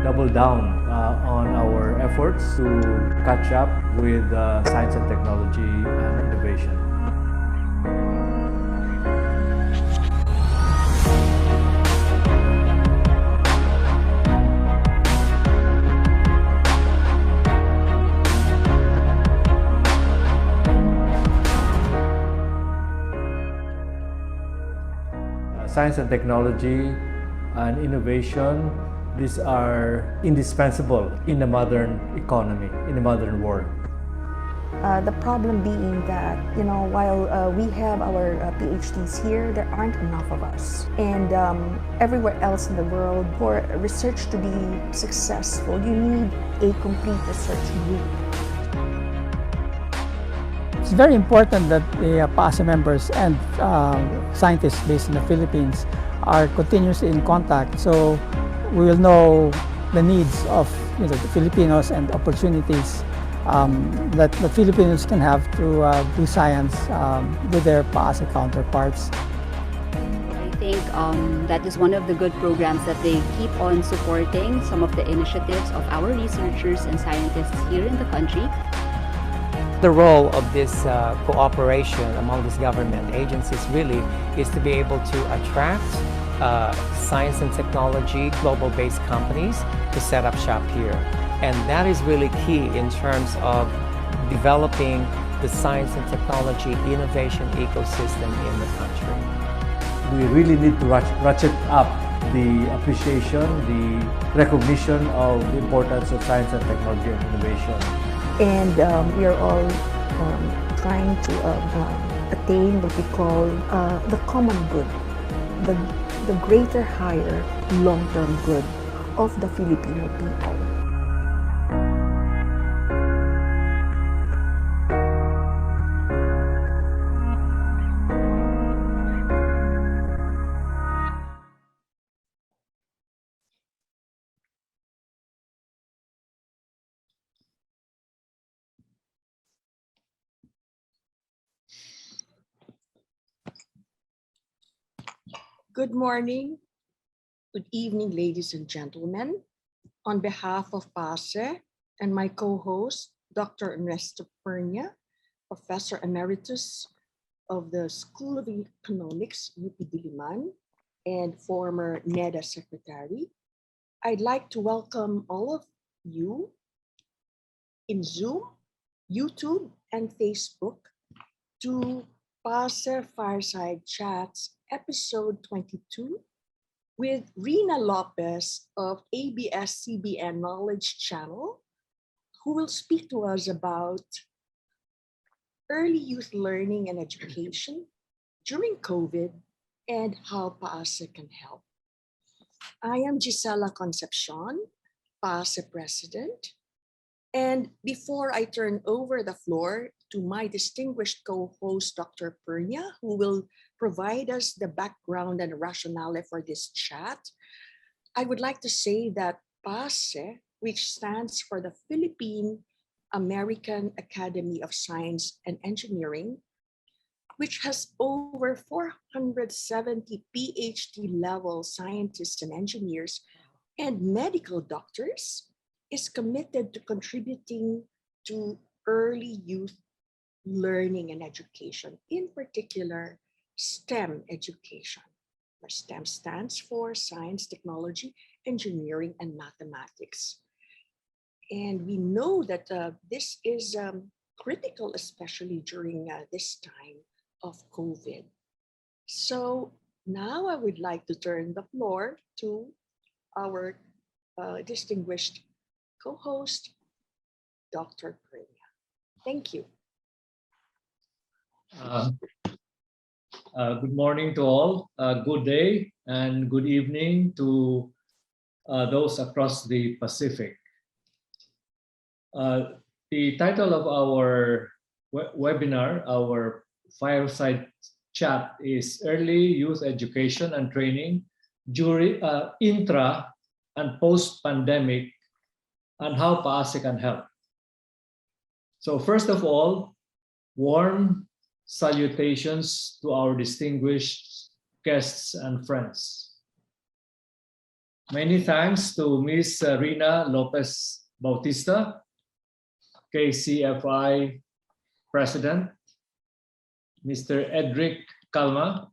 double down on our efforts to catch up with science and technology and innovation. Science and technology and innovation, these are indispensable in the modern economy, in the modern world. The problem being that, while we have our PhDs here, there aren't enough of us. And everywhere else in the world, for research to be successful, you need a complete research group. It's very important that the PAASE members and scientists based in the Philippines are continuously in contact, so we will know the needs of the Filipinos and opportunities that the Filipinos can have to do science with their PAASE counterparts. I think that is one of the good programs that they keep on supporting some of the initiatives of our researchers and scientists here in the country. The role of this cooperation among these government agencies really is to be able to attract science and technology global-based companies to set up shop here. And that is really key in terms of developing the science and technology innovation ecosystem in the country. We really need to ratchet up the appreciation, the recognition of the importance of science and technology and innovation. And we are all trying to attain what we call the common good, the greater, higher, long-term good of the Filipino people. Good morning, good evening, ladies and gentlemen. On behalf of PAASE and my co-host, Dr. Ernesto Pernia, Professor Emeritus of the School of Economics, UP Diliman, and former NEDA Secretary, I'd like to welcome all of you in Zoom, YouTube, and Facebook to PAASE Fireside Chats Episode 22 with Rina Lopez of ABS-CBN Knowledge Channel, who will speak to us about early youth learning and education during COVID and how PAASE can help. I am Gisela Concepcion, PAASE President. And before I turn over the floor to my distinguished co-host, Dr. Pernia, who will provide us the background and rationale for this chat, I would like to say that PAASE, which stands for the Philippine American Academy of Science and Engineering, which has over 470 PhD level scientists and engineers and medical doctors, is committed to contributing to early youth learning and education, in particular STEM education, where STEM stands for science, technology, engineering, and mathematics. And we know that this is critical, especially during this time of COVID. So now I would like to turn the floor to our distinguished co-host, Dr. Pernia. Thank you. Good morning to all. Good day and good evening to those across the Pacific. The title of our webinar, our fireside chat, is Early Youth Education and Training during intra and post-pandemic, and how PAASE can help. So first of all, warm salutations to our distinguished guests and friends. Many thanks to Ms. Rina Lopez Bautista, KCFI President, Mr. Edric Calma,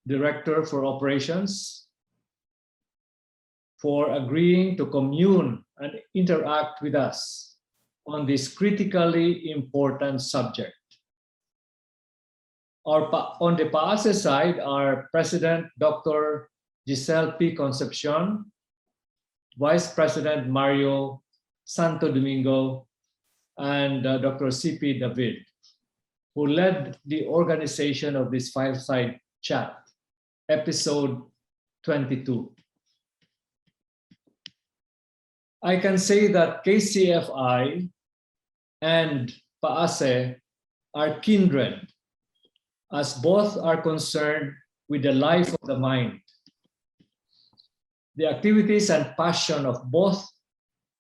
Director for Operations, for agreeing to commune and interact with us on this critically important subject. On the PAASE side, our President, Dr. Giselle P. Concepcion, Vice President Mario Santo Domingo, and Dr. CP David, who led the organization of this Fireside Chat, episode 22. I can say that KCFI and PAASE are kindred, as both are concerned with the life of the mind. The activities and passion of both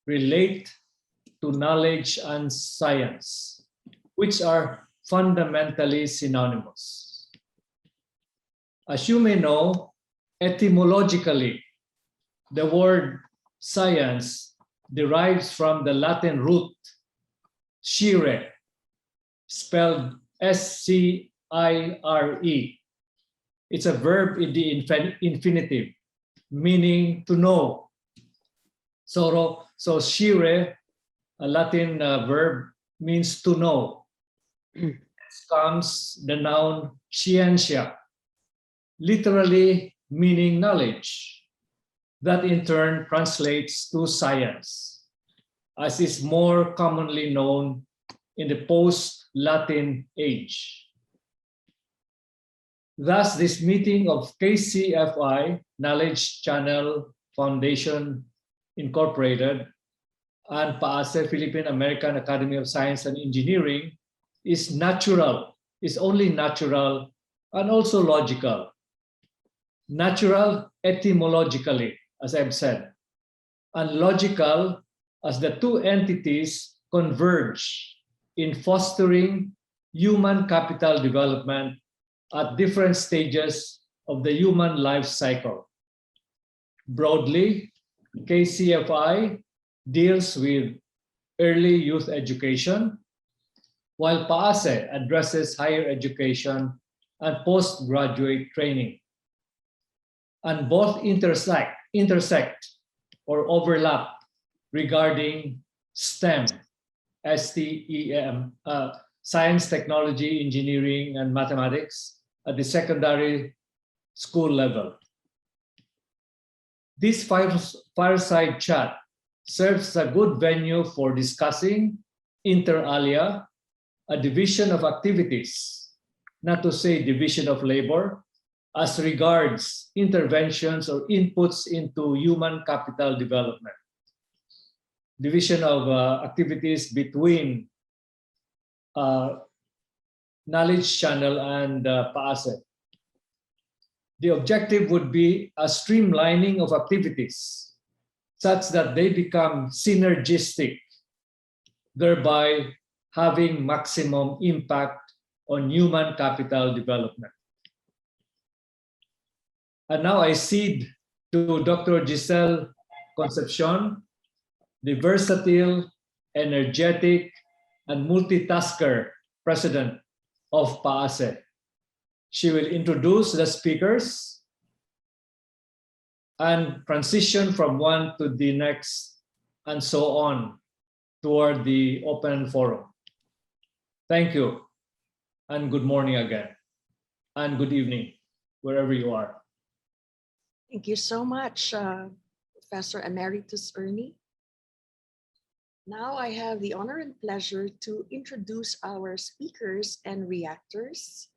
relate to knowledge and science, which are fundamentally synonymous. As you may know, etymologically, the word science derives from the Latin root scire, spelled S-C-I-R-E. It's a verb in the infinitive, meaning to know. So scire, a Latin verb, means to know. Next comes the noun scientia, literally meaning knowledge. That in turn translates to science, as is more commonly known in the post-Latin age. Thus, this meeting of KCFI, Knowledge Channel Foundation Incorporated, and PAASE, Philippine American Academy of Science and Engineering, is natural, is only natural, and also logical. Natural etymologically, as I've said, and logical as the two entities converge in fostering human capital development at different stages of the human life cycle. Broadly, KCFI deals with early youth education, while PAASE addresses higher education and postgraduate training. And both intersect or overlap regarding STEM, S-T-E-M, science, technology, engineering, and mathematics at the secondary school level. This fireside chat serves as a good venue for discussing, inter alia, a division of activities, not to say division of labor, as regards interventions or inputs into human capital development. Division of activities between Knowledge Channel and PAASE. The objective would be a streamlining of activities such that they become synergistic, thereby having maximum impact on human capital development. And now I cede to Dr. Giselle Concepcion, the versatile, energetic, and multitasker president of PAASE. She will introduce the speakers and transition from one to the next and so on toward the open forum. Thank you, and good morning again, and good evening, wherever you are. Thank you so much, Professor Emeritus Ernie. Now I have the honor and pleasure to introduce our speakers and reactors.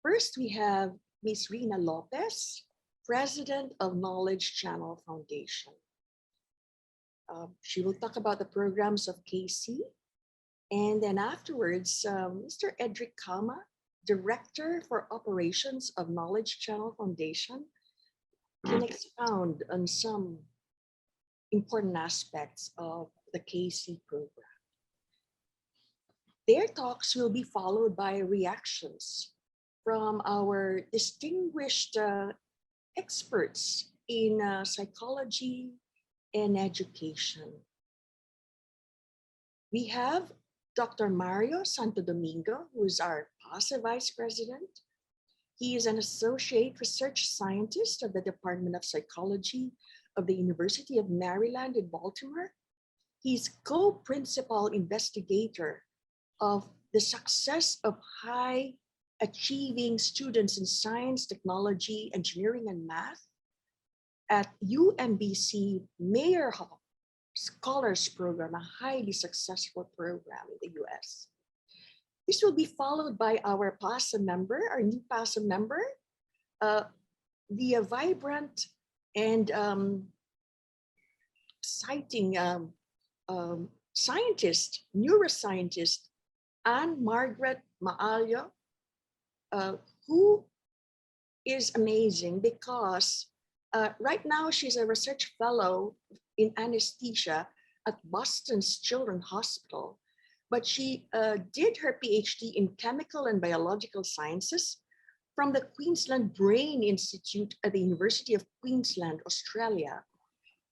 First, we have Ms. Rina Lopez, President of Knowledge Channel Foundation. She will talk about the programs of KC. And then afterwards, Mr. Edric Calma, Director for Operations of Knowledge Channel Foundation, can expound on some important aspects of the KC program. Their talks will be followed by reactions from our distinguished experts in psychology and education. We have Dr. Mario Santo Domingo, who is our PAASE Vice President. He is an associate research scientist of the Department of Psychology of the University of Maryland in Baltimore. He's co-principal investigator of the success of high achieving students in science, technology, engineering, and math at UMBC Mayer Hall Scholars Program, a highly successful program in the US. This will be followed by our PAASE member, our new PAASE member, the vibrant and exciting scientist, neuroscientist, Anne Margaret Maalio, who is amazing because right now she's a research fellow in anesthesia at Boston's Children's Hospital, but she did her PhD in chemical and biological sciences from the Queensland Brain Institute at the University of Queensland, Australia.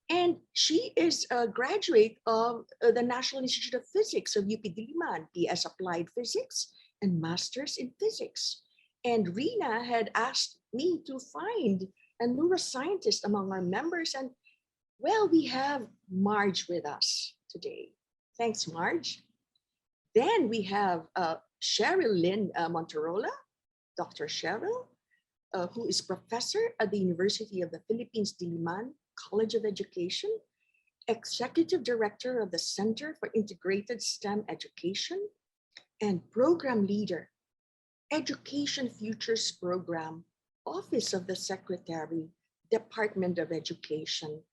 And she is a graduate of the National Institute of Physics of UP Diliman, BS Applied Physics and Masters in Physics. And Rina had asked me to find a neuroscientist among our members. And well, we have Marge with us today. Thanks, Marge. Then we have Cheryl Lynn Monterola, Dr. Cheryl, who is professor at the University of the Philippines Diliman College of Education, executive director of the Center for Integrated STEM Education, and program leader, Education Futures Program, Office of the Secretary, Department of Education.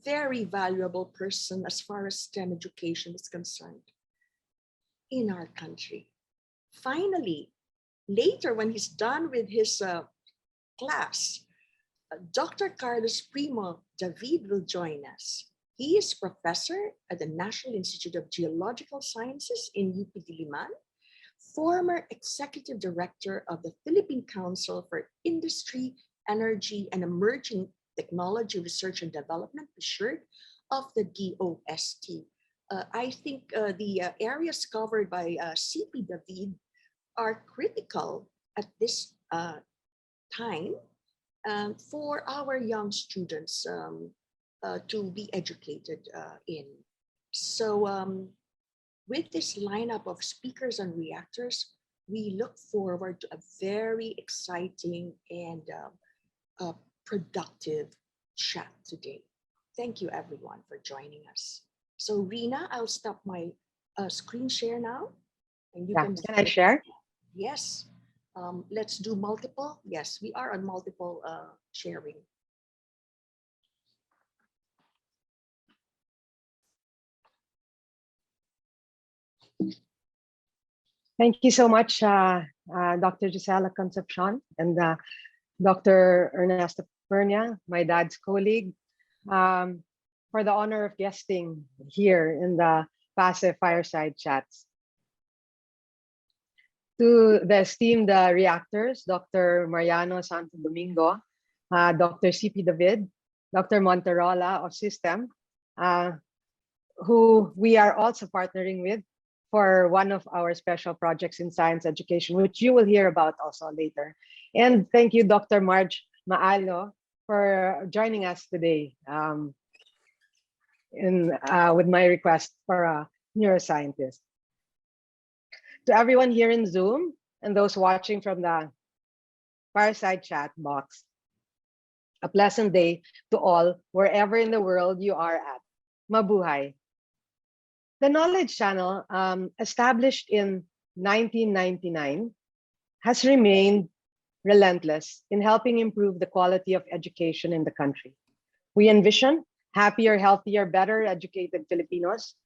Very valuable person as far as STEM education is concerned in our country. Finally, later when he's done with his class, Dr. Carlos Primo David will join us. He is professor at the National Institute of Geological Sciences in UP Diliman, former executive director of the Philippine Council for Industry, Energy, and Emerging Technology Research and Development, assured of the DOST. I think the areas covered by CP David are critical at this time for our young students to be educated in. So with this lineup of speakers and reactors, we look forward to a very exciting and productive chat today. Thank you everyone for joining us. So Rina, I'll stop my screen share now. And you can I share? Yes. Let's do multiple. Yes, we are on multiple sharing. Thank you so much, Dr. Gisela Concepcion and Dr. Ernesto Pernia, my dad's colleague, for the honor of guesting here in the PAASE Fireside Chats. To the esteemed reactors, Dr. Mariano Santo Domingo, Dr. CP David, Dr. Monterola of System, who we are also partnering with for one of our special projects in science education, which you will hear about also later. And thank you, Dr. Marge Maalio, for joining us today with my request for a neuroscientist. To everyone here in Zoom and those watching from the Fireside Chat box, a pleasant day to all wherever in the world you are at. Mabuhay. The Knowledge Channel, established in 1999, has remained relentless in helping improve the quality of education in the country. We envision happier, healthier, better educated Filipinos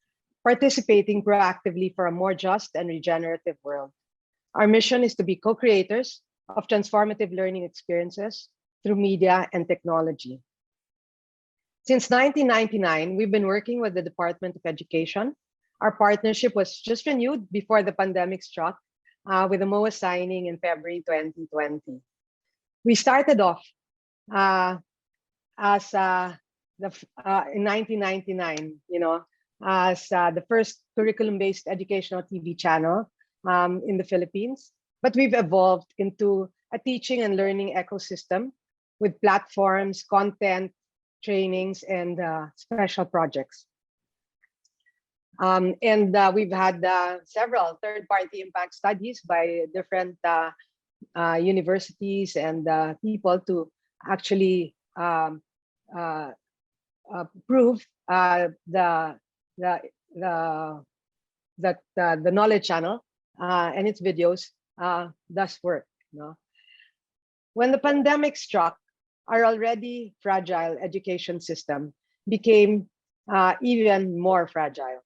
participating proactively for a more just and regenerative world. Our mission is to be co-creators of transformative learning experiences through media and technology. Since 1999, we've been working with the Department of Education. Our partnership was just renewed before the pandemic struck with the MOA signing in February 2020. We started off as in 1999, as the first curriculum-based educational TV channel in the Philippines. But we've evolved into a teaching and learning ecosystem with platforms, content, trainings, and special projects. We've had several third-party impact studies by different universities and people to actually prove that the Knowledge Channel and its videos does work. When the pandemic struck, our already fragile education system became even more fragile.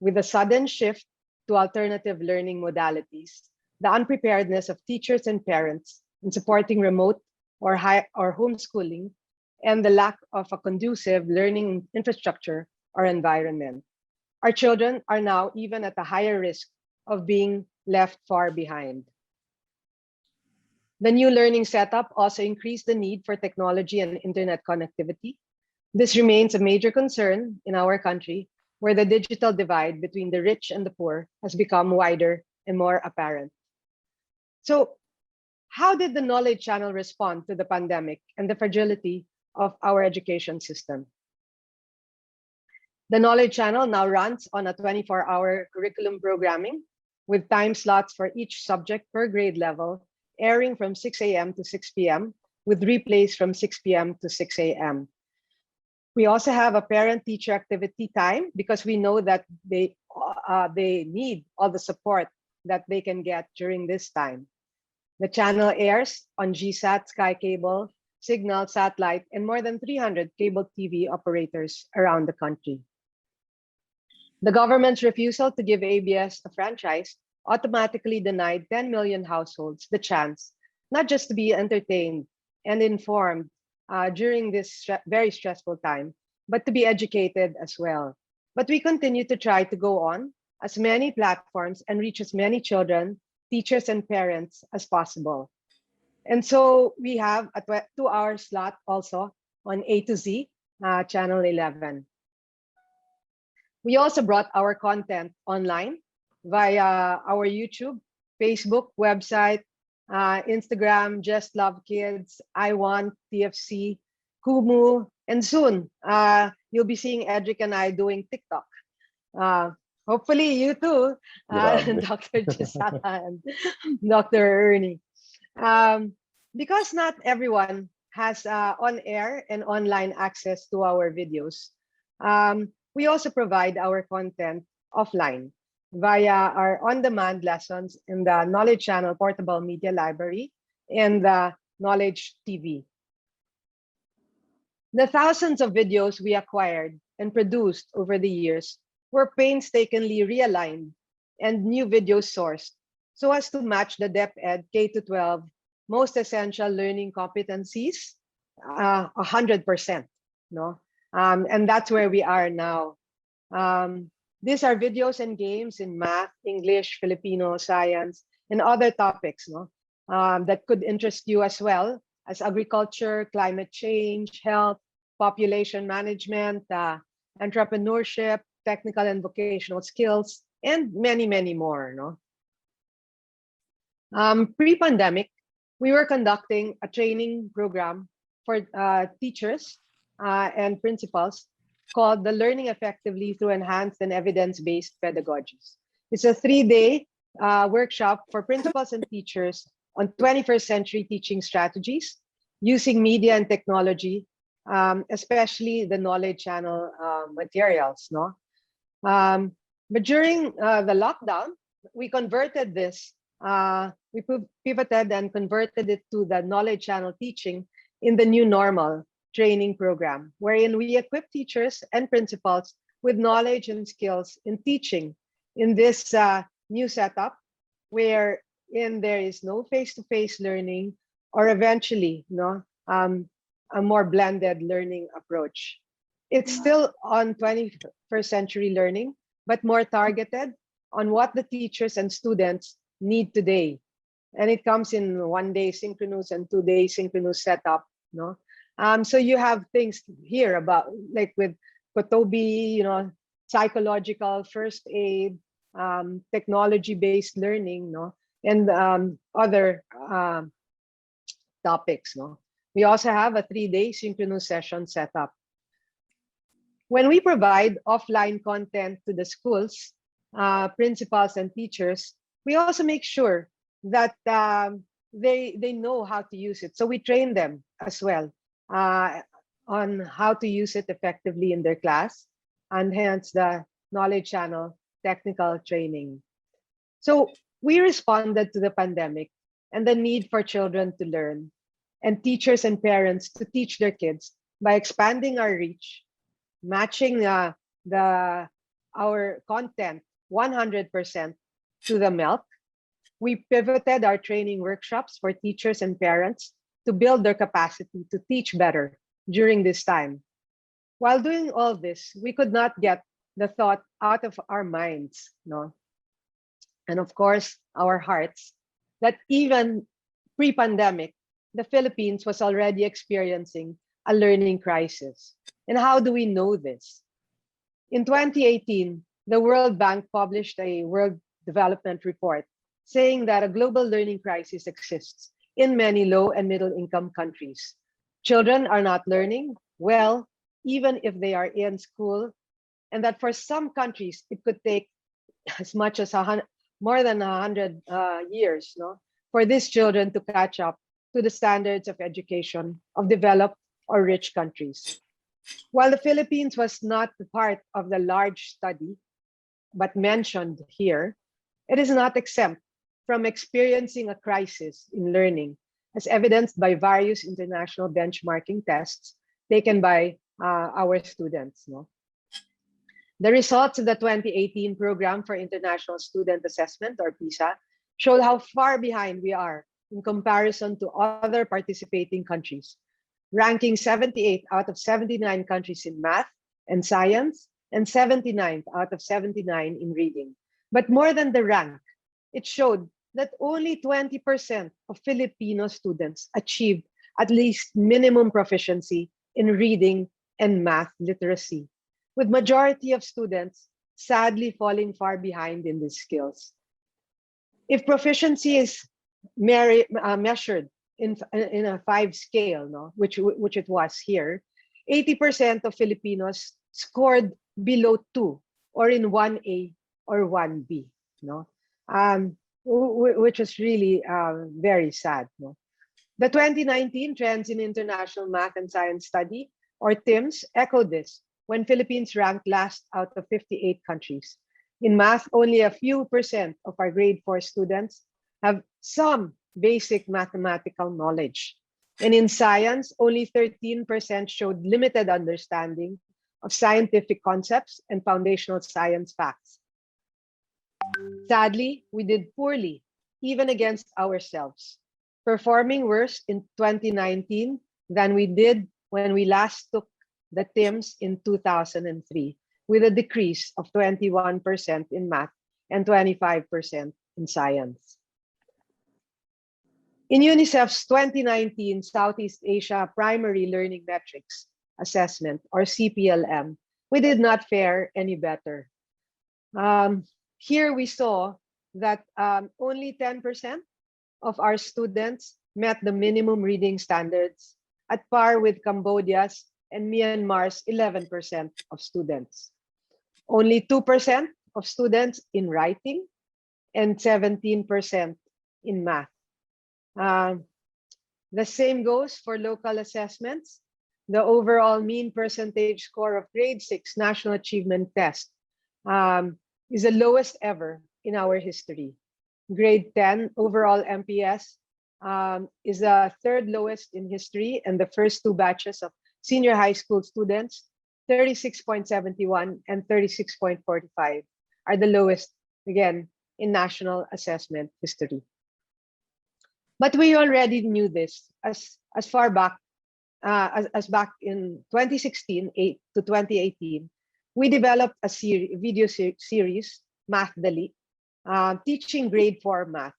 With a sudden shift to alternative learning modalities, the unpreparedness of teachers and parents in supporting remote or homeschooling, and the lack of a conducive learning infrastructure or environment, our children are now even at a higher risk of being left far behind. The new learning setup also increased the need for technology and internet connectivity. This remains a major concern in our country, where the digital divide between the rich and the poor has become wider and more apparent. So, how did the Knowledge Channel respond to the pandemic and the fragility of our education system? The Knowledge Channel now runs on a 24-hour curriculum programming with time slots for each subject per grade level, airing from 6 a.m. to 6 p.m. with replays from 6 p.m. to 6 a.m. We also have a parent-teacher activity time because we know that they need all the support that they can get during this time. The channel airs on GSAT, Sky Cable, Signal, Satellite, and more than 300 cable TV operators around the country. The government's refusal to give ABS a franchise automatically denied 10 million households the chance not just to be entertained and informed during this very stressful time, but to be educated as well. But we continue to try to go on as many platforms and reach as many children, teachers, and parents as possible. And so we have a 2-hour slot also on A to Z, Channel 11. We also brought our content online via our YouTube, Facebook, website, Instagram, Just Love Kids, I Want, TFC, Kumu, and soon you'll be seeing Edric and I doing TikTok. Hopefully you too, Dr. Gisela and Dr. Ernie. Because not everyone has on-air and online access to our videos, we also provide our content offline via our on-demand lessons in the Knowledge Channel Portable Media Library and the Knowledge TV. The thousands of videos we acquired and produced over the years were painstakingly realigned and new videos sourced so as to match the DepEd K-12 most essential learning competencies 100%. And that's where we are now. These are videos and games in math, English, Filipino, science, and other topics that could interest you as well as agriculture, climate change, health, population management, entrepreneurship, technical and vocational skills, and many, many more. Pre-pandemic, we were conducting a training program for teachers and principals called the Learning Effectively Through Enhanced and Evidence-Based Pedagogies. It's a 3-day workshop for principals and teachers on 21st century teaching strategies using media and technology, especially the Knowledge Channel materials. But during the lockdown, we converted this, we pivoted and converted it to the Knowledge Channel teaching in the new normal training program, wherein we equip teachers and principals with knowledge and skills in teaching in this new setup, wherein there is no face-to-face learning or eventually a more blended learning approach. It's still on 21st century learning, but more targeted on what the teachers and students need today. And it comes in 1-day synchronous and 2-day synchronous setup. So you have things here about like with Kotobi, psychological first aid, technology-based learning, no, and other topics, no. We also have a 3-day synchronous session set up. When we provide offline content to the schools, principals and teachers, we also make sure that they know how to use it. So we train them as well on how to use it effectively in their class, and hence the knowledge channel technical training. So we responded to the pandemic and the need for children to learn, and teachers and parents to teach their kids by expanding our reach, matching our content 100% to the MELC. We pivoted our training workshops for teachers and parents to build their capacity to teach better during this time. While doing all this, we could not get the thought out of our minds, no? And of course, our hearts, that even pre-pandemic, the Philippines was already experiencing a learning crisis. And how do we know this? In 2018, the World Bank published a World Development Report saying that a global learning crisis exists in many low and middle income countries. Children are not learning well, even if they are in school, and that for some countries, it could take as much as more than 100 years, no, for these children to catch up to the standards of education of developed or rich countries. While the Philippines was not part of the large study, but mentioned here, it is not exempt from experiencing a crisis in learning, as evidenced by various international benchmarking tests taken by our students. No? The results of the 2018 Program for International Student Assessment, or PISA, showed how far behind we are in comparison to other participating countries, ranking 78 out of 79 countries in math and science, and 79th out of 79 in reading. But more than the rank, it showed that only 20% of Filipino students achieved at least minimum proficiency in reading and math literacy, with majority of students sadly falling far behind in these skills. If proficiency is measured in a 5 scale, no, which it was here, 80% of Filipinos scored below 2 or in 1A or 1B, no, which is really very sad. No? The 2019 Trends in International Math and Science Study, or TIMSS, echoed this when Philippines ranked last out of 58 countries. In math, only a few percent of our grade 4 students have some basic mathematical knowledge. And in science, only 13% showed limited understanding of scientific concepts and foundational science facts. Sadly, we did poorly, even against ourselves, performing worse in 2019 than we did when we last took the TIMSS in 2003, with a decrease of 21% in math and 25% in science. In UNICEF's 2019 Southeast Asia Primary Learning Metrics Assessment, or CPLM, we did not fare any better. Here we saw that only 10% of our students met the minimum reading standards, at par with Cambodia's and Myanmar's 11% of students. Only 2% of students in writing and 17% in math. The same goes for local assessments. The overall mean percentage score of grade 6 National Achievement Test is the lowest ever in our history. Grade 10 overall MPS is the third lowest in history, and the first 2 batches of senior high school students, 36.71 and 36.45, are the lowest, again, in national assessment history. But we already knew this as far back as back in 2016 to 2018. We developed a video series, Math Dali, teaching grade 4 math,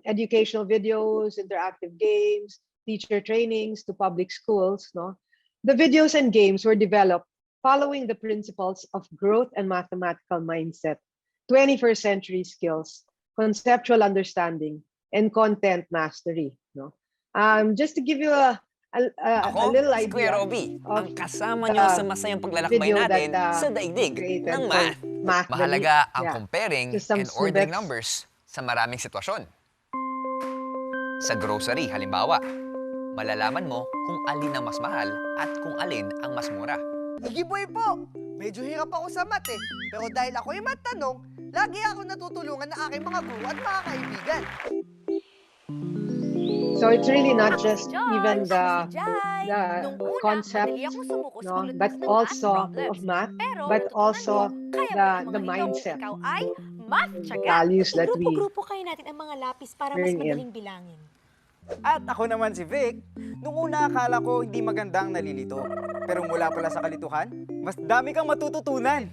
educational videos, interactive games, teacher trainings to public schools, no, the videos and games were developed following the principles of growth and mathematical mindset, 21st century skills, conceptual understanding, and content mastery. No, just to give you a little si Kuya idea Robby, of ang kasama nyo sa masayang paglalakbay video natin that sa daigdig created ng for math. Mathly. Mahalaga ang Yeah. comparing Just some and ordering snippets. numbers sa maraming sitwasyon. Sa grocery, halimbawa, malalaman mo kung alin ang mas mahal at kung alin ang mas mura. Igiboy po! Medyo hirap ako sa math eh. Pero dahil ako'y matanong, lagi ako natutulungan ng aking mga guro at mga kaibigan. So it's really not just even the Nung una, concept, madali akong sumuko sa no, gulat but ng math also problems. of math, Pero, but natutunan also ko, kaya the mo namang mindset, ikaw ay math tiyaga. values that we Grupo-grupo kayo natin ang mga lapis para mas bring in. madaling bilangin. At ako naman si Vic, nung una akala ko hindi magandang nalilito. Pero mula pala sa kalituhan, mas dami kang matututunan.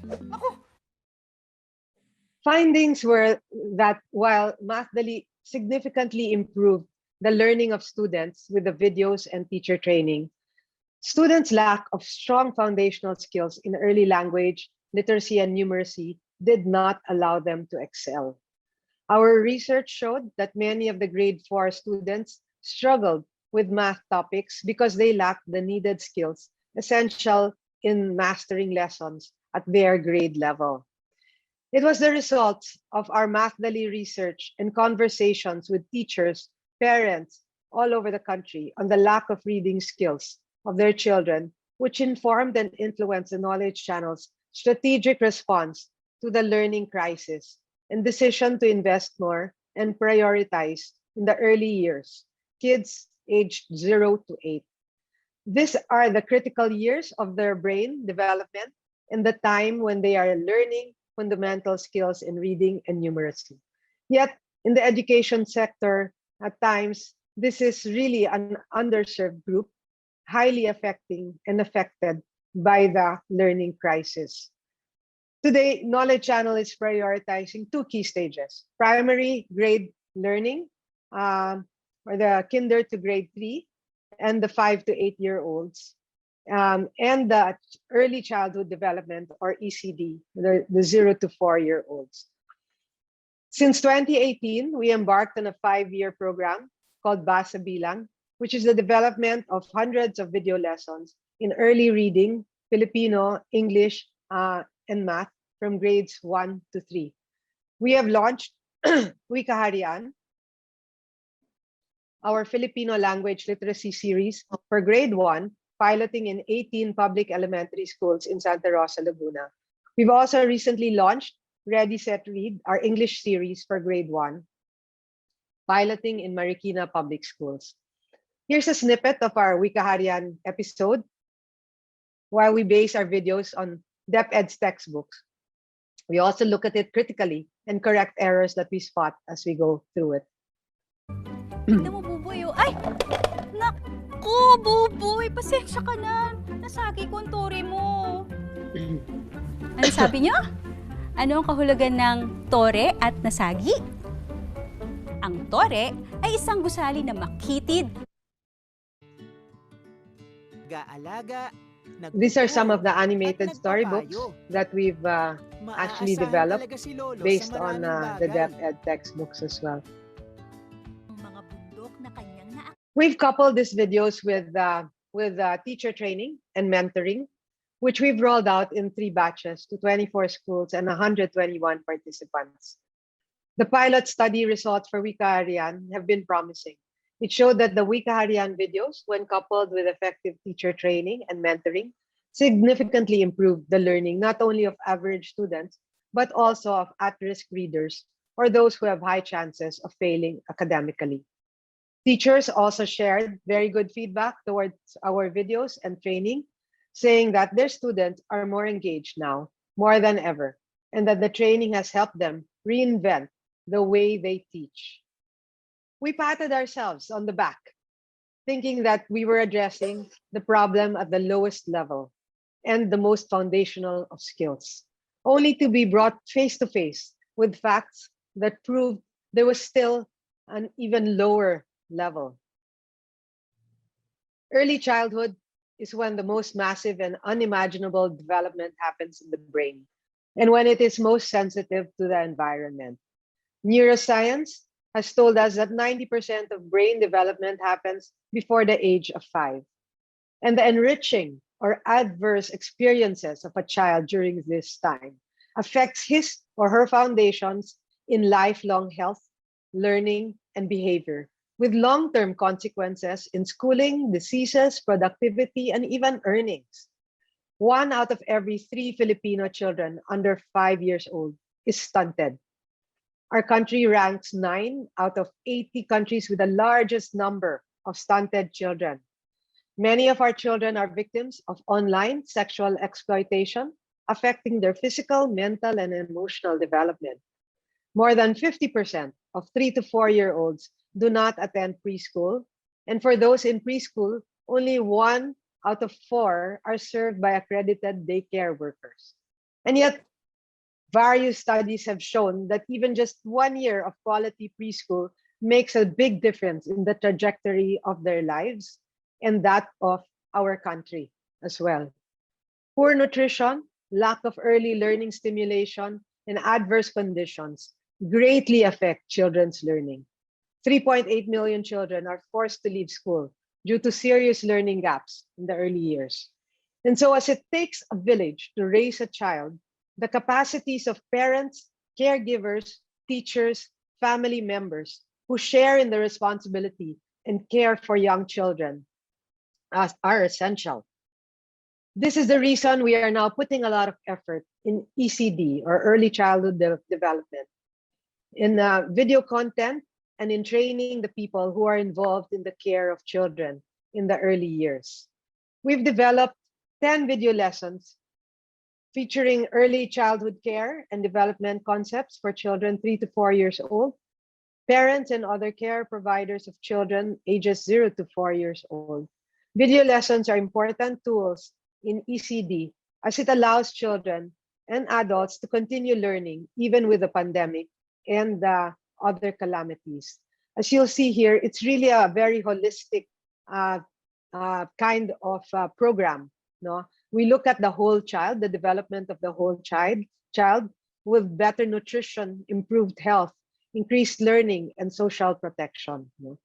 Findings were that while Mathly significantly improved the learning of students with the videos and teacher training, students' lack of strong foundational skills in early language, literacy, and numeracy did not allow them to excel. Our research showed that many of the grade 4 students struggled with math topics because they lacked the needed skills essential in mastering lessons at their grade level. It was the result of our Mathly research and conversations with teachers, parents all over the country on the lack of reading skills of their children, which informed and influenced the Knowledge Channel's strategic response to the learning crisis and decision to invest more and prioritize in the early years, kids aged 0 to 8. These are the critical years of their brain development and the time when they are learning fundamental skills in reading and numeracy. Yet, in the education sector, at times, this is really an underserved group, highly affected by the learning crisis. Today, Knowledge Channel is prioritizing 2 key stages: primary grade learning, or the kinder to grade 3, and the 5 to 8-year-olds, and the early childhood development, or ECD, the 0 to 4-year-olds. Since 2018, we embarked on a 5-year program called PAASE Bilang, which is the development of hundreds of video lessons in early reading, Filipino, English, and math from grades 1 to 3. We have launched Wikaharian, our Filipino language literacy series for grade 1, piloting in 18 public elementary schools in Santa Rosa, Laguna. We've also recently launched Ready, Set, Read, our English series for grade 1, piloting in Marikina Public Schools. Here's a snippet of our Wikaharian episode while we base our videos on DepEd's textbooks. We also look at it critically and correct errors that we spot as we go through it. Tignan mo, Buboy, oh. Ay! Naku, Buboy! Pasensya ka na. Nasagi ko ang tore mo. Ano sabi niyo? Ano ang kahulugan ng tore at nasagi? Ang tore ay isang gusali na makitid. Gaalaga, These are some of the animated storybooks that we've actually developed based on the DepEd textbooks as well. Mga bundok na kanyang We've coupled these videos with teacher training and mentoring, which we've rolled out in 3 batches to 24 schools and 121 participants. The pilot study results for Wikaharian have been promising. It showed that the Wikaharian videos, when coupled with effective teacher training and mentoring, significantly improved the learning not only of average students, but also of at-risk readers or those who have high chances of failing academically. Teachers also shared very good feedback towards our videos and training, saying that their students are more engaged now, more than ever, and that the training has helped them reinvent the way they teach. We patted ourselves on the back, thinking that we were addressing the problem at the lowest level and the most foundational of skills, only to be brought face to face with facts that proved there was still an even lower level. Early childhood is when the most massive and unimaginable development happens in the brain, and when it is most sensitive to the environment. Neuroscience has told us that 90% of brain development happens before the age of 5. And the enriching or adverse experiences of a child during this time affects his or her foundations in lifelong health, learning, and behavior, with long-term consequences in schooling, diseases, productivity, and even earnings. 1 out of every 3 Filipino children under 5 years old is stunted. Our country ranks 9 out of 80 countries with the largest number of stunted children. Many of our children are victims of online sexual exploitation, affecting their physical, mental, and emotional development. More than 50% of 3 to 4-year-olds do not attend preschool. And for those in preschool, only 1 out of 4 are served by accredited daycare workers. And yet, various studies have shown that even just 1 year of quality preschool makes a big difference in the trajectory of their lives and that of our country as well. Poor nutrition, lack of early learning stimulation, and adverse conditions greatly affect children's learning. 3.8 million children are forced to leave school due to serious learning gaps in the early years. And so, as it takes a village to raise a child, the capacities of parents, caregivers, teachers, family members who share in the responsibility and care for young children are essential. This is the reason we are now putting a lot of effort in ECD, or early childhood development, in video content and in training the people who are involved in the care of children in the early years. We've developed 10 video lessons featuring early childhood care and development concepts for children 3 to 4 years old, parents and other care providers of children ages 0 to 4 years old. Video lessons are important tools in ECD as it allows children and adults to continue learning even with the pandemic and other calamities. As you'll see here, it's really a very holistic kind of program. No? We look at the whole child, the development of the whole child with better nutrition, improved health, increased learning, and social protection. No?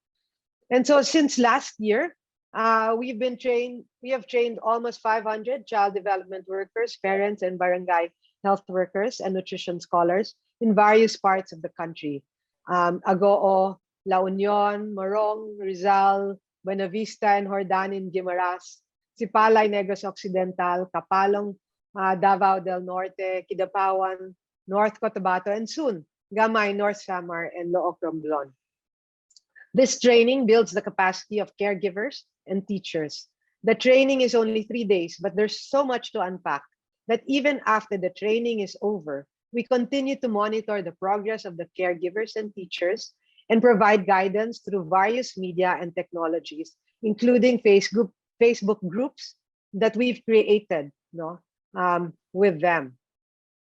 And so since last year, we have trained almost 500 child development workers, parents, and barangay health workers and nutrition scholars in various parts of the country. Agoo, La Union, Morong, Rizal, Buenavista, and Hordanin, Guimaras, Sipalay, Negros Occidental, Kapalong, Davao del Norte, Kidapawan, North Cotabato, and soon, Gamay, North Samar, and Looc Romblon. This training builds the capacity of caregivers and teachers. The training is only 3 days, but there's so much to unpack that even after the training is over, we continue to monitor the progress of the caregivers and teachers and provide guidance through various media and technologies, including Facebook groups that we've created with them.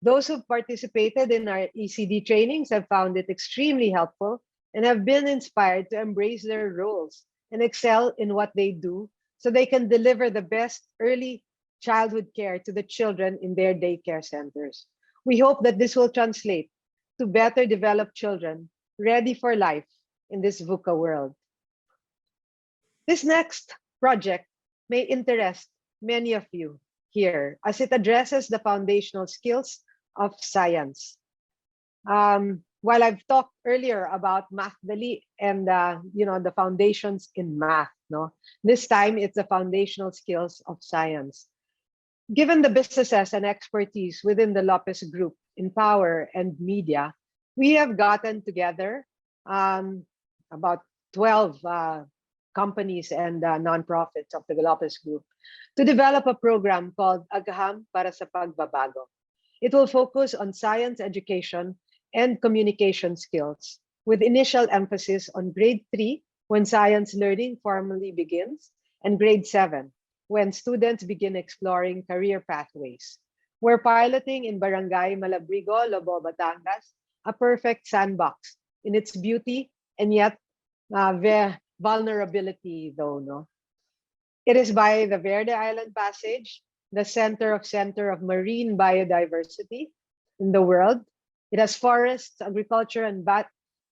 Those who've participated in our ECD trainings have found it extremely helpful and have been inspired to embrace their roles and excel in what they do so they can deliver the best early childhood care to the children in their daycare centers. We hope that this will translate to better developed children ready for life in this VUCA world. This next project may interest many of you here as it addresses the foundational skills of science. While I've talked earlier about Math Dali and the foundations in math, this time it's the foundational skills of science. Given the businesses and expertise within the Lopez Group in power and media, we have gotten together about 12 companies and nonprofits of the Lopez Group to develop a program called Agham para sa Pagbabago. It will focus on science education and communication skills, with initial emphasis on grade 3 when science learning formally begins, and grade 7 when students begin exploring career pathways. We're piloting in Barangay Malabrigo, Lobo, Batangas, a perfect sandbox in its beauty and yet vulnerability though. It is by the Verde Island Passage, the center of marine biodiversity in the world. It has forests, agriculture,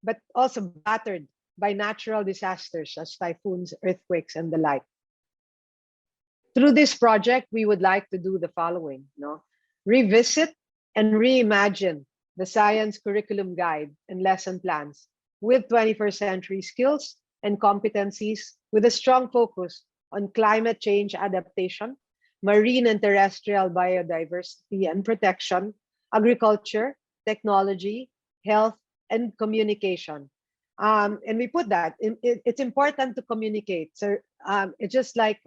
but also battered by natural disasters as typhoons, earthquakes, and the like. Through this project, we would like to do the following: revisit and reimagine the science curriculum guide and lesson plans with 21st century skills and competencies, with a strong focus on climate change adaptation, marine and terrestrial biodiversity and protection, agriculture, technology, health, and communication. And we put that, it's important to communicate. So it's just like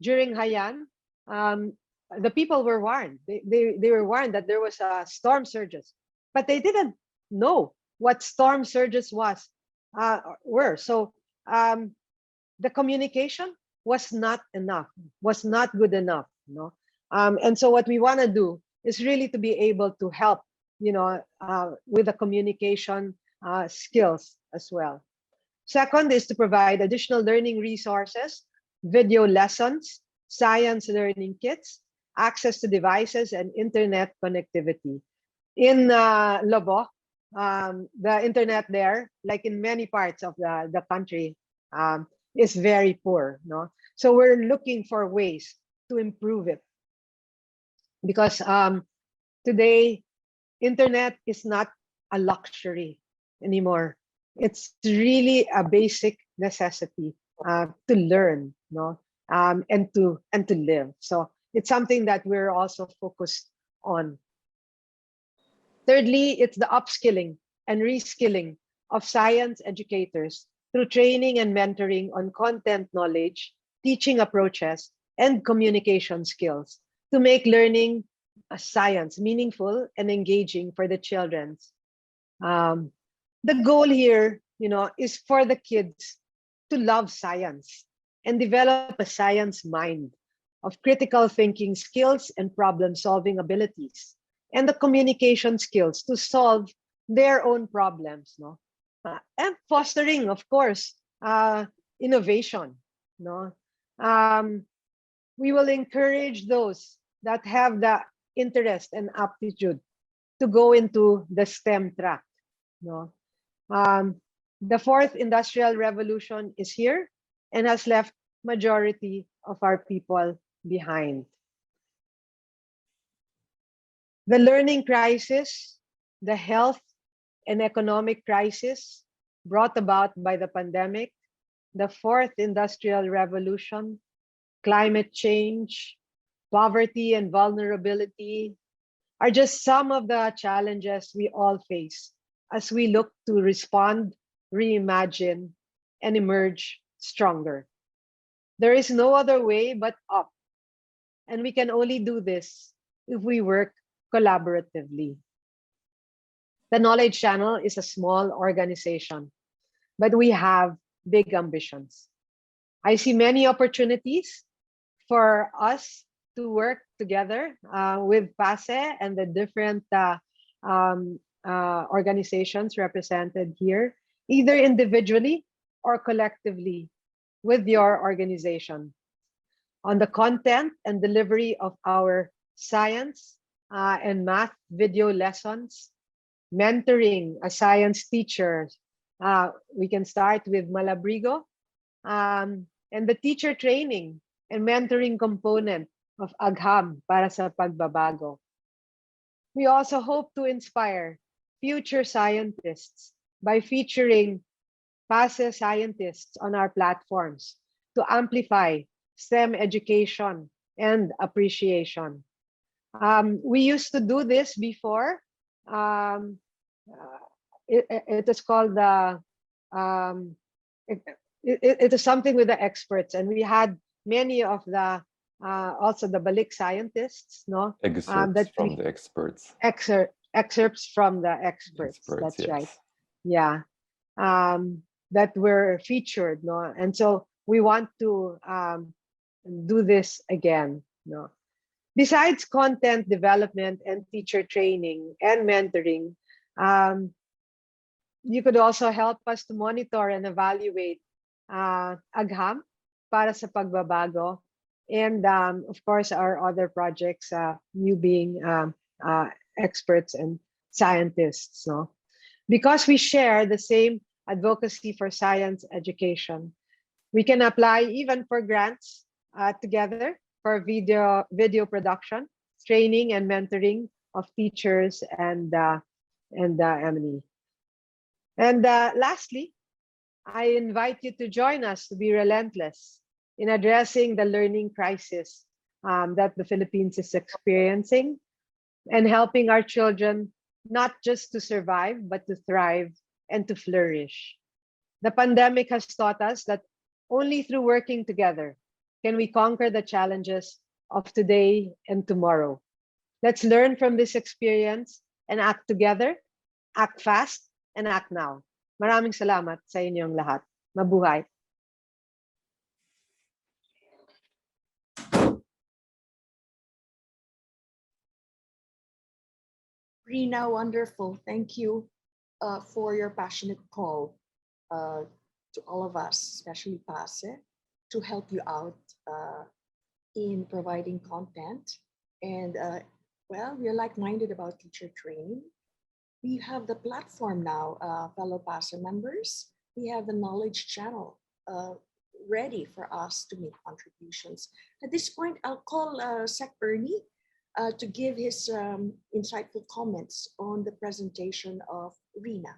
during Haiyan, the people were warned. They were warned that there was storm surges, but they didn't know what storm surges were. So the communication was not enough, was not good enough. And so what we want to do is really to be able to help, with the communication skills as well. Second is to provide additional learning resources, video lessons, science learning kits, access to devices, and internet connectivity. In Lobo, the internet there, like in many parts of the country, is very poor. So we're looking for ways to improve it, because today, internet is not a luxury anymore. It's really a basic necessity to learn, and to live. So it's something that we're also focused on. Thirdly, it's the upskilling and reskilling of science educators through training and mentoring on content knowledge, teaching approaches, and communication skills to make learning science meaningful and engaging for the children. The goal here, is for the kids to love science and develop a science mind of critical thinking skills and problem-solving abilities, and the communication skills to solve their own problems, and fostering, of course, innovation. We will encourage those that have the interest and aptitude to go into the STEM track. The fourth industrial revolution is here and has left majority of our people behind. The learning crisis, the health and economic crisis brought about by the pandemic, the fourth industrial revolution, climate change, poverty and vulnerability are just some of the challenges we all face as we look to respond, reimagine, and emerge stronger. There is no other way but up, and we can only do this if we work collaboratively. The Knowledge Channel is a small organization, but we have big ambitions. I see many opportunities for us to work together with PAASE and the different organizations represented here, either individually or collectively with your organization, on the content and delivery of our science and math video lessons, mentoring a science teacher. We can start with Malabrigo, and the teacher training and mentoring component of Agham para sa pagbabago. We also hope to inspire future scientists by featuring PAASE scientists on our platforms to amplify STEM education and appreciation. We used to do this before. It is called it is something with the experts, and we had many of the also the Balik scientists, Excerpts from the experts. Excerpts from the experts. That's yes. right. Yeah. That were featured, and so we want to do this again. Besides content development and teacher training and mentoring, you could also help us to monitor and evaluate Agham para sa pagbabago, and of course our other projects, you being experts and scientists, no? Because we share the same advocacy for science education, we can apply even for grants together for video production, training and mentoring of teachers and M&E. And lastly, I invite you to join us to be relentless in addressing the learning crisis that the Philippines is experiencing, and helping our children not just to survive, but to thrive and to flourish. The pandemic has taught us that only through working together can we conquer the challenges of today and tomorrow. Let's learn from this experience and act together, act fast, and act now. Maraming salamat sa inyong lahat. Mabuhay. Rina, wonderful. Thank you for your passionate call to all of us, especially PAASE, to help you out in providing content. And well, we're like-minded about teacher training. We have the platform now, fellow PAASE members. We have the knowledge channel ready for us to make contributions. At this point, I'll call Sec Ernie to give his insightful comments on the presentation of Rina.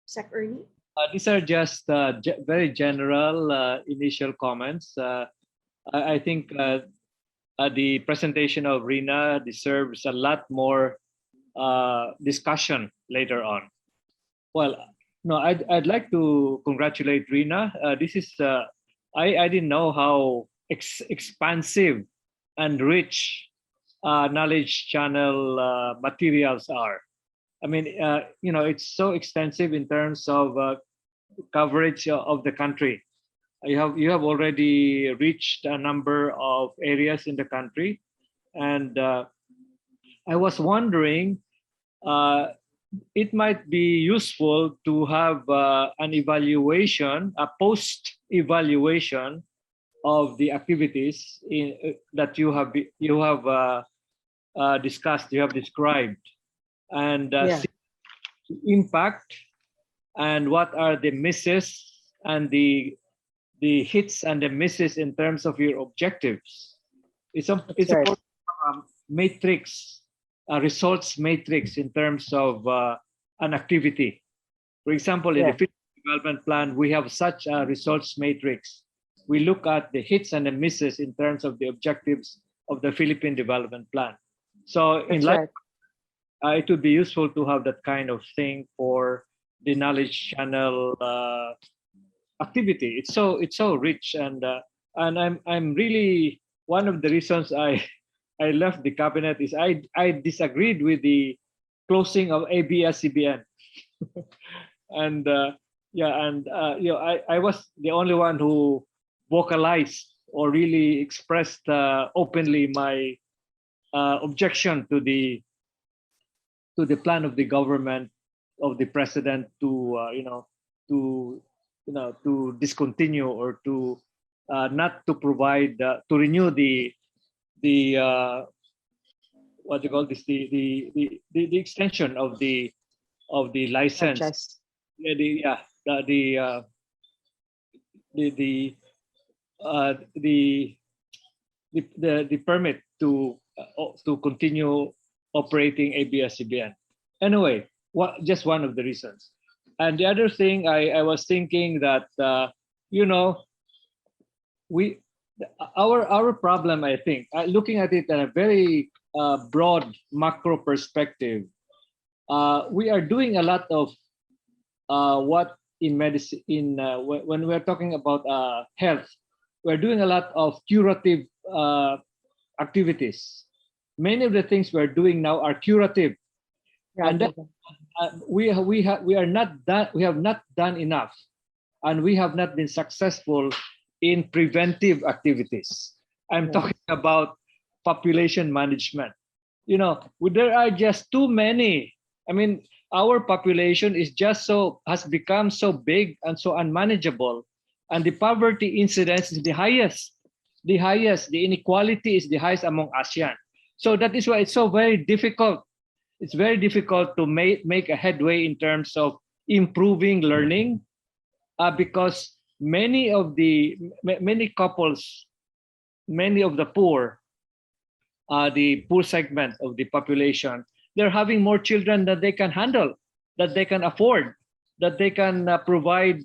Sec Ernie? These are just very general initial comments. I think the presentation of Rina deserves a lot more discussion later on. Well, no, I'd like to congratulate Rina. This is I didn't know how expansive and rich knowledge channel materials are. I mean, you know, it's so extensive in terms of coverage of the country. You have already reached a number of areas in the country, and I was wondering, it might be useful to have an evaluation, a post-evaluation of the activities that you have discussed, you have described, and see the impact and what are the misses and the hits and the misses in terms of your objectives. It's a matrix, a results matrix in terms of an activity. For example, in the Philippine Development Plan, we have such a results matrix. We look at the hits and the misses in terms of the objectives of the Philippine Development Plan. So in life, it would be useful to have that kind of thing for the knowledge channel activity. It's so rich, and I'm really, one of the reasons I left the cabinet is I disagreed with the closing of ABS-CBN. And you know, I was the only one who vocalized or really expressed openly my objection to the plan of the government, of the president, to discontinue or to not to provide to renew the what do you call this, the extension of the license, the permit to continue operating ABS-CBN. Anyway, just one of the reasons. And the other thing, I was thinking that you know, our problem, I think, looking at it in a very broad macro perspective, we are doing a lot of what in medicine, when we're talking about health, we're doing a lot of curative activities. Many of the things we're doing now are curative, and then, we have not done enough, and we have not been successful in preventive activities. I'm talking about population management. You know, there are just too many. I mean, our population is just has become so big and so unmanageable and the poverty incidence is the highest. The inequality is the highest among ASEAN. So that is why it's so very difficult. It's very difficult to make a headway in terms of improving learning, because many couples, many of the poor, the poor segment of the population, they're having more children than they can handle, that they can afford, that they can provide,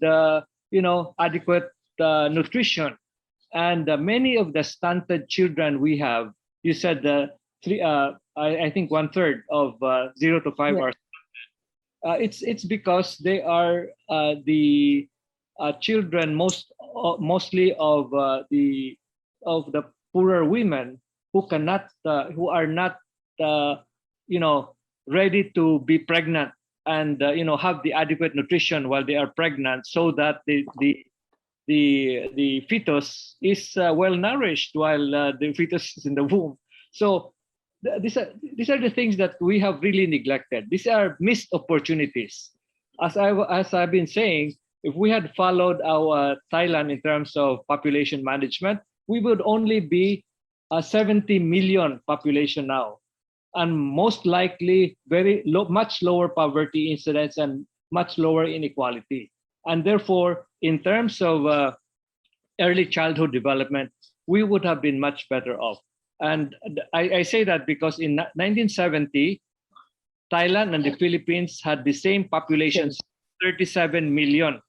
adequate nutrition. And many of the stunted children we have, you said I think 1/3 of 0 to 5 are. It's because they are the children mostly of the poorer women who are not ready to be pregnant and have the adequate nutrition while they are pregnant, so that the fetus is well nourished while the fetus is in the womb. So these are the things that we have really neglected. These are missed opportunities. As I've been saying, if we had followed our Thailand in terms of population management, we would only be a 70 million population now, and most likely much lower poverty incidence and much lower inequality. And therefore, in terms of early childhood development, we would have been much better off. And I say that because in 1970, Thailand and the Philippines had the same population, 37 million,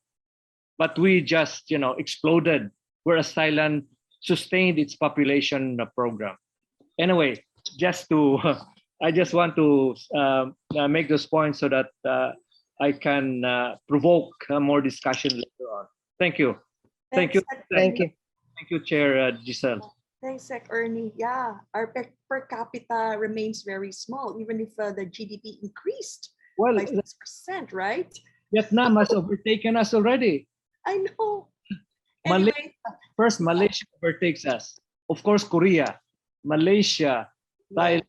but we just exploded, whereas Thailand sustained its population program. Anyway, I just want to make those points so that I can provoke more discussion later on. Thank you. Thank you. Thank you. Thank you, Chair Giselle. Thanks, Sec Ernie. Yeah, our per capita remains very small, even if the GDP increased by 6%, right? Vietnam has overtaken us already. I know. Anyway. Malaysia overtakes us. Of course, Korea, Malaysia, Thailand,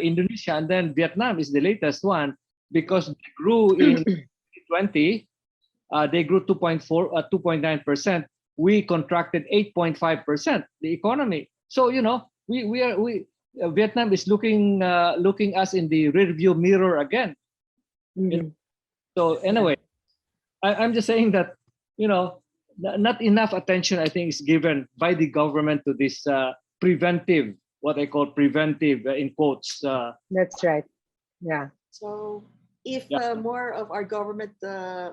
Indonesia, and then Vietnam is the latest one, because they grew in 2020. They grew 2.9%. We contracted 8.5%. The economy. So Vietnam is looking us in the rearview mirror again. So anyway, I'm just saying that not enough attention, I think, is given by the government to this preventive, what I call preventive in quotes. That's right. Yeah. So if more of our government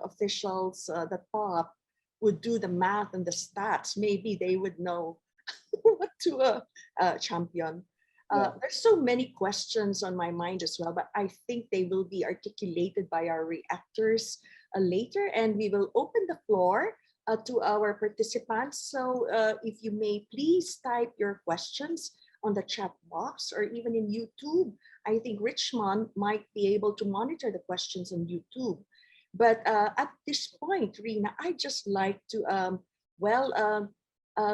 officials, the top, would do the math and the stats, maybe they would know what to champion. There's so many questions on my mind as well, but I think they will be articulated by our reactors later, and we will open the floor to our participants. So if you may please type your questions on the chat box or even in YouTube. I think Richmond might be able to monitor the questions on YouTube. But at this point, Rina, I'd just like to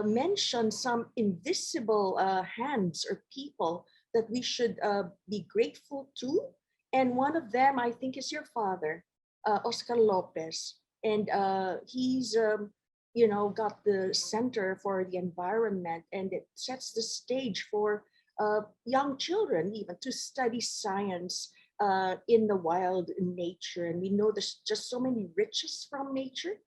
mention some invisible hands or people that we should be grateful to. And one of them, I think, is your father, Oscar Lopez. And he's, got the Center for the Environment, and it sets the stage for young children even to study science in the wild, in nature. And we know there's just so many riches from nature,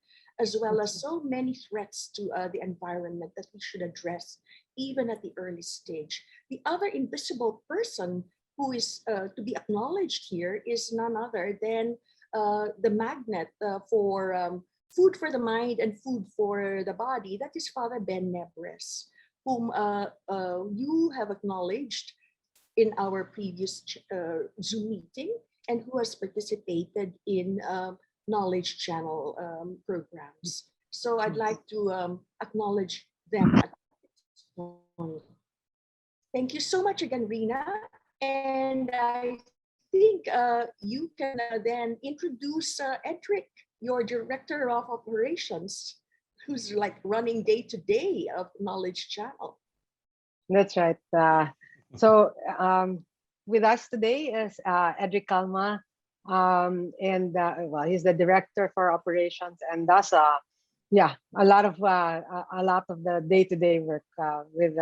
as well as so many threats to the environment that we should address even at the early stage. The other invisible person who is to be acknowledged here is none other than the magnet for food for the mind and food for the body. That is Father Ben Nebres, whom you have acknowledged in our previous Zoom meeting, and who has participated in Knowledge Channel programs. So I'd like to acknowledge them at this point. Thank you so much again, Rina. And I think you can then introduce Edric, your Director of Operations, who's like running day to day of Knowledge Channel. That's right. So with us today is Edric Calma, And well, he's the director for operations and does yeah, a lot of the day-to-day work with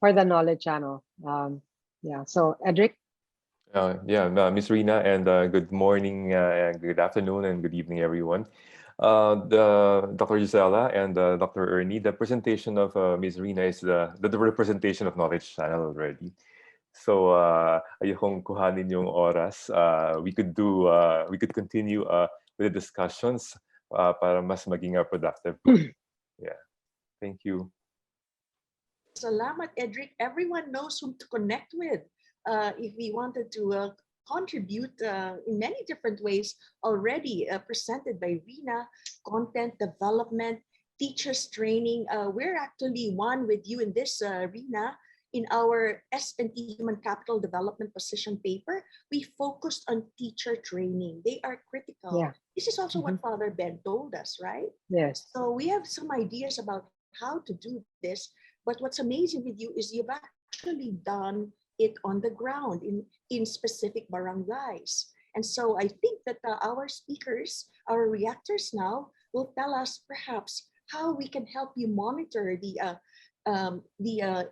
for the Knowledge Channel. Yeah, so Edric. Miss Rina, and good morning, and good afternoon, and good evening, everyone. Dr. Gisela and Dr. Ernie, the presentation of Ms. Rina is the representation of Knowledge Channel already. So ayokong kuhanin yung oras. We could continue with the discussions para mas maging productive. Yeah, thank you. Salamat, Edric. Everyone knows whom to connect with. If we wanted to contribute in many different ways already presented by Rina, content development, teachers training. We're actually one with you in this, Rina. In our S&T Human Capital Development position paper, we focused on teacher training. They are critical. Yeah. This is also what Father Ben told us, right? Yes. So we have some ideas about how to do this. But what's amazing with you is you've actually done it on the ground in specific barangays. And so I think that our speakers, our reactors now, will tell us perhaps how we can help you monitor the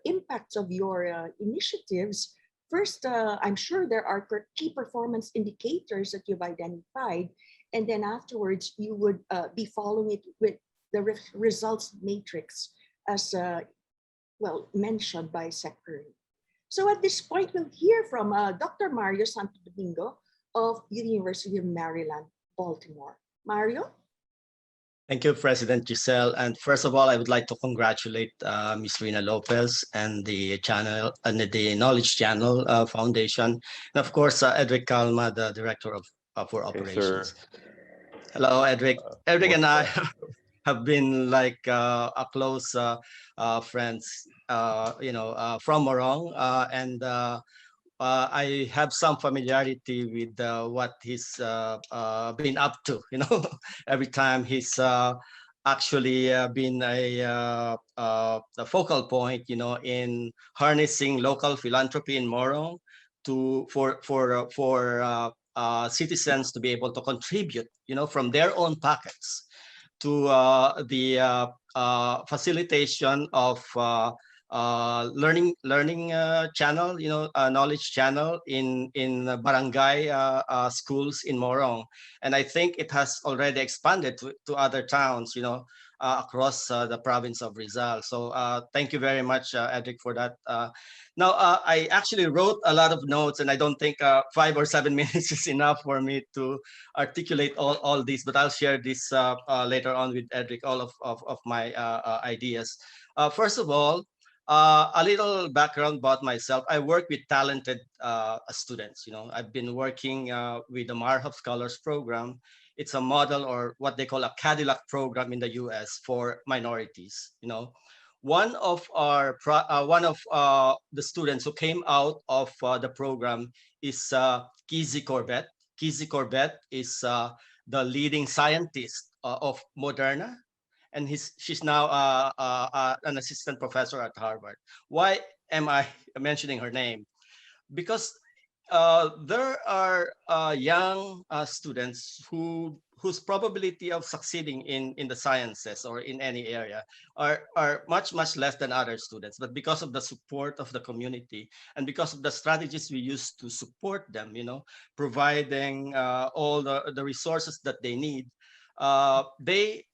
impacts of your initiatives. First, I'm sure there are key performance indicators that you've identified, and then afterwards you would be following it with the results matrix as well mentioned by Secretary. So at this point, we'll hear from Dr. Mario Santo Domingo of University of Maryland, Baltimore. Mario? Thank you, President Giselle. And first of all, I would like to congratulate Ms. Rina Lopez and the channel and the Knowledge Channel Foundation, and of course, Edric Calma, the Director for Operations. Sir. Hello, Edric. Edric and I have been like a close friends, from Morong, and I have some familiarity with what he's been up to. Every time he's actually been a focal point, in harnessing local philanthropy in Morong for citizens to be able to contribute, from their own pockets to the facilitation of learning channel, knowledge channel in barangay schools in Morong, and I think it has already expanded to other towns, across the province of Rizal. So thank you very much, Edric, for that. Now, I actually wrote a lot of notes, and I don't think 5 or 7 minutes is enough for me to articulate all this, but I'll share this later on with Edric, all of my ideas. First of all, a little background about myself. I work with talented students. I've been working with the Marhab Scholars Program. It's a model, or what they call a Cadillac program in the U.S. for minorities. One of the students who came out of the program is Kizzy Corbett. Kizzy Corbett is the leading scientist of Moderna, and she's now an assistant professor at Harvard. Why am I mentioning her name? Because there are young students whose probability of succeeding in the sciences or in any area are much less than other students. But because of the support of the community and because of the strategies we use to support them, providing all the resources that they need, they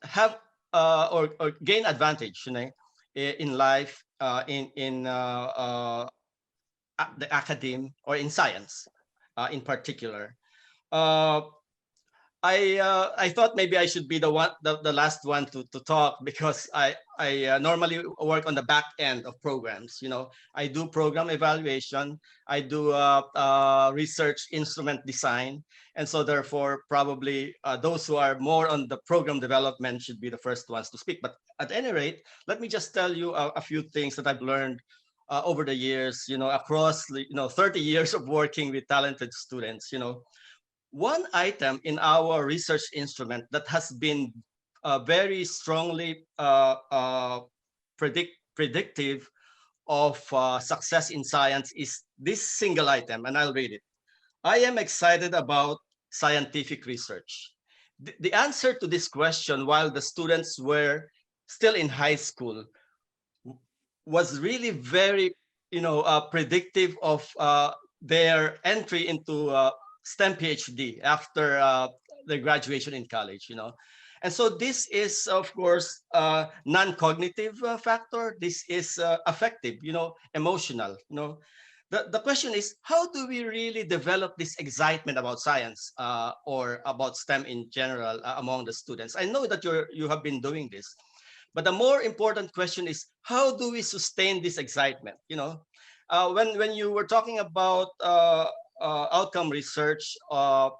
have or gain advantage in life, in the academe or in science in particular. I thought maybe I should be the last one to talk, because I normally work on the back end of programs. I do program evaluation, I do research instrument design, and so therefore probably those who are more on the program development should be the first ones to speak. But at any rate, let me just tell you a few things that I've learned over the years, across 30 years of working with talented students. One item in our research instrument that has been very strongly predictive of success in science is this single item, and I'll read it. I am excited about scientific research. The answer to this question while the students were still in high school was really very, predictive of their entry into STEM PhD after their graduation in college, And so this is, of course, non-cognitive factor. This is affective, emotional, The question is, how do we really develop this excitement about science or about STEM in general among the students? I know that you have been doing this, but the more important question is, how do we sustain this excitement? When you were talking about outcome research of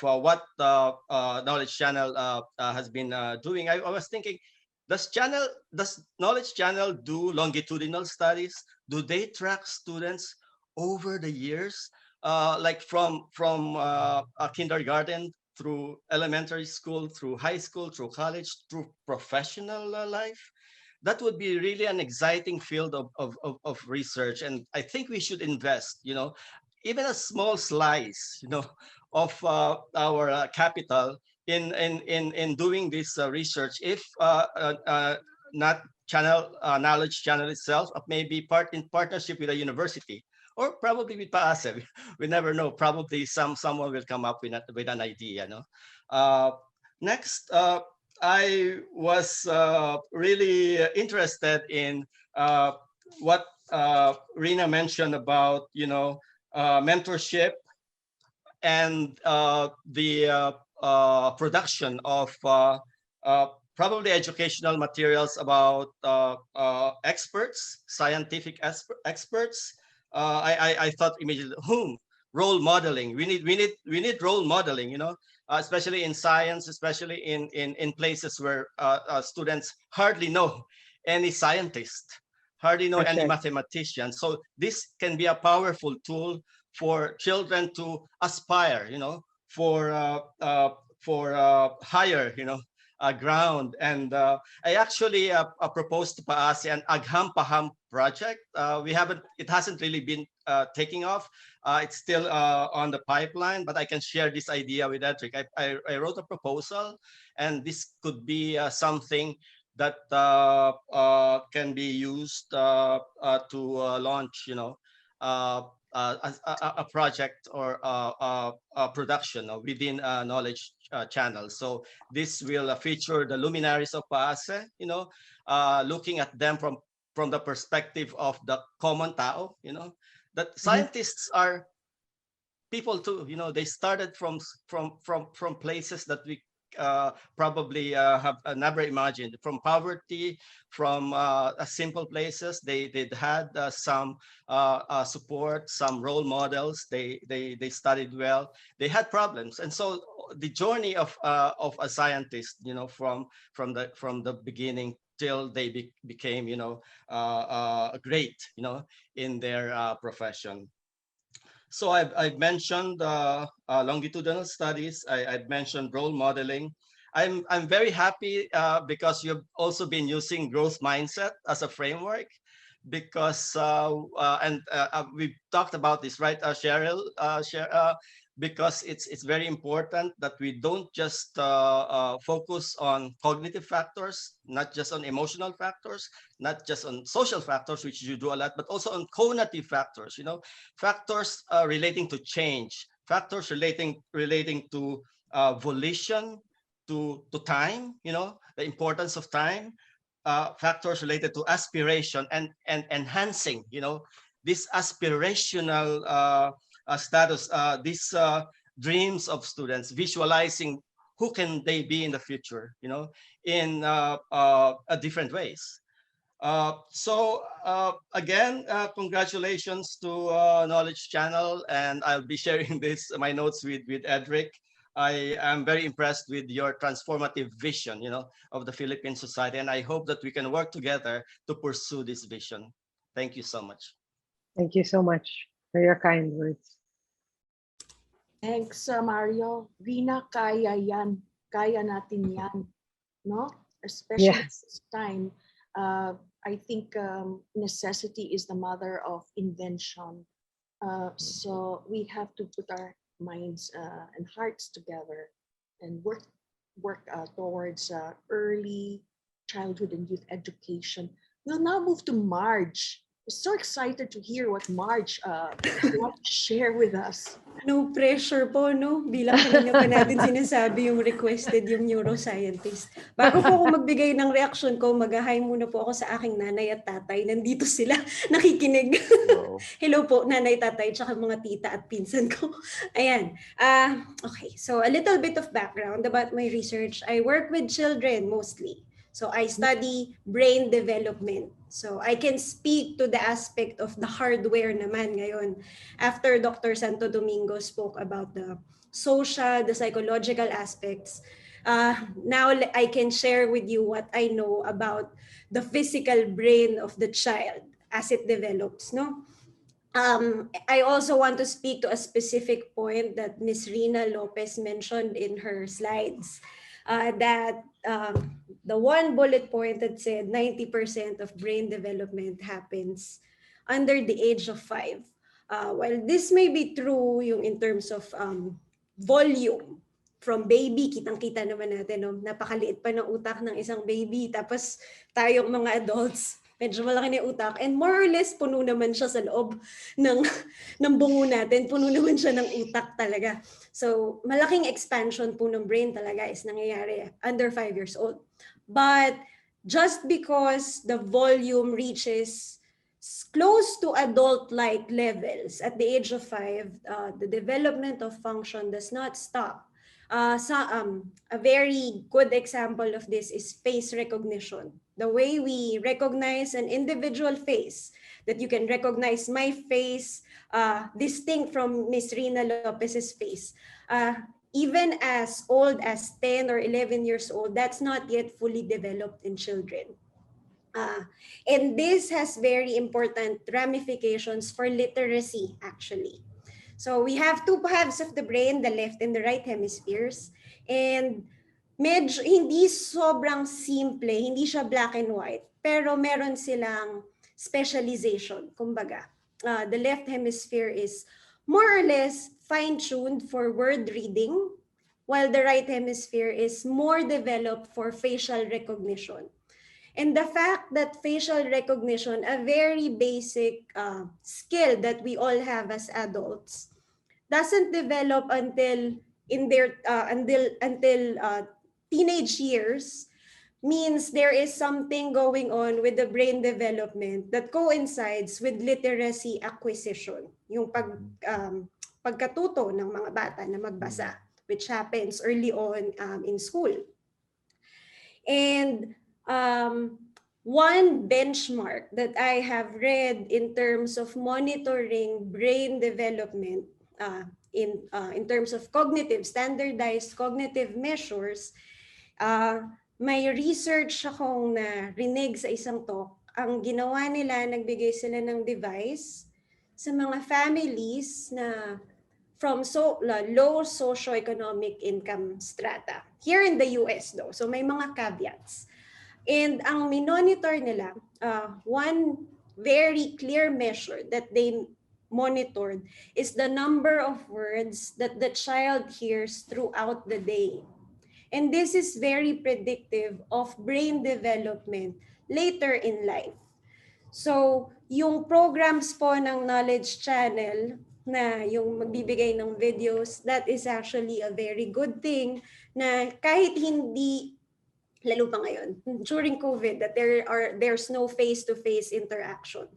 what Knowledge Channel has been doing, I was thinking, does Knowledge Channel do longitudinal studies? Do they track students over the years, like from kindergarten through elementary school, through high school, through college, through professional life? That would be really an exciting field of research. And I think we should invest, even a small slice, of our capital in doing this research, if not Knowledge Channel itself, maybe in partnership with a university, or probably with PAASE. We never know. Probably someone will come up with an idea. Next, I was really interested in what Rina mentioned about mentorship and the production of probably educational materials about experts, scientific experts. I thought immediately, role modeling. We need role modeling. Especially in science, especially in places where students hardly know any scientist, hardly know any mathematician. So this can be a powerful tool for children to aspire, for higher, ground. And I actually proposed to PAASE an Agham Paham project. It hasn't really been taking off. It's still on the pipeline, but I can share this idea with Edric. I wrote a proposal, and this could be something that can be used to launch, a project or a production within Knowledge Channel. So this will feature the luminaries of PAASE, looking at them from the perspective of the common tao, that scientists are people too. They started from places that we probably have never imagined, from poverty, from simple places. They had some support, some role models. They studied well. They had problems, and so the journey of a scientist, from the beginning till they became, great, in their profession. So I've mentioned longitudinal studies. I've mentioned role modeling. I'm very happy because you've also been using growth mindset as a framework, because we've talked about this, right, Cheryl? Because it's very important that we don't just focus on cognitive factors, not just on emotional factors, not just on social factors, which you do a lot, but also on cognitive factors, factors relating to change, factors relating to volition, to time, the importance of time, factors related to aspiration and enhancing, this aspirational status, these dreams of students, visualizing who can they be in the future, in different ways. So again, congratulations to Knowledge Channel, and I'll be sharing my notes with Edric. I am very impressed with your transformative vision, of the Philippine society, and I hope that we can work together to pursue this vision. Thank you so much. Thank you so much for your kind words. Thanks, Mario. Rina, kaya yan. Kaya natin yan. No? Especially this time. I think necessity is the mother of invention. So we have to put our minds and hearts together and work towards early childhood and youth education. We'll now move to Marge. We're so excited to hear what Marge want to share with us. No pressure po, no? Bilang kanina pa natin sinasabi yung requested yung neuroscientist. Bago po ako magbigay ng reaction ko, mag-hi muna po ako sa aking nanay at tatay. Nandito sila, nakikinig. Wow. Hello po, nanay, tatay, tsaka mga tita at pinsan ko. Ayan. Okay, so a little bit of background about my research. I work with children mostly. So I study brain development. So I can speak to the aspect of the hardware naman ngayon. After Dr. Santo Domingo spoke about the social, the psychological aspects, now I can share with you what I know about the physical brain of the child as it develops, no? I also want to speak to a specific point that Ms. Rina Lopez mentioned in her slides, that the one bullet point that said 90% of brain development happens under the age of 5. While this may be true yung in terms of volume, from baby, kitang-kita naman natin, no? Napakaliit pa ng utak ng isang baby. Tapos tayong mga adults, medyo malaki na yung utak. And more or less, puno naman siya sa loob ng bungo natin. Puno naman siya ng utak talaga. So, malaking expansion po ng brain talaga is nangyayari under 5 years old. But just because the volume reaches close to adult-like levels at the age of 5, the development of function does not stop. A very good example of this is face recognition. The way we recognize an individual face, that you can recognize my face distinct from Ms. Rina Lopez's face. Even as old as 10 or 11 years old, that's not yet fully developed in children. And this has very important ramifications for literacy, actually. So we have two halves of the brain, the left and the right hemispheres. And medyo hindi sobrang simple, hindi siya black and white, pero meron silang specialization, kumbaga. The left hemisphere is more or less fine-tuned for word reading, while the right hemisphere is more developed for facial recognition. And the fact that facial recognition, a very basic skill that we all have as adults, doesn't develop until in their until teenage years, means there is something going on with the brain development that coincides with literacy acquisition, yung pagkatuto ng mga bata na magbasa, which happens early on in school. And one benchmark that I have read in terms of monitoring brain development in terms of standardized cognitive measures, may research akong narinig sa isang talk. Ang ginawa nila, nagbigay sila ng device sa mga families na from low socioeconomic income strata. Here in the US though, so may mga caveats. And ang minonitor nila, one very clear measure that they monitored is the number of words that the child hears throughout the day. And this is very predictive of brain development later in life. So, yung programs po ng Knowledge Channel na yung magbibigay ng videos, that is actually a very good thing na kahit hindi, lalo pa ngayon, during COVID, that there's no face-to-face interaction,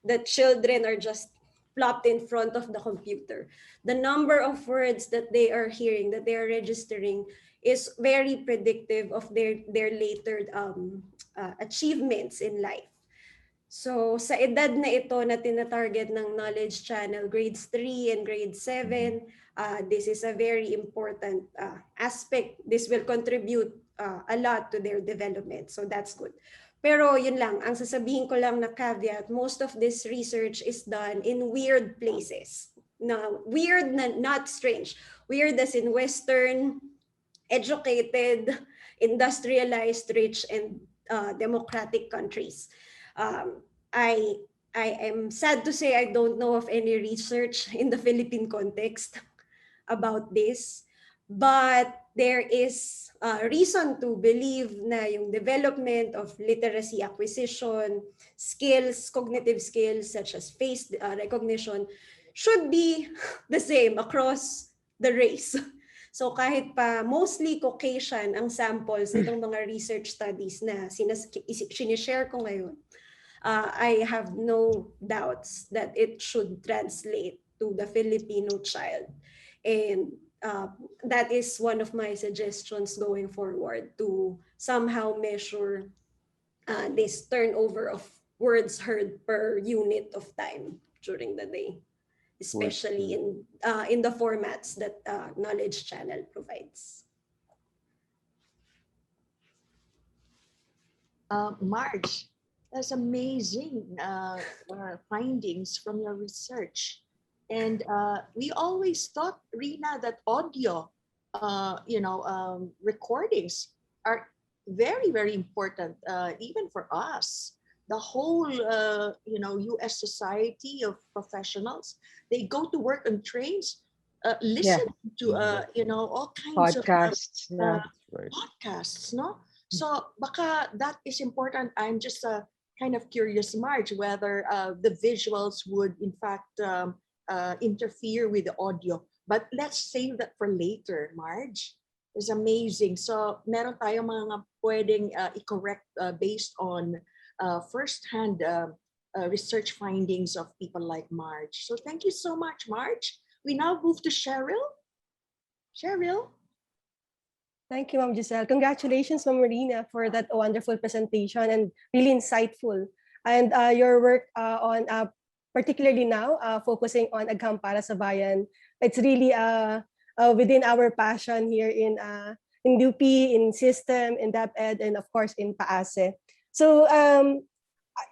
that children are just plopped in front of the computer. The number of words that they are hearing, that they are registering, is very predictive of their later achievements in life. So sa edad na ito na tina-target ng Knowledge Channel, grades 3 and grade 7, this is a very important aspect. This will contribute a lot to their development. So that's good. Pero yun lang, ang sasabihin ko lang na caveat, most of this research is done in weird places. Weird, not strange. Weird as in Western, educated, industrialized, rich, and democratic countries. I I am sad to say I don't know of any research in the Philippine context about this, but there is reason to believe na yung development of literacy acquisition, skills, cognitive skills such as face recognition should be the same across the race. So kahit pa mostly Caucasian ang samples nitong mga research studies na sinishare ko ngayon, I have no doubts that it should translate to the Filipino child. And that is one of my suggestions going forward to somehow measure this turnover of words heard per unit of time during the day, especially in the formats that Knowledge Channel provides. Marge, that's amazing findings from your research. And we always thought, Rina, that audio, recordings are very, very important, even for us. The whole, U.S. Society of Professionals, they go to work on trains, listen to, all kinds Podcasts, of podcasts, no? So baka that is important. I'm just kind of curious, Marge, whether the visuals would in fact interfere with the audio. But let's save that for later, Marge. It's amazing. So meron tayo mga pwedeng i-correct based on first-hand research findings of people like Marge. So thank you so much, Marge. We now move to Cheryl. Cheryl. Thank you, Ma'am Giselle. Congratulations, Ma'am Marina, for that wonderful presentation and really insightful. And your work on, particularly now, focusing on Agham para sa Bayan, it's really within our passion here in UP, in system, in DepEd, and of course in PAASE. So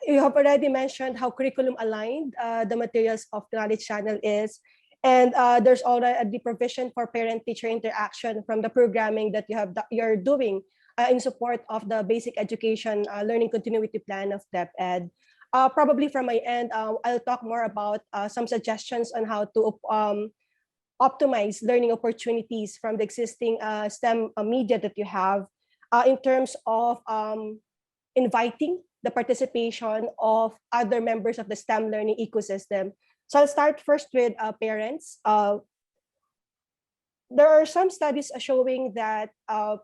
you have already mentioned how curriculum aligned the materials of the Knowledge Channel is. And there's already the provision for parent-teacher interaction from the programming that you're doing in support of the basic education learning continuity plan of DepEd. Probably from my end, I'll talk more about some suggestions on how to optimize learning opportunities from the existing STEM media that you have in terms of inviting the participation of other members of the STEM learning ecosystem. So I'll start first with parents. There are some studies showing that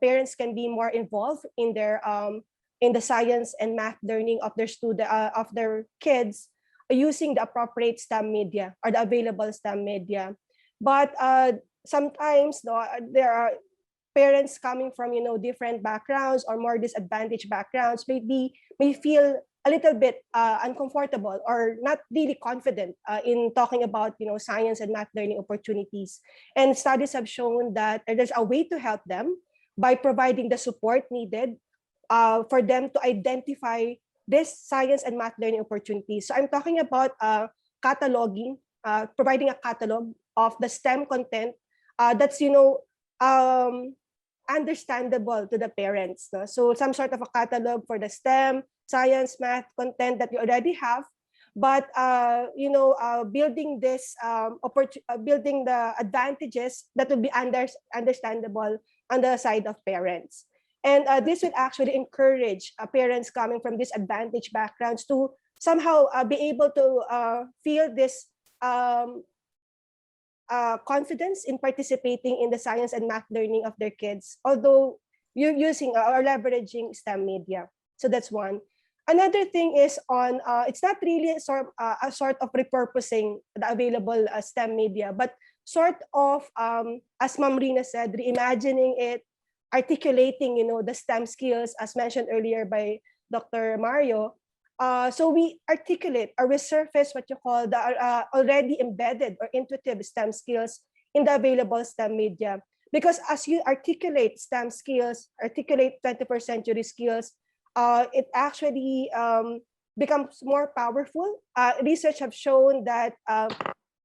parents can be more involved in their in the science and math learning of their kids using the appropriate STEM media or the available STEM media. But sometimes there are parents coming from different backgrounds or more disadvantaged backgrounds may feel a little bit uncomfortable or not really confident in talking about science and math learning opportunities. And studies have shown that there's a way to help them by providing the support needed for them to identify this science and math learning opportunities. So I'm talking about cataloging, providing a catalog of the STEM content that's understandable to the parents. No? So some sort of a catalog for the STEM, science, math content that you already have, but building this building the advantages that will be understandable on the side of parents. And this will actually encourage parents coming from disadvantaged backgrounds to somehow be able to feel this confidence in participating in the science and math learning of their kids, although you're using or leveraging STEM media. So that's one. Another thing is on, it's not really a sort of repurposing the available STEM media, but sort of, as Ma'am Rina said, reimagining it, articulating, the STEM skills as mentioned earlier by Dr. Mario. So we articulate or resurface what you call the already embedded or intuitive STEM skills in the available STEM media. Because as you articulate STEM skills, articulate 21st century skills, it actually becomes more powerful. Research have shown that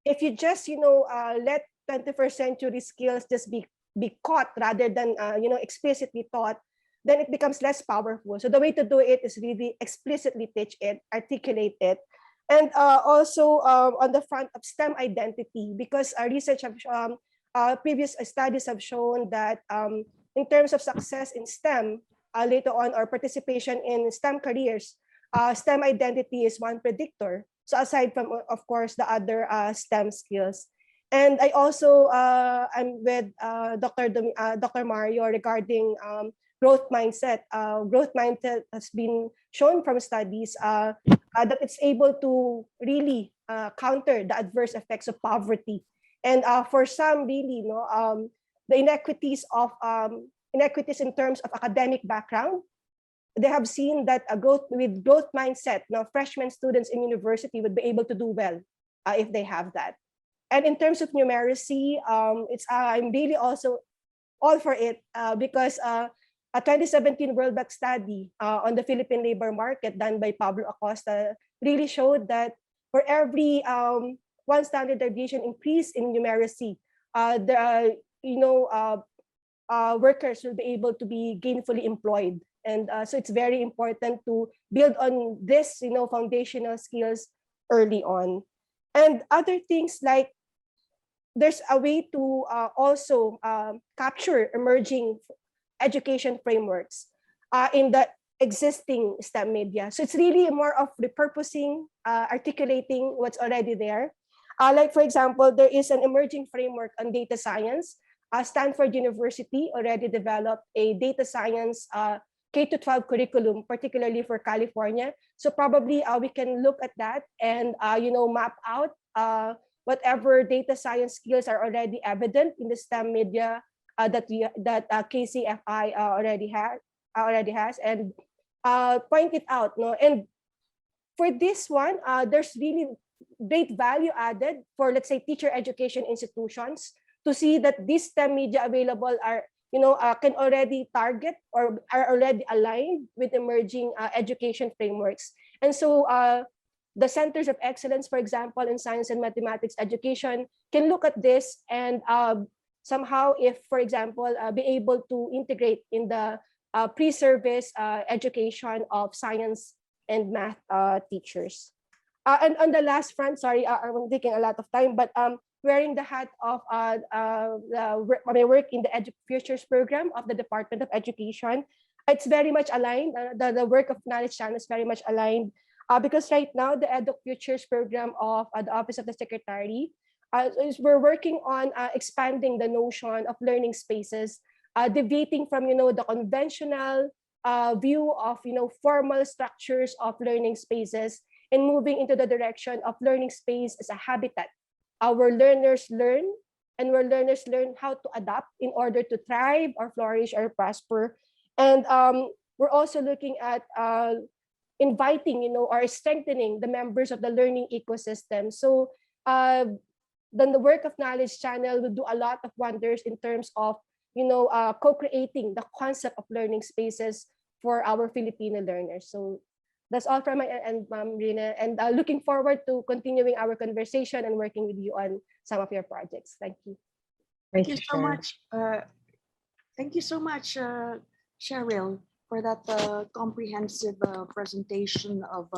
if you just let 21st century skills just be caught rather than explicitly taught, then it becomes less powerful. So the way to do it is really explicitly teach it, articulate it. And also on the front of STEM identity, because research have previous studies have shown that in terms of success in STEM later on, or participation in STEM careers, STEM identity is one predictor. So aside from, of course, the other STEM skills. And I also, I'm with Dr. Mario regarding growth mindset. Growth mindset has been shown from studies that it's able to really counter the adverse effects of poverty. And for some, really, the inequities in terms of academic background, they have seen that with growth mindset, freshman students in university would be able to do well if they have that. And in terms of numeracy, I'm really also all for it because a 2017 World Bank study on the Philippine labor market done by Pablo Acosta really showed that for every one standard deviation increase in numeracy, workers will be able to be gainfully employed. And so it's very important to build on this, foundational skills early on. And other things like there's a way to also capture emerging education frameworks in the existing STEM media. So it's really more of repurposing, articulating what's already there. Like, for example, there is an emerging framework on data science. Stanford University already developed a data science K-12 curriculum, particularly for California. So probably we can look at that and map out whatever data science skills are already evident in the STEM media that KCFI already has, and point it out. And for this one, there's really great value added for, let's say, teacher education institutions to see that these STEM media available are can already target or are already aligned with emerging education frameworks. And so the centers of excellence, for example, in science and mathematics education, can look at this and somehow, if, for example, be able to integrate in the pre-service education of science and math teachers. And on the last front, sorry, I'm taking a lot of time, but wearing the hat of my work in the Futures program of the Department of Education, it's very much aligned. The work of Knowledge Channel is very much aligned because right now the Futures program of the Office of the Secretary we're working on expanding the notion of learning spaces, deviating from the conventional view of formal structures of learning spaces and moving into the direction of learning space as a habitat. Our learners learn, and where learners learn how to adapt in order to thrive or flourish or prosper. And we're also looking at inviting, or strengthening the members of the learning ecosystem. So then the work of Knowledge Channel will do a lot of wonders in terms of, co-creating the concept of learning spaces for our Filipino learners. So that's all from my end, Ma'am Rina, and looking forward to continuing our conversation and working with you on some of your projects. Thank you. Thank you so much. Thank you so much, Cheryl, for that comprehensive presentation of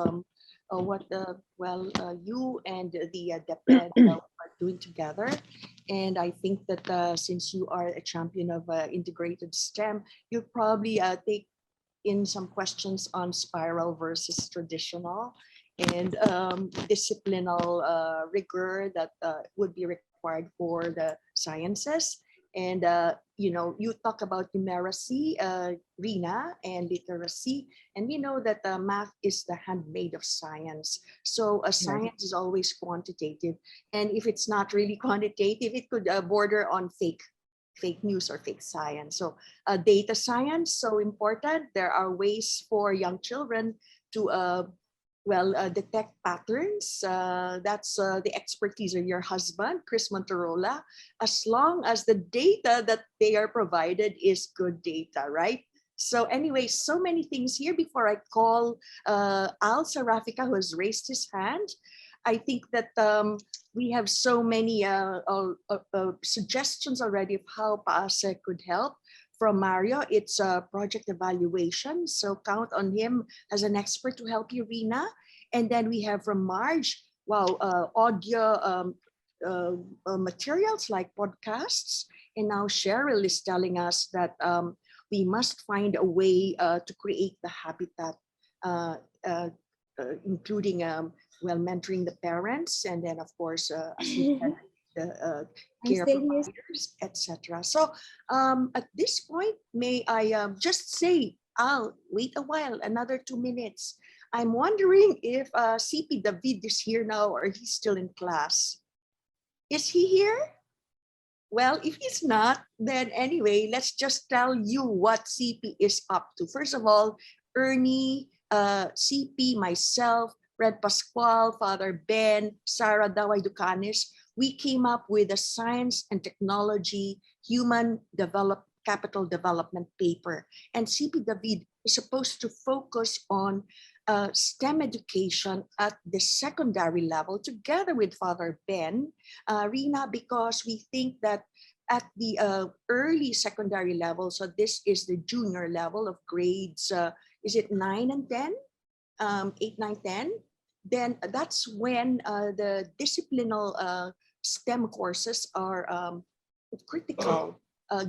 what you and the DepEd are doing together. And I think that since you are a champion of integrated STEM, you'll probably take in some questions on spiral versus traditional and disciplinal rigor that would be required for the sciences. And, you talk about numeracy, Rina, and literacy. And we know that math is the handmaid of science. So science is always quantitative. And if it's not really quantitative, it could border on fake news or fake science. So data science, so important. There are ways for young children to detect patterns. That's the expertise of your husband, Chris Monterola, as long as the data that they are provided is good data, right? So anyway, so many things here. Before I call Al Sarafika, who has raised his hand, I think that we have so many suggestions already of how PAASE could help, from Mario, it's a project evaluation. So count on him as an expert to help you, Rina. And then we have from Marge, wow, audio materials like podcasts. And now Cheryl is telling us that we must find a way to create the habitat, including mentoring the parents, and then of course, as you said, the care providers, etc. So at this point, may I just say, I'll wait a while, another 2 minutes. I'm wondering if CP David is here now or he's still in class. Is he here? Well, if he's not, then anyway, let's just tell you what CP is up to. First of all, Ernie, CP, myself, Red Pascual, Father Ben, Sarah Daway Ducanis, we came up with a science and technology human capital development paper. And CP David is supposed to focus on STEM education at the secondary level together with Father Ben, Rina, because we think that at the early secondary level, so this is the junior level of grades, is it 9 and 10? 8, 9, 10? Then that's when the disciplinal STEM courses are critical.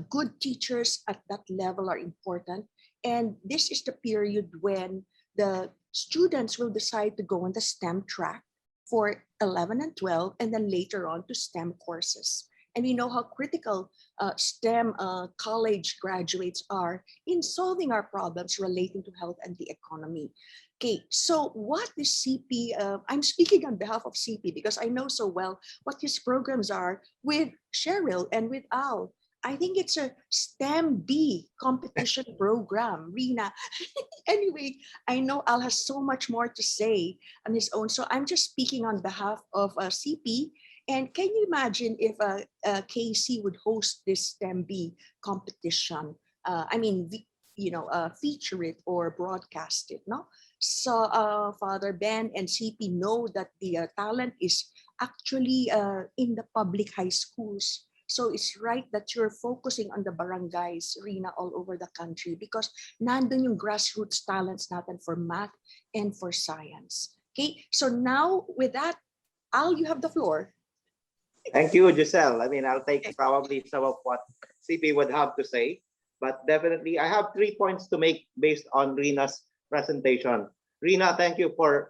Good teachers at that level are important. And this is the period when the students will decide to go on the STEM track for 11 and 12, and then later on to STEM courses. And we know how critical STEM college graduates are in solving our problems relating to health and the economy. Okay, so what is CP? I'm speaking on behalf of CP because I know so well what his programs are with Cheryl and with Al. I think it's a STEM B competition program, Rina. Anyway, I know Al has so much more to say on his own. So I'm just speaking on behalf of CP. And can you imagine if KC would host this STEM B competition? Feature it or broadcast it, no? So Father Ben and CP know that the talent is actually in the public high schools. So it's right that you're focusing on the barangays, Rina, all over the country because nandun yung grassroots talents natin for math and for science. Okay, so now with that, Al, you have the floor. Thank you, Giselle. I mean, I'll take probably some of what CP would have to say, but definitely I have 3 points to make based on Rina's presentation. Rina, thank you for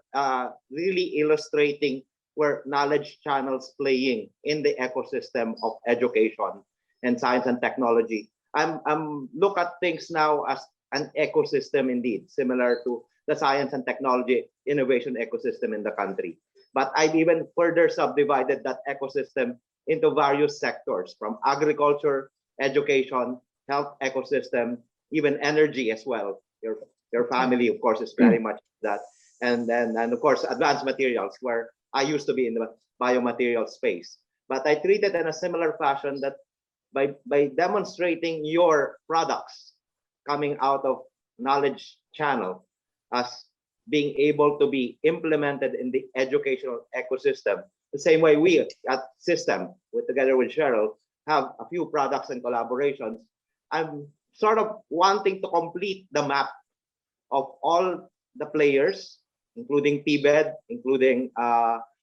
really illustrating where knowledge channels playing in the ecosystem of education and science and technology. I'm look at things now as an ecosystem indeed, similar to the science and technology innovation ecosystem in the country. But I've even further subdivided that ecosystem into various sectors from agriculture, education, health ecosystem, even energy as well. Your family, of course, is very much that. And of course, advanced materials, where I used to be in the biomaterial space. But I treat it in a similar fashion that by demonstrating your products coming out of knowledge channel as being able to be implemented in the educational ecosystem, the same way we at System, together with Cheryl, have a few products and collaborations. I'm sort of wanting to complete the map of all the players, including PBED, including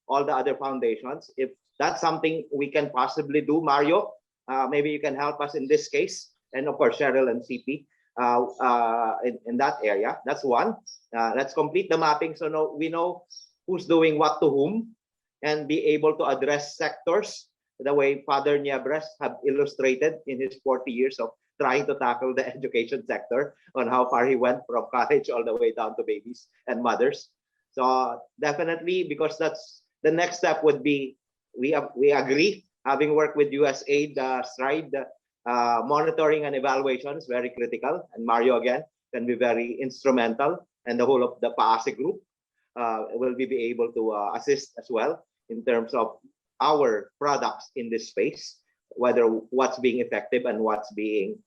all the other foundations. If that's something we can possibly do, Mario, maybe you can help us in this case, and of course Cheryl and CP in that area. That's one. Let's complete the mapping so we know who's doing what to whom, and be able to address sectors the way Father Niebres have illustrated in his 40 years of trying to tackle the education sector, on how far he went from college all the way down to babies and mothers. So definitely, because that's the next step would be, we agree, having worked with USAID, STRIDE, monitoring and evaluation is very critical, and Mario again can be very instrumental, and the whole of the PAASE group will be able to assist as well in terms of our products in this space, whether what's being effective and what's being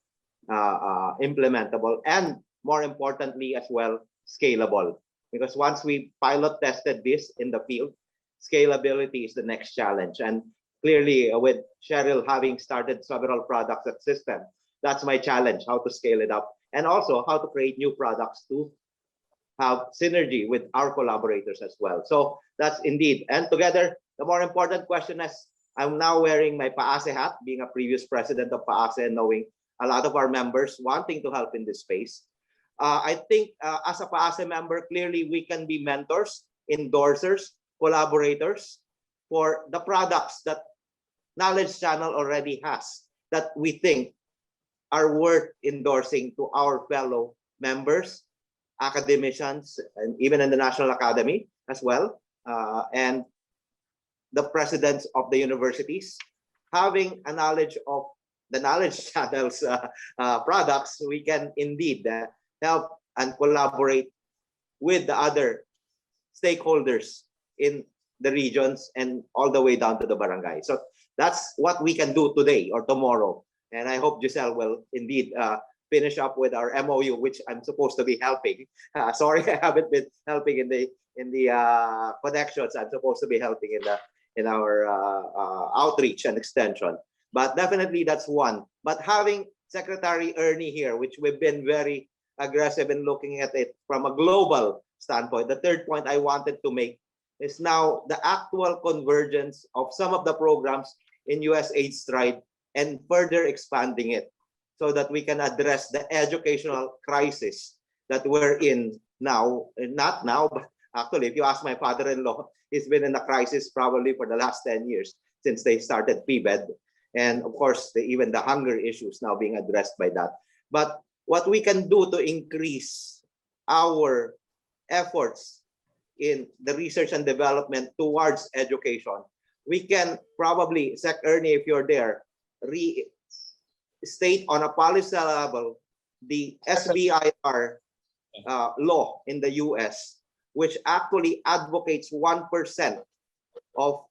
implementable, and more importantly as well, scalable. Because once we pilot tested this in the field, scalability is the next challenge. And clearly with Cheryl having started several products at System, that's my challenge, how to scale it up, and also how to create new products to have synergy with our collaborators as well. So that's indeed, and together, the more important question is, I'm now wearing my PAASE hat, being a previous president of PAASE and knowing a lot of our members wanting to help in this space. I think as a PAASE member, clearly we can be mentors, endorsers, collaborators for the products that Knowledge Channel already has that we think are worth endorsing to our fellow members, academicians, and even in the National Academy as well, and the presidents of the universities. Having a knowledge of the Knowledge Channel's products, we can indeed help and collaborate with the other stakeholders in the regions and all the way down to the barangay. So that's what we can do today or tomorrow. And I hope Giselle will indeed finish up with our MOU, which I'm supposed to be helping. Sorry, I haven't been helping in the connections. I'm supposed to be helping in our outreach and extension. But definitely that's one. But having Secretary Ernie here, which we've been very aggressive in looking at it from a global standpoint. The third point I wanted to make is now the actual convergence of some of the programs in USAID Stride and further expanding it so that we can address the educational crisis that we're in now. Not now, but actually, if you ask my father-in-law, he's been in a crisis probably for the last 10 years since they started PBED. And of course, even the hunger issues now being addressed by that. But what we can do to increase our efforts in the research and development towards education, we can probably, Sec Ernie, if you're there, restate on a policy level the SBIR law in the US, which actually advocates 1% of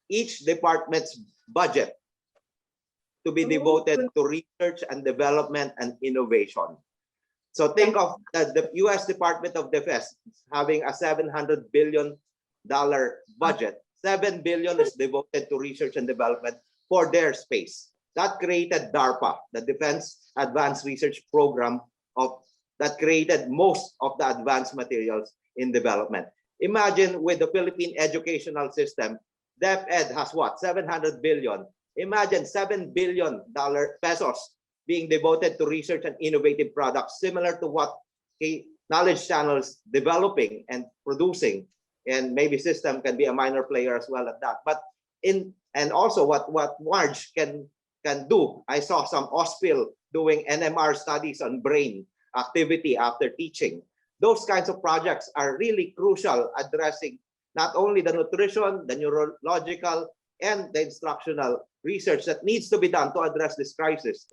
each department's budget to be devoted to research and development and innovation. So think of the US Department of Defense having a $700 billion budget. $7 billion is devoted to research and development for their space. That created DARPA, the Defense Advanced Research Program that created most of the advanced materials in development. Imagine with the Philippine educational system, DepEd has what? 700 billion. Imagine $7 billion pesos being devoted to research and innovative products, similar to what Knowledge Channel is developing and producing. And maybe System can be a minor player as well at that. But and also what Marge can do. I saw some OSPIL doing NMR studies on brain activity after teaching. Those kinds of projects are really crucial, addressing not only the nutrition, the neurological, and the instructional research that needs to be done to address this crisis.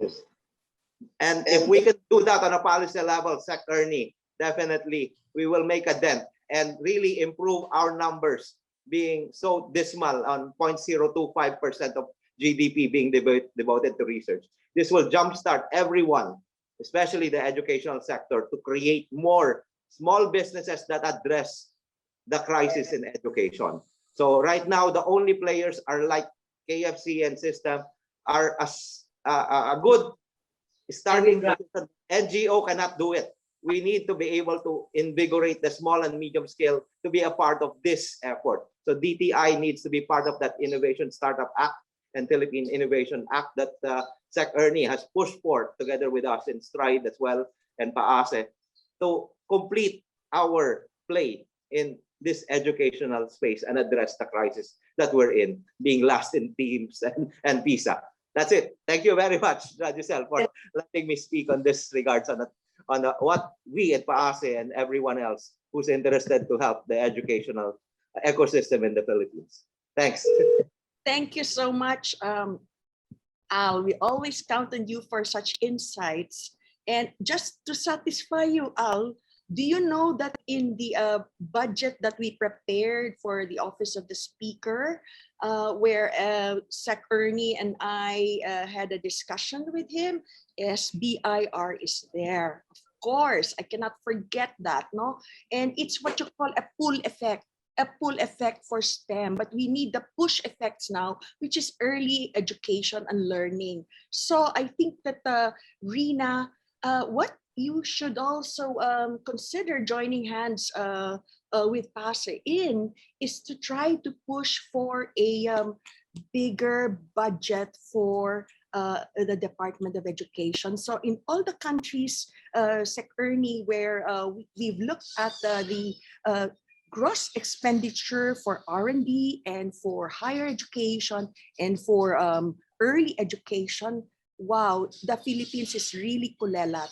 And if we can do that on a policy level, Sec Ernie, definitely we will make a dent and really improve our numbers being so dismal on 0.025% of GDP being devoted to research. This will jumpstart everyone, especially the educational sector, to create more small businesses that address the crisis in education. So right now, the only players are like KFC and System are a good starting position. NGO cannot do it. We need to be able to invigorate the small and medium scale to be a part of this effort. So DTI needs to be part of that Innovation Startup Act and Philippine Innovation Act that Sec Ernie has pushed for together with us in Stride as well and PAASE to complete our play in this educational space and address the crisis that we're in, being last in teams and PISA. That's it. Thank you very much, Giselle, for letting me speak on this regards on what we at PAASE and everyone else who's interested to help the educational ecosystem in the Philippines. Thanks. Thank you so much, Al. We always count on you for such insights. And just to satisfy you, Al, do you know that in the budget that we prepared for the Office of the Speaker, where Sec Ernie and I had a discussion with him, SBIR is there. Of course, I cannot forget that, no? And it's what you call a pull effect. a pull effect for STEM, but we need the push effects now, which is early education and learning. So I think that Rina, what you should also consider joining hands with PAASE in is to try to push for a bigger budget for the Department of Education. So in all the countries, Sec Ernie, where we've looked at the gross expenditure for R&D and for higher education and for early education, wow, the Philippines is really kulelat,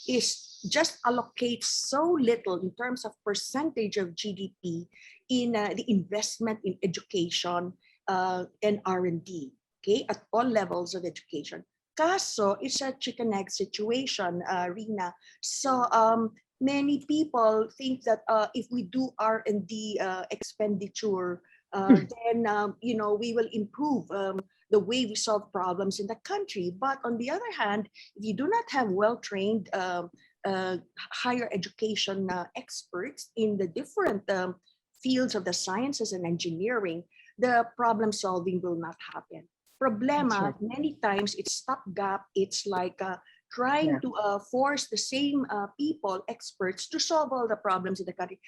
is just allocates so little in terms of percentage of GDP in the investment in education and R&D, okay, at all levels of education. Kaso, it's a chicken egg situation, Rina. So many people think that if we do R&D expenditure, then we will improve the way we solve problems in the country. But on the other hand, if you do not have well-trained higher education experts in the different fields of the sciences and engineering, the problem solving will not happen. Problema, many times it's stopgap. It's like trying to force the same people, experts, to solve all the problems in the country.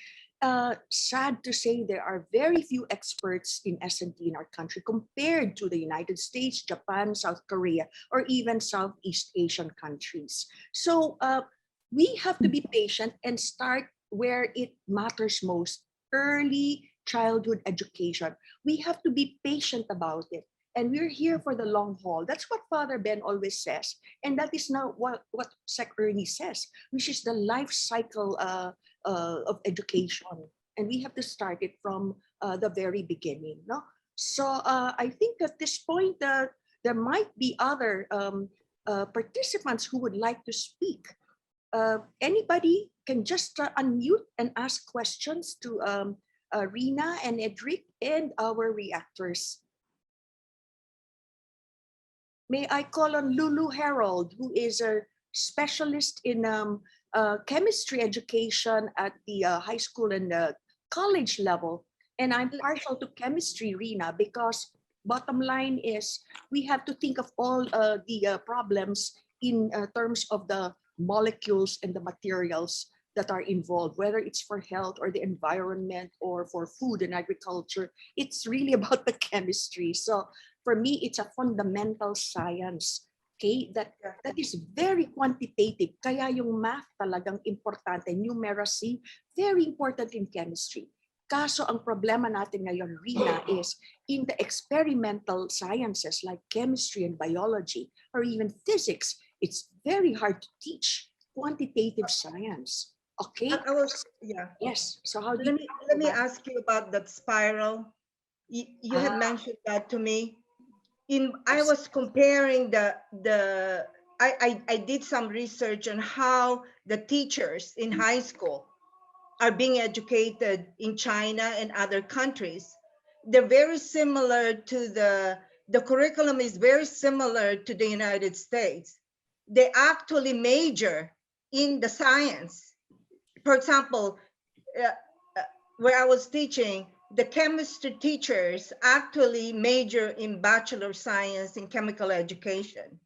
Sad to say, there are very few experts in S&T in our country compared to the United States, Japan, South Korea, or even Southeast Asian countries. So we have to be patient and start where it matters most, early childhood education. We have to be patient about it. And we're here for the long haul. That's what Father Ben always says. And that is now what Sec Ernie says, which is the life cycle of education. And we have to start it from the very beginning. No? So I think at this point, there might be other participants who would like to speak. Anybody can just unmute and ask questions to Rina and Edric and our reactors. May I call on Lulu Harold, who is a specialist in chemistry education at the high school and college level. And I'm partial to chemistry, Rina, because bottom line is we have to think of all the problems in terms of the molecules and the materials that are involved, whether it's for health or the environment or for food and agriculture. It's really about the chemistry. So for me, it's a fundamental science, okay, that is very quantitative. Kaya yung math talagang importante, numeracy, very important in chemistry. Kaso ang problema natin ngayon, Rina, is in the experimental sciences like chemistry and biology, or even physics, it's very hard to teach quantitative science. Okay. Yes. So how do let me ask you about that spiral. You had mentioned that to me. I was comparing I did some research on how the teachers in high school are being educated in China and other countries. They're very similar to the curriculum is very similar to the United States. They actually major in the science. For example, where I was teaching, the chemistry teachers actually major in Bachelor of Science in Chemical Education.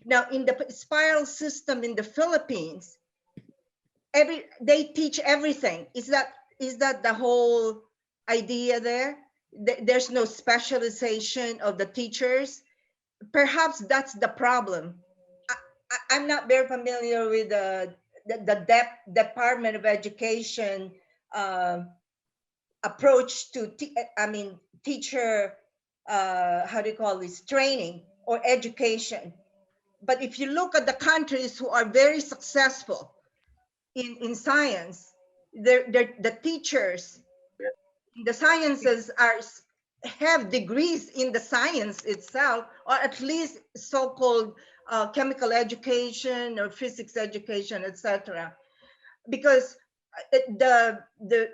Now, in the spiral system in the Philippines, they teach everything. Is that the whole idea there? There's no specialization of the teachers. Perhaps that's the problem. I'm not very familiar with the Department of Education approach to teacher how do you call this, training or education. But if you look at the countries who are very successful in science, the teachers in the sciences have degrees in the science itself, or at least so-called chemical education or physics education, etc. Because the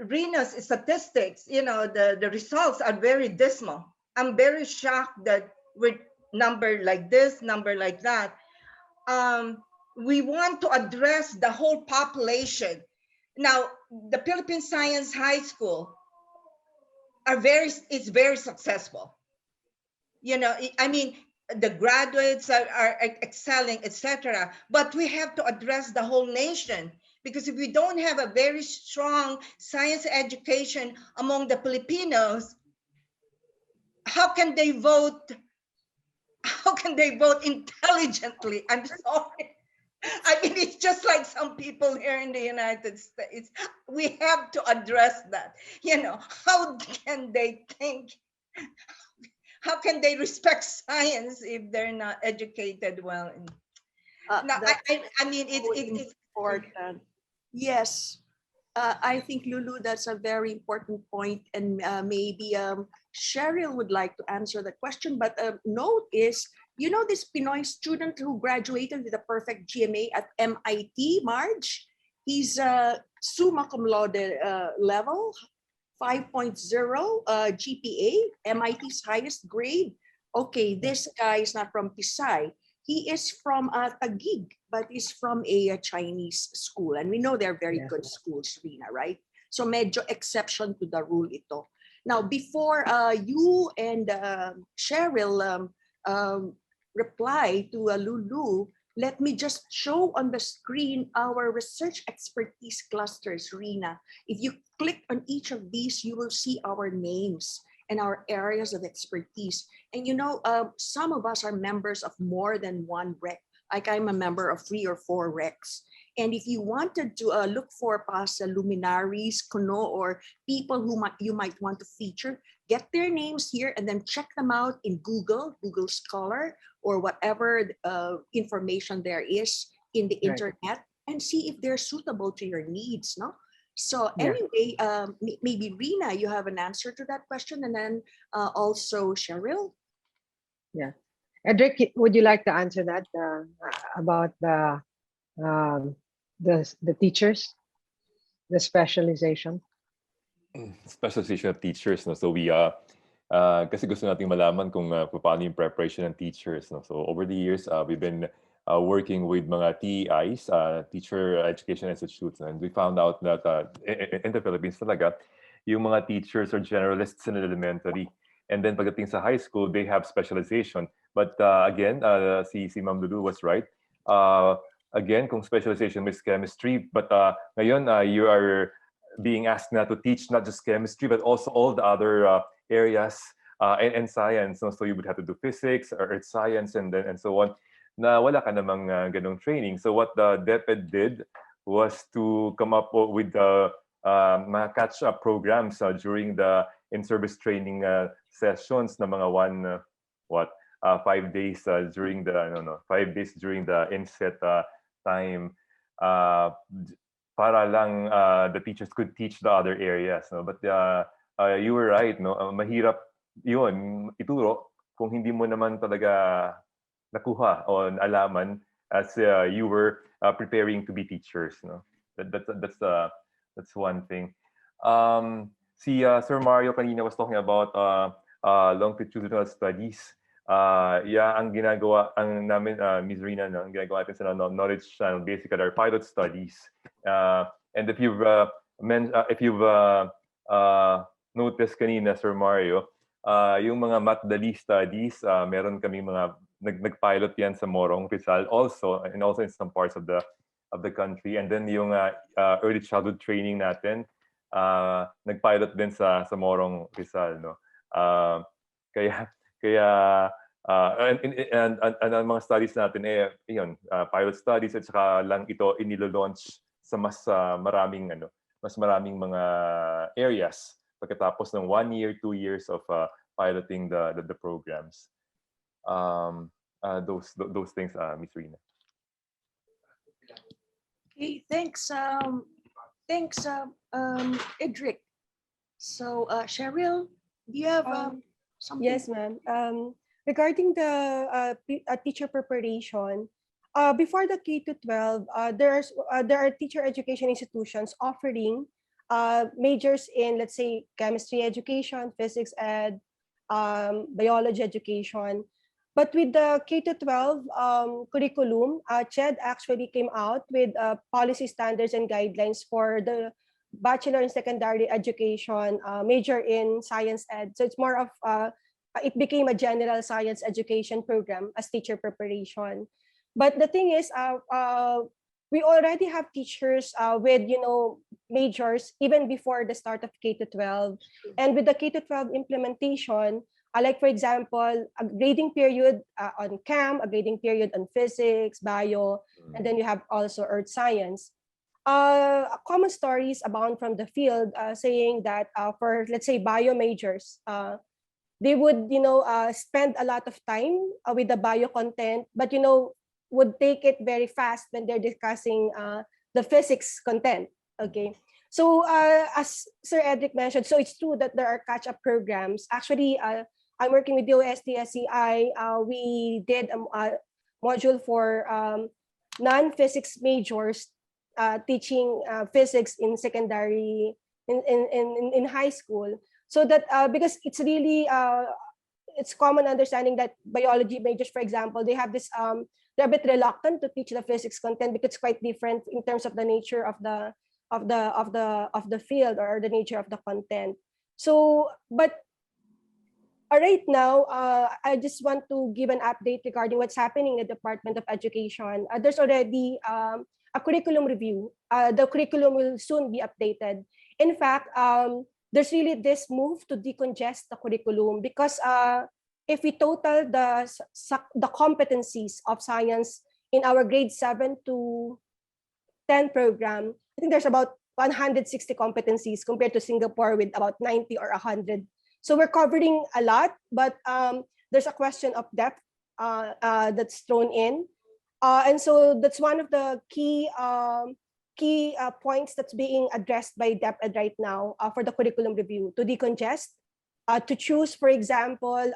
Rina's statistics, the results are very dismal. I'm very shocked that with number like this, number like that, we want to address the whole population. Now, the Philippine Science High School, it's very successful. You know, I mean, the graduates are excelling, etc. But we have to address the whole nation, because if we don't have a very strong science education among the Filipinos, how can they vote? How can they vote intelligently? I'm sorry. I mean, it's just like some people here in the United States. We have to address that. You know, how can they think? How can they respect science if they're not educated well? No, I mean, it's important. Yes, I think Lulu, that's a very important point, and maybe Cheryl would like to answer the question. But note is, you know, this Pinoy student who graduated with a perfect GMA at MIT, Marge. He's summa cum laude level, 5.0 GPA, MIT's highest grade. Okay, this guy is not from Pisay. He is from Taguig, but is from a Chinese school. And we know they're very good schools, Rina, right? So medyo exception to the rule ito. Now, before you and Cheryl reply to Lulu, let me just show on the screen our research expertise clusters, Rina. If you click on each of these, you will see our names and our areas of expertise. And you know, some of us are members of more than one rec. Like I'm a member of 3 or 4 recs. And if you wanted to look for PAASE luminaries, Kuno, or people who you might want to feature, get their names here and then check them out in Google Scholar, or whatever information there is in the internet, and see if they're suitable to your needs, no? So anyway, maybe Rina, you have an answer to that question, and then also Cheryl. Yeah, Edric, would you like to answer that about the teachers, the specialization? Specialization of teachers, no? So we kasi gusto nating malaman kung paano yung preparation ng teachers, no? So over the years, we've been working with mga TEIs, Teacher Education Institutes, and we found out that in the Philippines talaga, yung mga teachers are generalists in elementary. And then pagdating sa high school, they have specialization. But again, si Ma'am Lulu was right. Again, kung specialization is chemistry, but ngayon you are being asked na to teach not just chemistry, but also all the other areas and science. So you would have to do physics or earth science and so on. Na wala ka namang ganong training. So what the DepEd did was to come up with the mga catch-up programs during the in-service training sessions na mga 5 days during the 5 days during the inset time para lang the teachers could teach the other areas, no? But you were right, no? Mahirap yun ituro kung hindi mo naman talaga nakuha o alaman as you were preparing to be teachers, no? That's one thing. Si Sir Mario kanina was talking about longitudinal studies. Ang ginagawa namin, Ms. Rina, ang ginagawa natin sa Knowledge Channel, basically are pilot studies. And if you've noticed kanina, Sir Mario, yung mga Matdali studies, meron kami mga nag-pilot yan sa Morong, Rizal also, and also in some parts of the country. And then yung early childhood training natin, nag-pilot din sa Morong, Rizal, no? Kaya and ang mga studies natin pilot studies, at saka lang ito inilo-launch sa mas maraming mga areas pagkatapos ng 1 year, 2 years of piloting the programs. Those things, Ms. Rina. Okay, thanks, Edric. So, Cheryl, do you have something? Yes, ma'am. Regarding the teacher preparation, before the K to 12, there are teacher education institutions offering majors in, let's say, chemistry education, physics ed, biology education. But with the K to 12 curriculum, CHED actually came out with policy standards and guidelines for the bachelor in secondary education, major in science ed. So it's more of it became a general science education program as teacher preparation. But the thing is, we already have teachers with majors even before the start of K to 12, and with the K to 12 implementation, like for example, a grading period on chem, a grading period on physics, bio, and then you have also earth science. Common stories abound from the field saying that for, let's say, bio majors, they would spend a lot of time with the bio content, but would take it very fast when they're discussing the physics content. Okay, so as Sir Edric mentioned, so it's true that there are catch-up programs. Actually, I'm working with the OSTSCI. We did a module for non-physics majors teaching physics in secondary, in high school. So that because it's really it's common understanding that biology majors, for example, they have this they're a bit reluctant to teach the physics content because it's quite different in terms of the nature of the field or the nature of the content. So, but right now, I just want to give an update regarding what's happening in the Department of Education. There's already a curriculum review. The curriculum will soon be updated. In fact, there's really this move to decongest the curriculum because if we total the competencies of science in our grade 7 to 10 program, I think there's about 160 competencies compared to Singapore with about 90 or 100. So we're covering a lot, but there's a question of depth that's thrown in. And so that's one of the key points that's being addressed by DepEd right now for the curriculum review, to decongest, to choose, for example,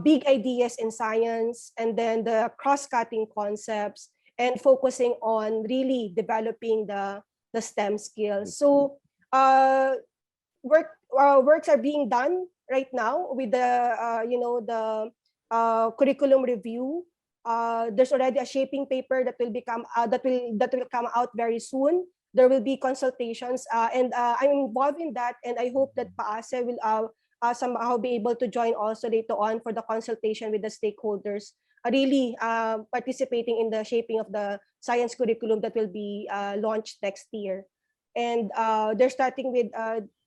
big ideas in science, and then the cross-cutting concepts, and focusing on really developing the STEM skills. So works are being done right now with the curriculum review. There's already a shaping paper that will come out very soon. There will be consultations, and I'm involved in that, and I hope that PAASE will somehow be able to join also later on for the consultation with the stakeholders, really participating in the shaping of the science curriculum that will be launched next year. And they're starting with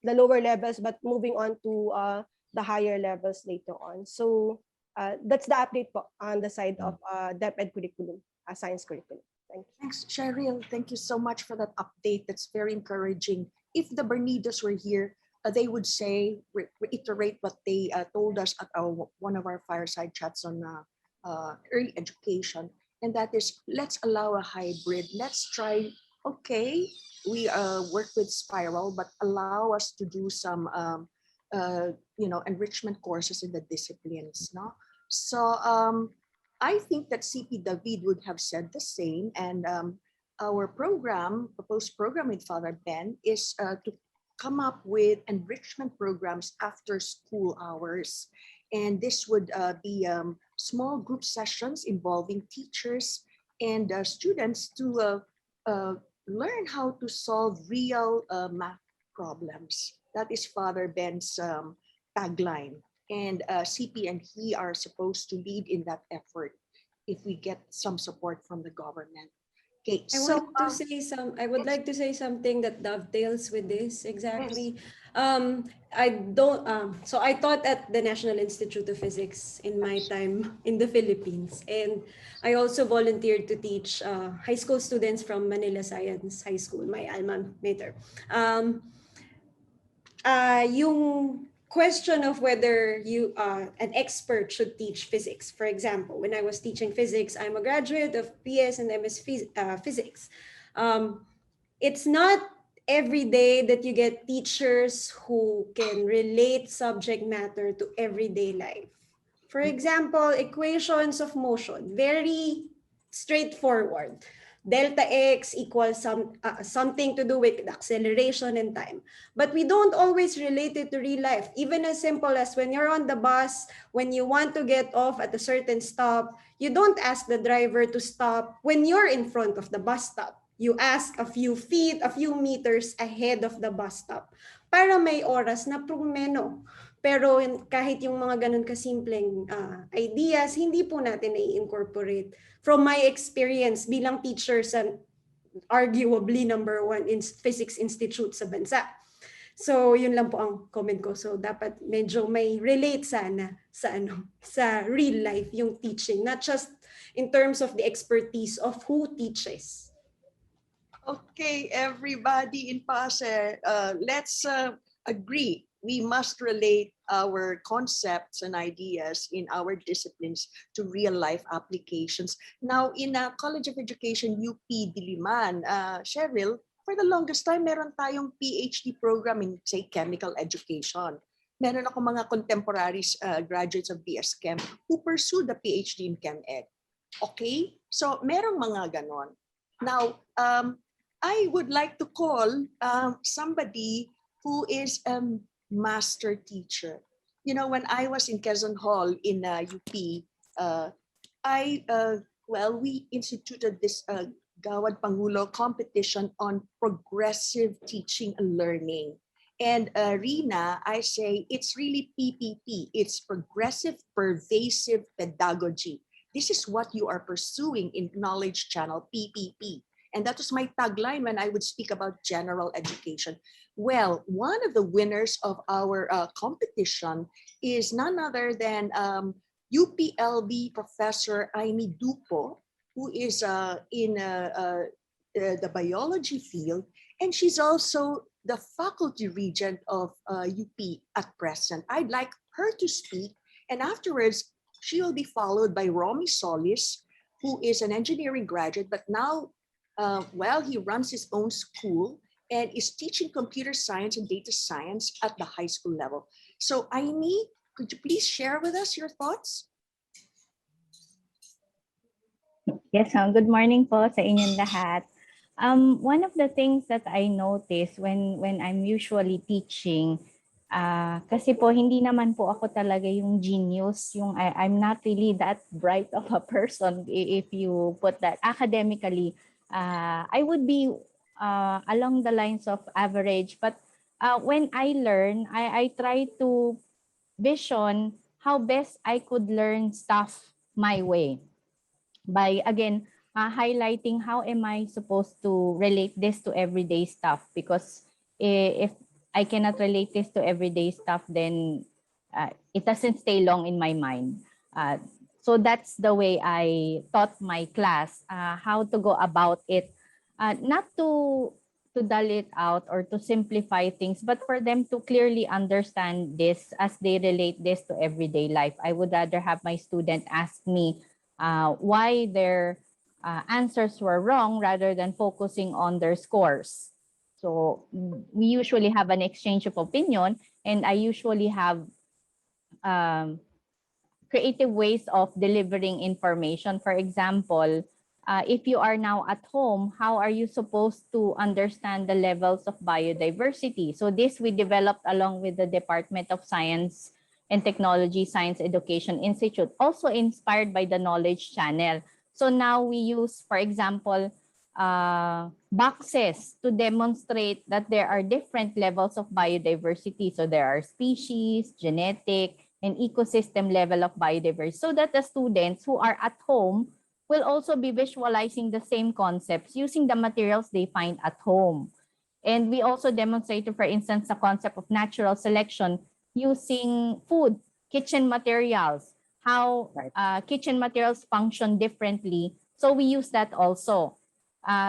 the lower levels, but moving on to the higher levels later on. So that's the update on the side of DepEd curriculum, science curriculum. Thank you. Thanks, Cheryl. Thank you so much for that update. That's very encouraging. If the Bernidas were here, they would say, reiterate what they told us at one of our fireside chats on early education, and that is, let's allow a hybrid. Let's try, okay, we work with Spiral, but allow us to do some enrichment courses in the disciplines. No? So I think that CP David would have said the same, and our proposed program with Father Ben is to come up with enrichment programs after school hours. And this would be small group sessions involving teachers and students to learn how to solve real math problems. That is Father Ben's tagline. And CP and he are supposed to lead in that effort if we get some support from the government. Okay, I would like to say something that dovetails with this exactly. Yes. So I taught at the National Institute of Physics in my time in the Philippines, and I also volunteered to teach high school students from Manila Science High School, my alma mater. Yung question of whether an expert should teach physics. For example, when I was teaching physics, I'm a graduate of PS and MS Physics. It's not every day that you get teachers who can relate subject matter to everyday life. For example, equations of motion, very straightforward. Delta X equals something to do with acceleration and time. But we don't always relate it to real life. Even as simple as when you're on the bus, when you want to get off at a certain stop, you don't ask the driver to stop when you're in front of the bus stop. You ask a few feet, a few meters ahead of the bus stop para may oras na prumeno. Pero kahit yung mga ganun kasimpleng ideas, hindi po natin i-incorporate. From my experience bilang teacher sa arguably #1 in physics institute sa bansa. So, yun lang po ang comment ko. So, dapat medyo may relate sana sa real life yung teaching, not just in terms of the expertise of who teaches. Okay, everybody in PAASE, let's agree. We must relate our concepts and ideas in our disciplines to real life applications. Now, in College of Education, UP Diliman, Cheryl, for the longest time, meron tayong PhD program in, say, chemical education. Meron ako mga contemporaries, graduates of BS Chem, who pursued the PhD in Chem Ed. Okay? So, merong mga ganon. Now, I would like to call somebody who is master teacher. You know, when I was in Quezon Hall in UP, we instituted this Gawad Pangulo competition on progressive teaching and learning. And Rina, I say it's really PPP. It's progressive, pervasive pedagogy. This is what you are pursuing in Knowledge Channel, PPP. And that was my tagline when I would speak about general education. Well, one of the winners of our competition is none other than UPLB Professor Amy Dupo, who is in the biology field, and she's also the faculty regent of UP at present. I'd like her to speak, and afterwards, she will be followed by Romy Solis, who is an engineering graduate, but now he runs his own school and is teaching computer science and data science at the high school level. So, Amy, could you please share with us your thoughts? Yes, good morning po sa inyong lahat. One of the things that I notice when I'm usually teaching, kasi po hindi naman po ako talaga yung genius, I'm not really that bright of a person if you put that academically. I would be along the lines of average, but when I learn, I try to vision how best I could learn stuff my way by, again, highlighting how am I supposed to relate this to everyday stuff, because if I cannot relate this to everyday stuff, then it doesn't stay long in my mind. So that's the way I taught my class how to go about it, not to dull it out or to simplify things, but for them to clearly understand this as they relate this to everyday life. I would rather have my student ask me why their answers were wrong rather than focusing on their scores. So we usually have an exchange of opinion, and I usually have creative ways of delivering information. For example, if you are now at home, how are you supposed to understand the levels of biodiversity? So this we developed along with the Department of Science and Technology Science Education Institute, also inspired by the Knowledge Channel. So now we use, for example, boxes to demonstrate that there are different levels of biodiversity. So there are species, genetic, and ecosystem level of biodiversity, so that the students who are at home will also be visualizing the same concepts using the materials they find at home. And we also demonstrated, for instance, the concept of natural selection using food, kitchen materials, how kitchen materials function differently. So we use that also.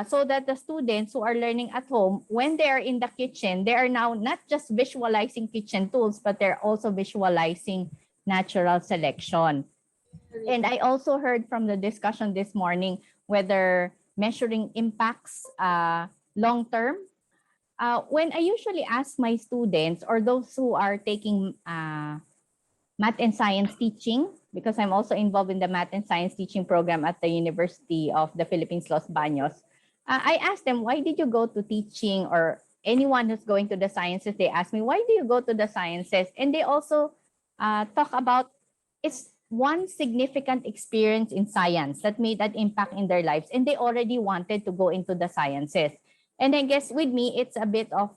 So that the students who are learning at home, when they are in the kitchen, they are now not just visualizing kitchen tools, but they're also visualizing natural selection. And I also heard from the discussion this morning whether measuring impacts long-term. When I usually ask my students or those who are taking math and science teaching, because I'm also involved in the math and science teaching program at the University of the Philippines, Los Baños. I asked them, why did you go to teaching? Or anyone who's going to the sciences, they ask me, why do you go to the sciences? And they also talk about, it's one significant experience in science that made an impact in their lives, and they already wanted to go into the sciences. And I guess with me, it's a bit of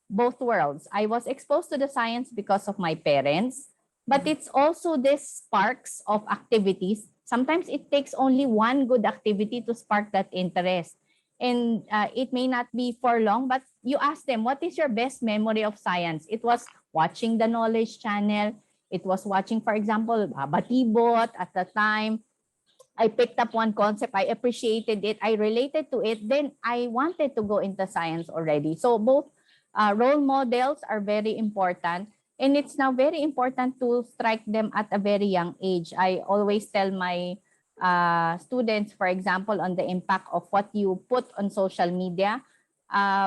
both worlds. I was exposed to the science because of my parents, but it's also this sparks of activities. Sometimes it takes only one good activity to spark that interest. And it may not be for long, but you ask them, what is your best memory of science? It was watching the Knowledge Channel. It was watching, for example, Batibot at the time. I picked up one concept, I appreciated it, I related to it, then I wanted to go into science already. So both role models are very important, and it's now very important to strike them at a very young age. I always tell my students, for example, on the impact of what you put on social media.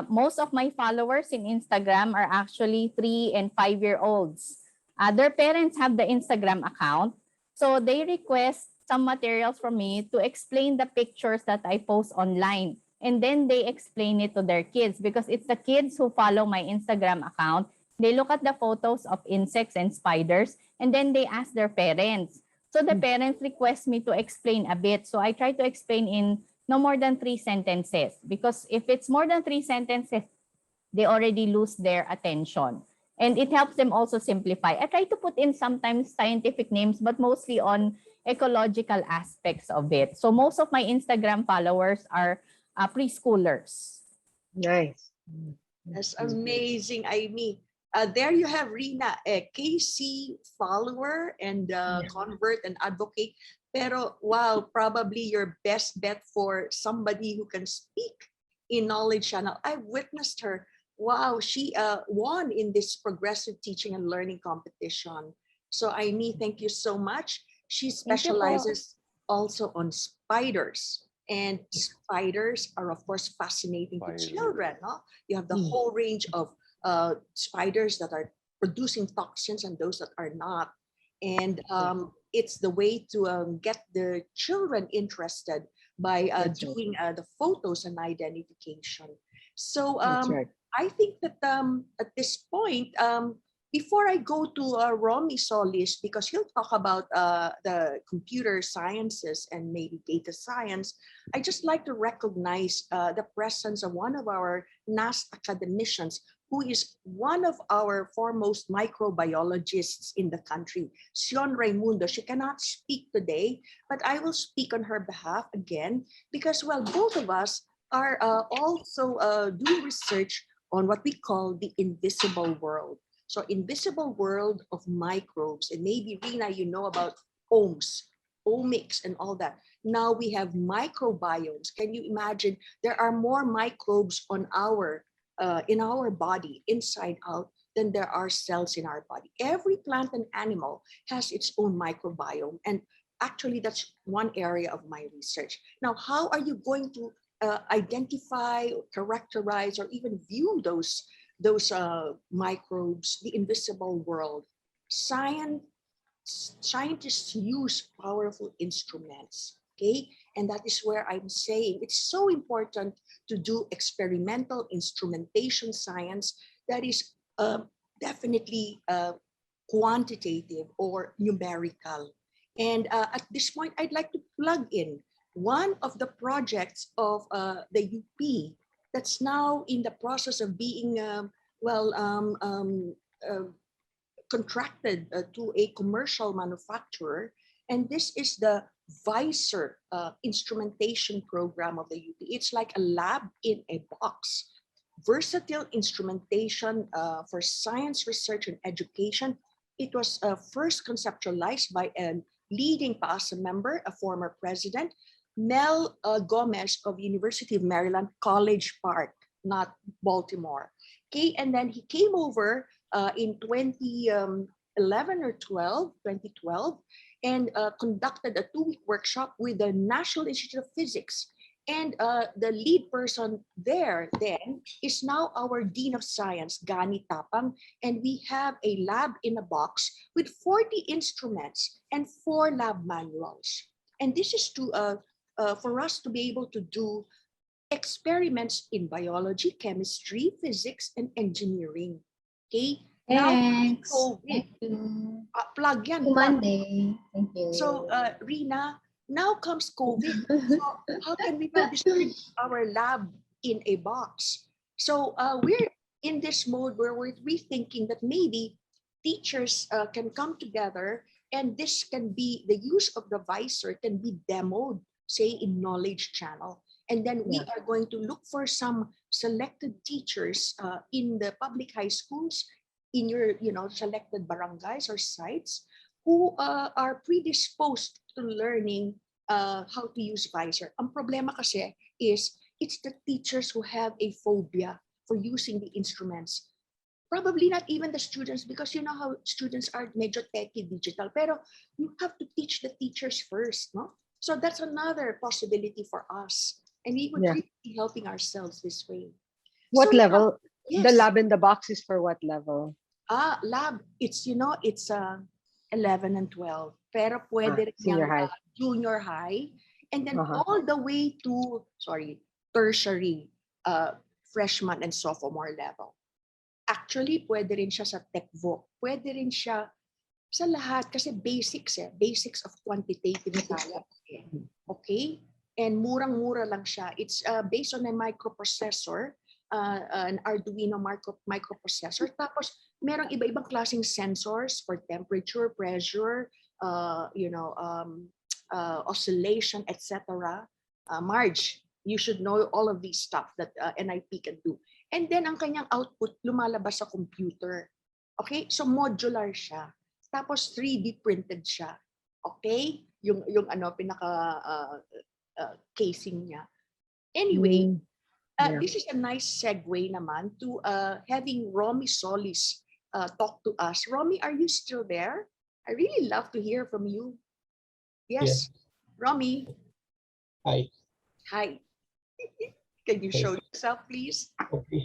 Most of my followers in Instagram are actually 3 and 5-year-olds. Their parents have the Instagram account, so they request some materials from me to explain the pictures that I post online. And then they explain it to their kids, because it's the kids who follow my Instagram account. They look at the photos of insects and spiders, and then they ask their parents. So the parents request me to explain a bit. So I try to explain in no more than 3 sentences, because if it's more than 3 sentences, they already lose their attention. And it helps them also simplify. I try to put in sometimes scientific names, but mostly on ecological aspects of it. So most of my Instagram followers are preschoolers. Nice. That's amazing, Amy. There you have Rina, a KC follower and convert and advocate. Pero wow, probably your best bet for somebody who can speak in Knowledge Channel. I've witnessed her. Wow, she won in this progressive teaching and learning competition. So Amy, thank you so much. She Thank you po. specializes also on spiders. And spiders are, of course, fascinating to children. No? You have the whole range of spiders that are producing toxins and those that are not. And it's the way to get the children interested by doing the photos and identification. So I think that at this point, before I go to Romy Solis, because he'll talk about the computer sciences and maybe data science, I just like to recognize the presence of one of our NAS academicians, who is one of our foremost microbiologists in the country, Sion Raimundo. She cannot speak today, but I will speak on her behalf again, because, well, both of us are also doing research on what we call the invisible world. So invisible world of microbes, and maybe Rina, you know about omics and all that. Now we have microbiomes. Can you imagine? There are more microbes on in our body, inside out, than there are cells in our body. Every plant and animal has its own microbiome, and actually that's one area of my research. Now, how are you going to identify, characterize, or even view those microbes, the invisible world? Scientists use powerful instruments, okay? And that is where I'm saying it's so important to do experimental instrumentation science that is definitely quantitative or numerical. And at this point, I'd like to plug in one of the projects of the UP that's now in the process of being contracted to a commercial manufacturer. And this is the Visor instrumentation program of the UP. It's like a lab in a box. Versatile instrumentation for science, research, and education. It was first conceptualized by a leading PAASE member, a former president, Mel Gomez of University of Maryland, College Park, not Baltimore. Okay, and then he came over in 2011 or 2012, and conducted a 2-week workshop with the National Institute of Physics. And the lead person there then is now our Dean of Science, Gani Tapang, and we have a lab in a box with 40 instruments and 4 lab manuals. And this is to for us to be able to do experiments in biology, chemistry, physics, and engineering. Okay, Now, Thanks. COVID. Thank you. Plug yan. Happy Plug. Monday. Thank you. So, Rina, now comes COVID. So, how can we now distribute our lab in a box? So, we're in this mode where we're rethinking that maybe teachers can come together, and this can be the use of the visor can be demoed, say in Knowledge Channel. And then we are going to look for some selected teachers in the public high schools, in your selected barangays or sites, who are predisposed to learning how to use visor. Ang problema kasi is it's the teachers who have a phobia for using the instruments. Probably not even the students, because you know how students are medyo techy digital, pero you have to teach the teachers first, no? So that's another possibility for us. And we would really be helping ourselves this way. What So, level? yes. The lab in the box is for what level? Lab, it's 11 and 12. Pero pwede rin senior yung, high. Junior high. And then all the way to, tertiary, freshman and sophomore level. Actually, pwede rin siya sa TechVoc. Pwede rin siya sa lahat kasi basics of quantitative science. Okay? And murang-mura lang siya. It's based on a microprocessor, an Arduino microprocessor. Tapos, merong iba-ibang klaseng sensors for temperature, pressure, oscillation, etc. Marge, you should know all of these stuff that NIP can do. And then, ang kanyang output lumalabas sa computer. Okay? So, modular siya. Tapos, 3D printed siya. Okay? Yung pinaka casing niya. Anyway, this is a nice segue naman to having Romy Solis talk to us. Romy, are you still there? I really love to hear from you. Yes. Romy. Hi. Hi. Can you show yourself, please? Okay.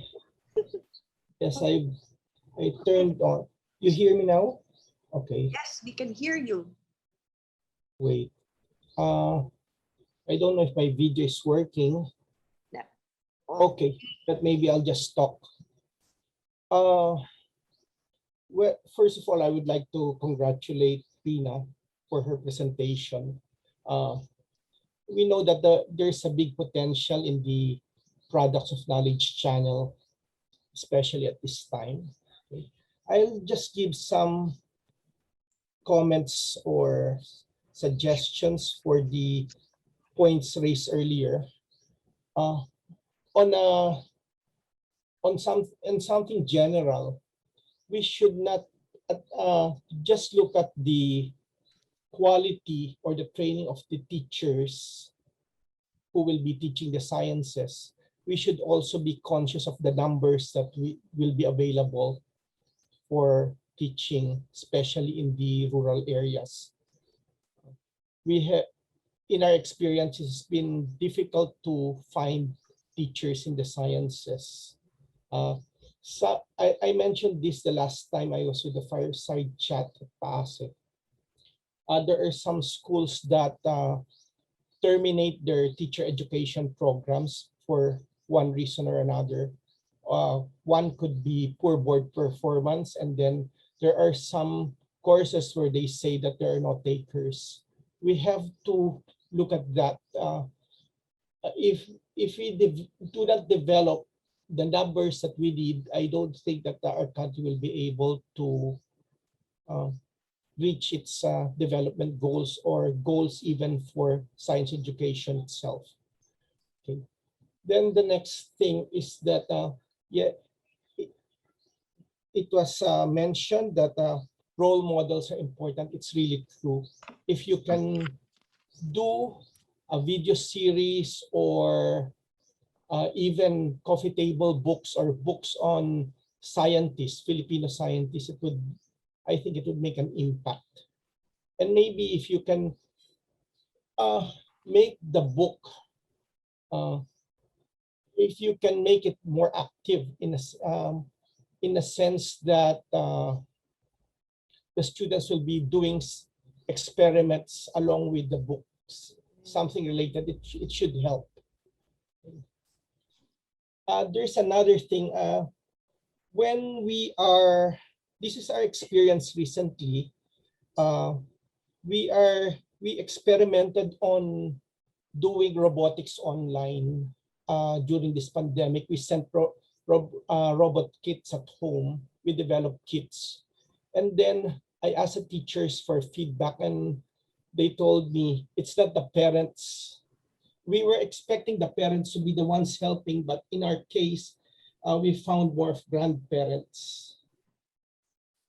Yes, I turned on. You hear me now? Okay. Yes, we can hear you. Wait. I don't know if my video is working. Yeah. Okay, but maybe I'll just talk. Well, first of all, I would like to congratulate Rina for her presentation. We know that there's a big potential in the Products of Knowledge channel, especially at this time. Okay. I'll just give some comments or suggestions for the points raised earlier. On something general, we should not just look at the quality or the training of the teachers who will be teaching the sciences. We should also be conscious of the numbers that will be available for teaching, especially in the rural areas. In our experience, it's been difficult to find teachers in the sciences. So I mentioned this the last time I was with the Fireside chat at PAASE. There are some schools that terminate their teacher education programs for one reason or another. One could be poor board performance, and then there are some courses where they say that there are no takers. We have to look at that. If we do not develop the numbers that we need, I don't think that our country will be able to reach its development goals or goals even for science education itself. Okay. Then the next thing is that it was mentioned that role models are important. It's really true. If you can do a video series or even coffee table books or books on scientists, Filipino scientists, I think it would make an impact. And maybe if you can make the book, if you can make it more active in a sense that the students will be doing experiments along with the books, something related, it should help. There's another thing. When we are this is our experience recently. We experimented on doing robotics online during this pandemic. We sent robot kits at home. We developed kits. And then I asked the teachers for feedback, and they told me it's not the parents. We were expecting the parents to be the ones helping, but in our case, we found more of grandparents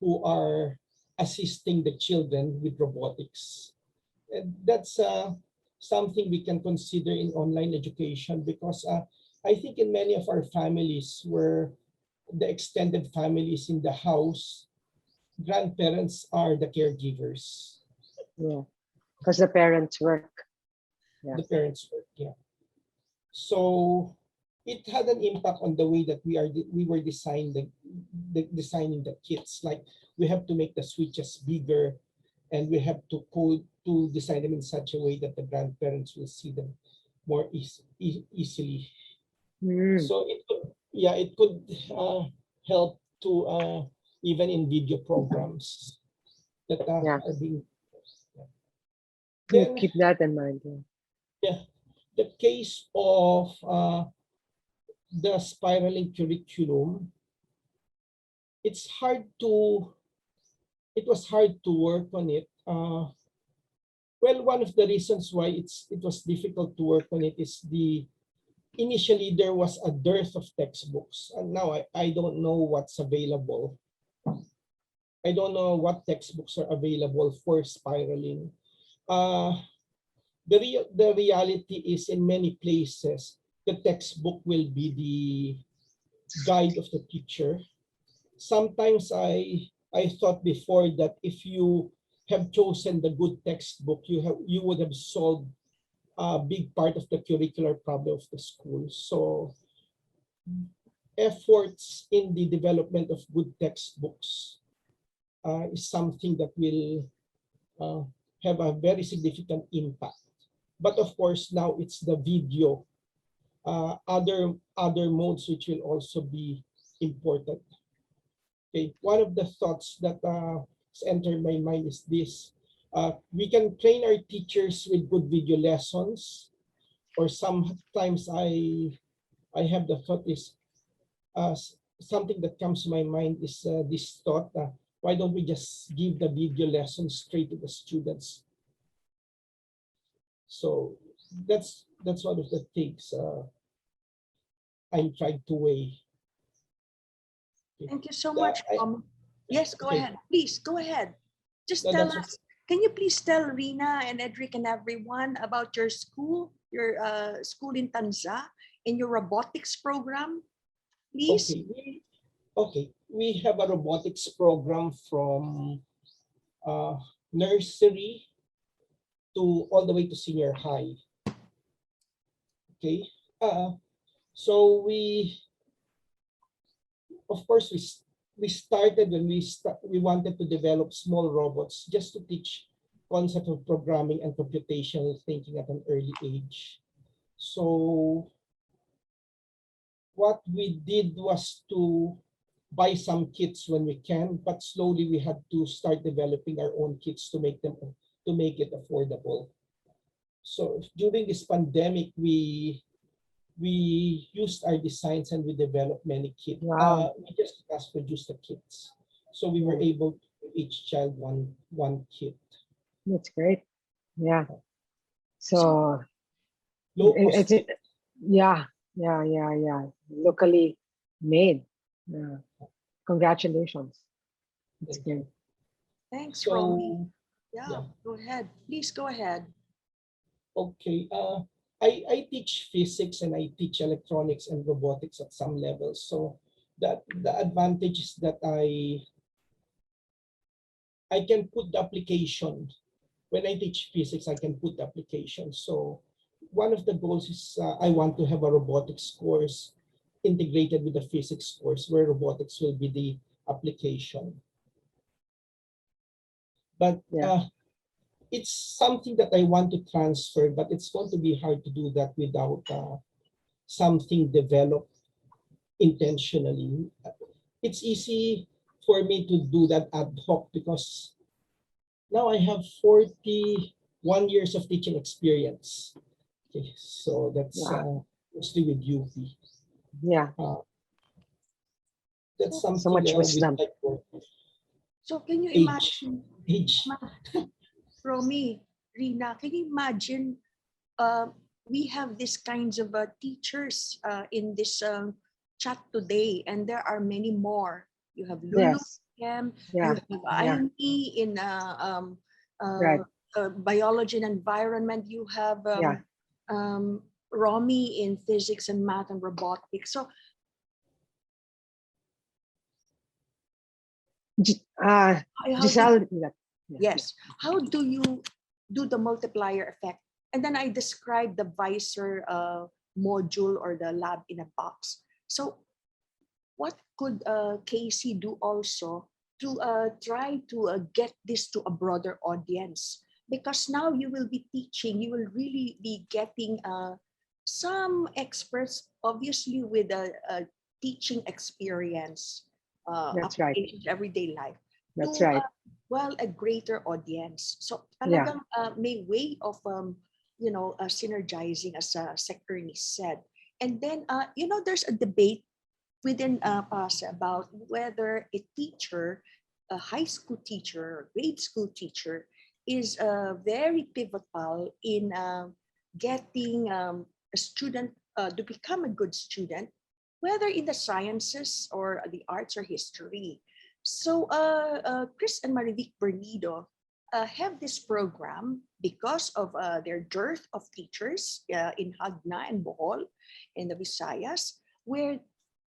who are assisting the children with robotics. And that's something we can consider in online education, because I think in many of our families where the extended families in the house, grandparents are the caregivers. Yeah, because the parents work. Yeah. The parents work, yeah. So it had an impact on the way that we were designing the kits. Like, we have to make the switches bigger, and we have to design them in such a way that the grandparents will see them more easily. So it could help to even in video programs that are being. Then, keep that in mind. Yeah, the case of the spiraling curriculum, it was hard to work on it. Well, one of the reasons why it was difficult to work on it is initially there was a dearth of textbooks, and now I don't know what's available. I don't know what textbooks are available for spiraling. The reality is, in many places, the textbook will be the guide of the teacher. Sometimes I thought before that if you have chosen the good textbook, you would have solved a big part of the curricular problem of the school. So efforts in the development of good textbooks is something that will have a very significant impact. But of course, now it's the video, other modes which will also be important. Okay, one of the thoughts that has entered my mind is this: we can train our teachers with good video lessons, or sometimes I have the thought is something that comes to my mind is this thought: why don't we just give the video lessons straight to the students? So that's one of the things I'm trying to weigh. Thank you so much. Yes, go ahead. Please, go ahead. Just tell us, can you please tell Rina and Edric and everyone about your school in Tanza, and your robotics program, please? Okay. We have a robotics program from nursery to all the way to senior high. Okay. So of course, we started when we wanted to develop small robots just to teach concept of programming and computational thinking at an early age. So what we did was to buy some kits when we can, but slowly we had to start developing our own kits to make it affordable. So during this pandemic, we used our designs and we developed many kits. Wow. We just mass-produced the kits, so we were able to give each child one kit. That's great. Yeah. So low-cost kit. Yeah. Locally made. Yeah. Congratulations. That's great. Thanks, Romy. Yeah, go ahead. Please go ahead. Okay. I teach physics and I teach electronics and robotics at some levels. So the advantage is that I can put the application. When I teach physics, I can put the application. So one of the goals is I want to have a robotics course integrated with the physics course, where robotics will be the application. But it's something that I want to transfer, but it's going to be hard to do that without something developed intentionally. It's easy for me to do that ad hoc because now I have 41 years of teaching experience. Okay, so that's mostly with UP. Yeah. That's So something so much with wisdom. like So can you age. imagine, Age. Romy, Rina, can you imagine we have these kinds of teachers in this chat today, and there are many more. You have Lulu, Yes. Kem, Yeah. you have Yeah. Aimee in Right. biology and environment. You have Yeah. Romy in physics and math and robotics. So how do Giselle. yes. How do you do the multiplier effect? And then I described the visor module or the lab in a box. So what could Casey do also to try to get this to a broader audience? Because now you will be teaching, you will really be getting some experts, obviously with a teaching experience, That's right. application to everyday life, That's to right. well, a greater audience. So Yeah. talagang may way of synergizing, as Sec Ernie said. And then there's a debate within PAASE about whether a teacher, a high school teacher, or grade school teacher, is very pivotal in getting a student to become a good student, whether in the sciences or the arts or history. So Chris and Marivic Bernido have this program because of their dearth of teachers in Hagna and Bohol in the Visayas, where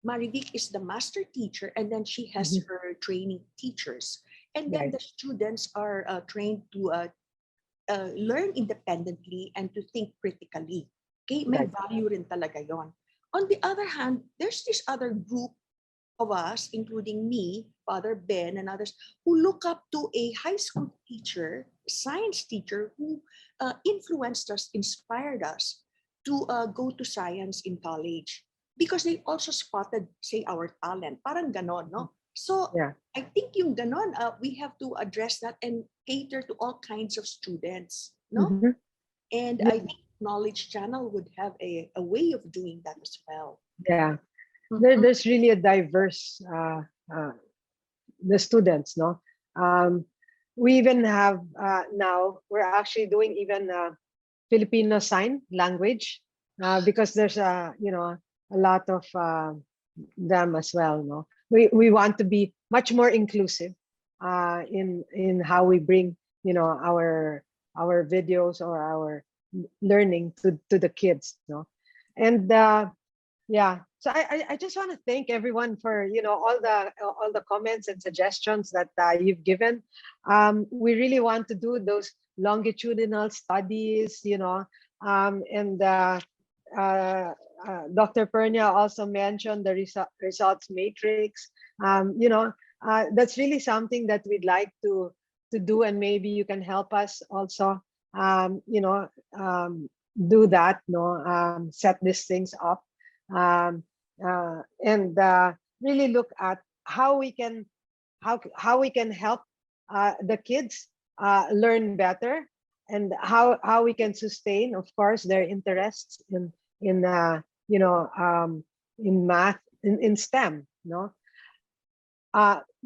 Marivic is the master teacher, and then she has her training teachers. And then Right. the students are trained to learn independently and to think critically. Okay, may Right. value rin talaga yon. On the other hand, there's this other group of us, including me, Father Ben, and others, who look up to a high school teacher, science teacher, who influenced us, inspired us to go to science in college because they also spotted, say, our talent. Parang ganon, no? So Yeah. I think yung ganon, we have to address that and cater to all kinds of students, no? Mhm. And Yeah. I think Knowledge Channel would have a way of doing that as well. Yeah. There's really a diverse the students, no. We even have now we're actually doing even Filipino sign language because there's a a lot of them as well, no. We want to be much more inclusive in how we bring our videos or our learning to the kids, no. And yeah, so I just want to thank everyone for all the comments and suggestions that you've given. We really want to do those longitudinal studies, and Dr. Pernia also mentioned the results matrix. That's really something that we'd like to do, and maybe you can help us also, do that, set these things up, and really look at how we can help the kids learn better, and how we can sustain, of course, their interests in in math, in STEM, no.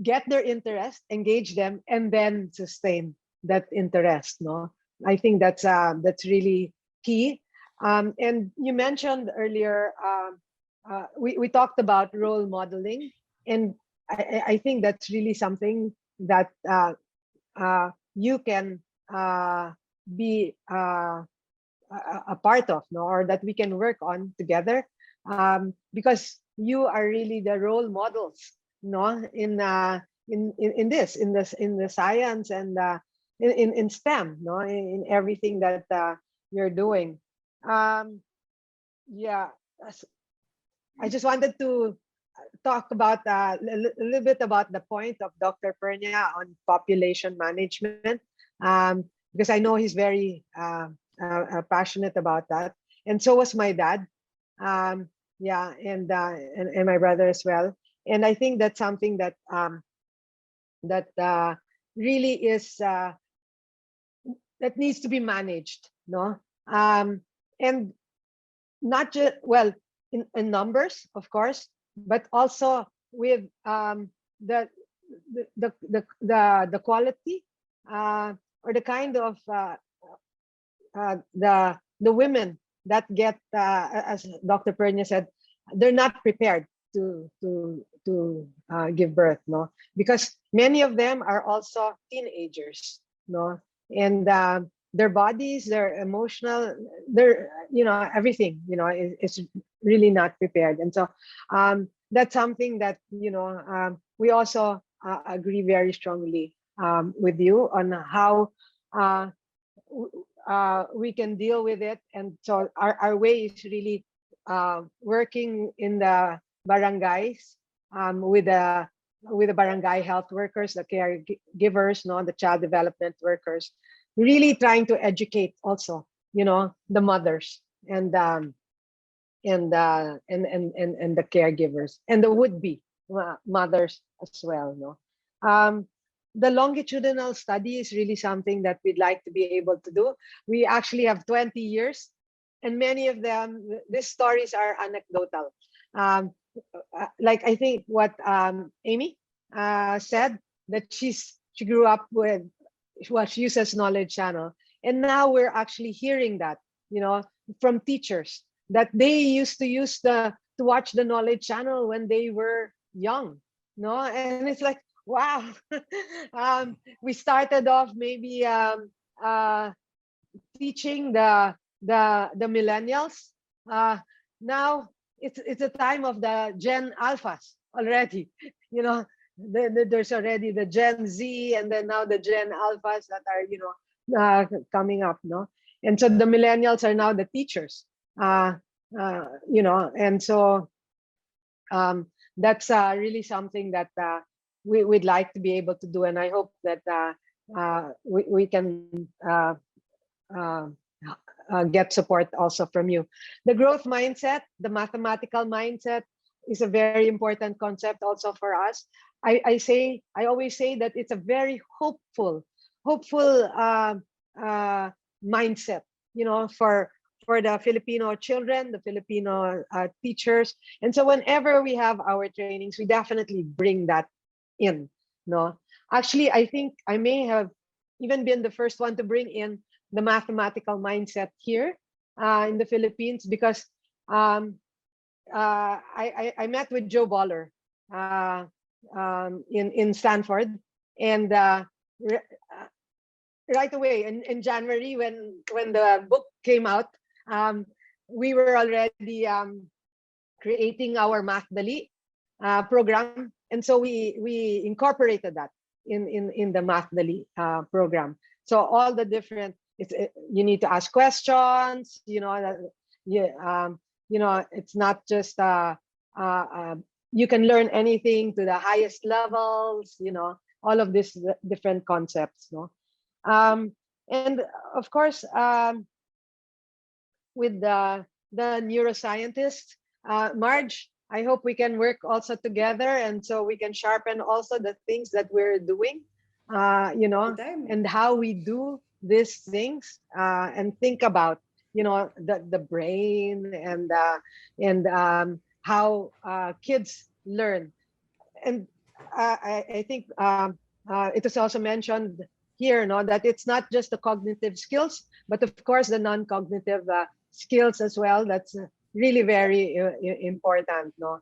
Get their interest, engage them, and then sustain that interest, no. I think that's really key. And you mentioned earlier, we talked about role modeling, and I think that's really something that you can be a part of, no, or that we can work on together, because you are really the role models, no, in the science and in STEM, no, in everything that you're doing. Yeah, I just wanted to talk about a little bit about the point of Dr. Pernia on population management, because I know he's very passionate about that, and so was my dad. Yeah, and my brother as well. And I think that's something that that really is that needs to be managed, no? And not just, well, in numbers, of course, but also with the the quality or the kind of the women that get, as Dr. Pernia said, they're not prepared to give birth, no, because many of them are also teenagers, no, and their bodies, their emotional, their, you know, everything, you know, is really not prepared. And so that's something that, you know, we also agree very strongly with you on how we can deal with it. And so our way is really working in the barangays with the barangay health workers, the caregivers, no, the child development workers, really trying to educate also, you know, the mothers and the caregivers and the would-be mothers as well, no. The longitudinal study is really something that we'd like to be able to do. We actually have 20 years, and many of them, these stories are anecdotal. Like I think what Amy said, that she grew up with what uses Knowledge Channel, and now we're actually hearing that, you know, from teachers, that they used to use to watch the Knowledge Channel when they were young, no, and it's like, wow. We started off maybe teaching the millennials. Now it's a time of the Gen Alphas already. You know, there's already the Gen Z, and then now the Gen Alphas that are, you know, coming up, no. And so the millennials are now the teachers. You know, and so that's really something that we'd like to be able to do, and I hope that we can get support also from you. The growth mindset, the mathematical mindset, is a very important concept also for us. I always say that it's a very hopeful mindset, you know, for the Filipino children, the Filipino teachers. And so whenever we have our trainings, we definitely bring that in, no. Actually, I think I may have even been the first one to bring in the mathematical mindset here in the Philippines, because I met with Joe Boller in Stanford, and right away in January, when the book came out, we were already creating our Math Dali program, and so we incorporated that in the Math Dali program. So all the different, you need to ask questions, you know, you know, it's not just you can learn anything to the highest levels, you know, all of these different concepts, no. And of course, with the neuroscientists, Marge, I hope we can work also together, and so we can sharpen also the things that we're doing, you know, and how we do these things, and think about, you know, the brain and how kids learn. And I think it was also mentioned here, no, that it's not just the cognitive skills, but of course the non-cognitive skills as well. That's really very important, no,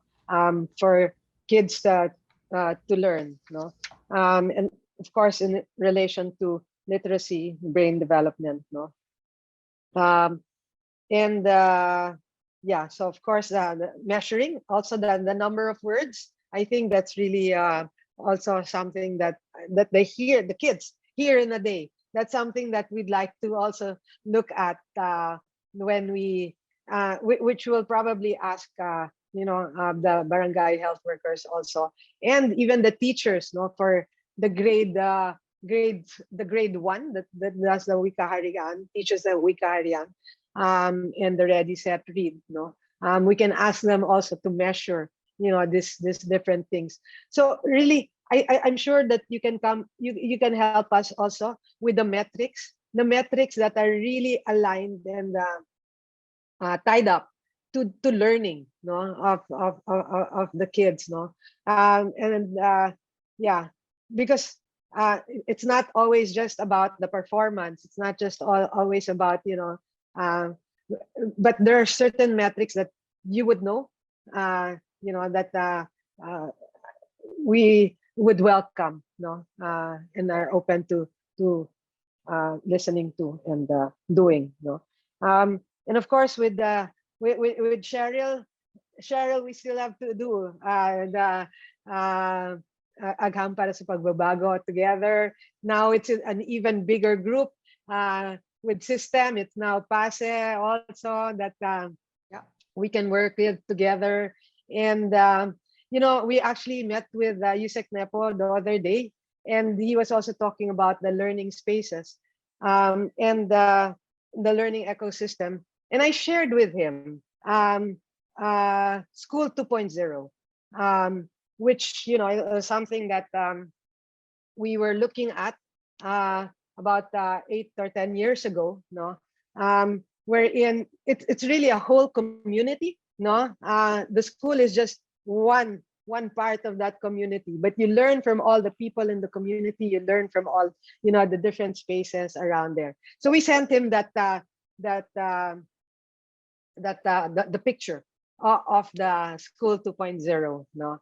for kids to learn, no, and of course in relation to literacy, brain development, no, and yeah, so of course the measuring also the number of words. I think that's really also something that they hear, the kids hear in a day. That's something that we'd like to also look at when we which will probably ask you know, the barangay health workers also, and even the teachers, no, for the grade 1 that does the Wikaharian, teaches the Wikaharian, and the Ready Set Read, no. We can ask them also to measure, you know, this different things. So really, I'm sure that you can come, you can help us also with the metrics that are really aligned and tied up to learning, no, of the kids, no, and yeah, because it's not always just about the performance. It's not just always about, you know, but there are certain metrics that you would know, you know, that we would welcome, no, and are open to listening to and doing, no. And of course, with Cheryl, we still have to do the Agham para sa Pagbabago together. Now it's an even bigger group with system. It's now PAASE also that we can work with together. And you know, we actually met with Yusek Nepo the other day, and he was also talking about the learning spaces and the learning ecosystem. And I shared with him School 2.0, which, you know, is something that we were looking at about 8 or 10 years ago, no, wherein it's really a whole community, no. The school is just one part of that community, but you learn from all the people in the community. You learn from all, you know, the different spaces around there. So we sent him the picture of the School 2.0, no.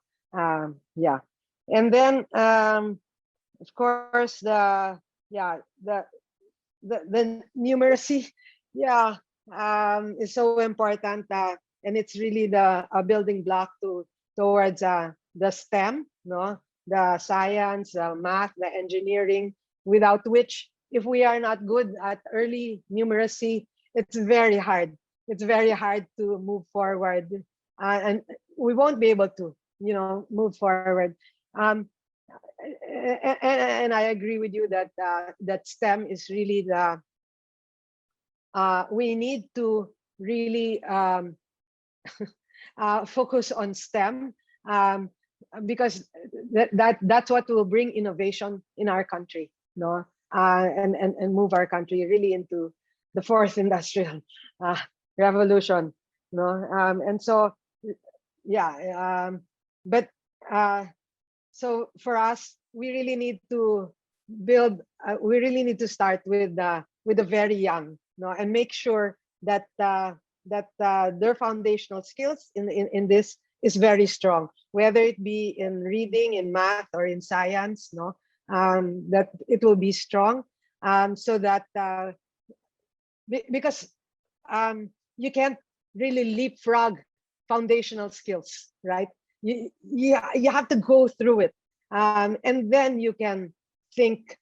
Yeah, and then of course the numeracy, yeah, is so important, and it's really the building block towards the STEM, no, the science, math, the engineering, without which, if we are not good at early numeracy, it's very hard. It's very hard to move forward, and we won't be able to, you know, move forward. And I agree with you that that STEM is really the we need to really focus on STEM, because that's what will bring innovation in our country, no, and move our country really into the fourth industrial revolution, no. And so, yeah, but so for us, we really need to build. We really need to start with the very young, no, and make sure that their foundational skills in this is very strong, whether it be in reading, in math, or in science, no, that it will be strong, so that because you can't really leapfrog foundational skills, right? You have to go through it, and then you can think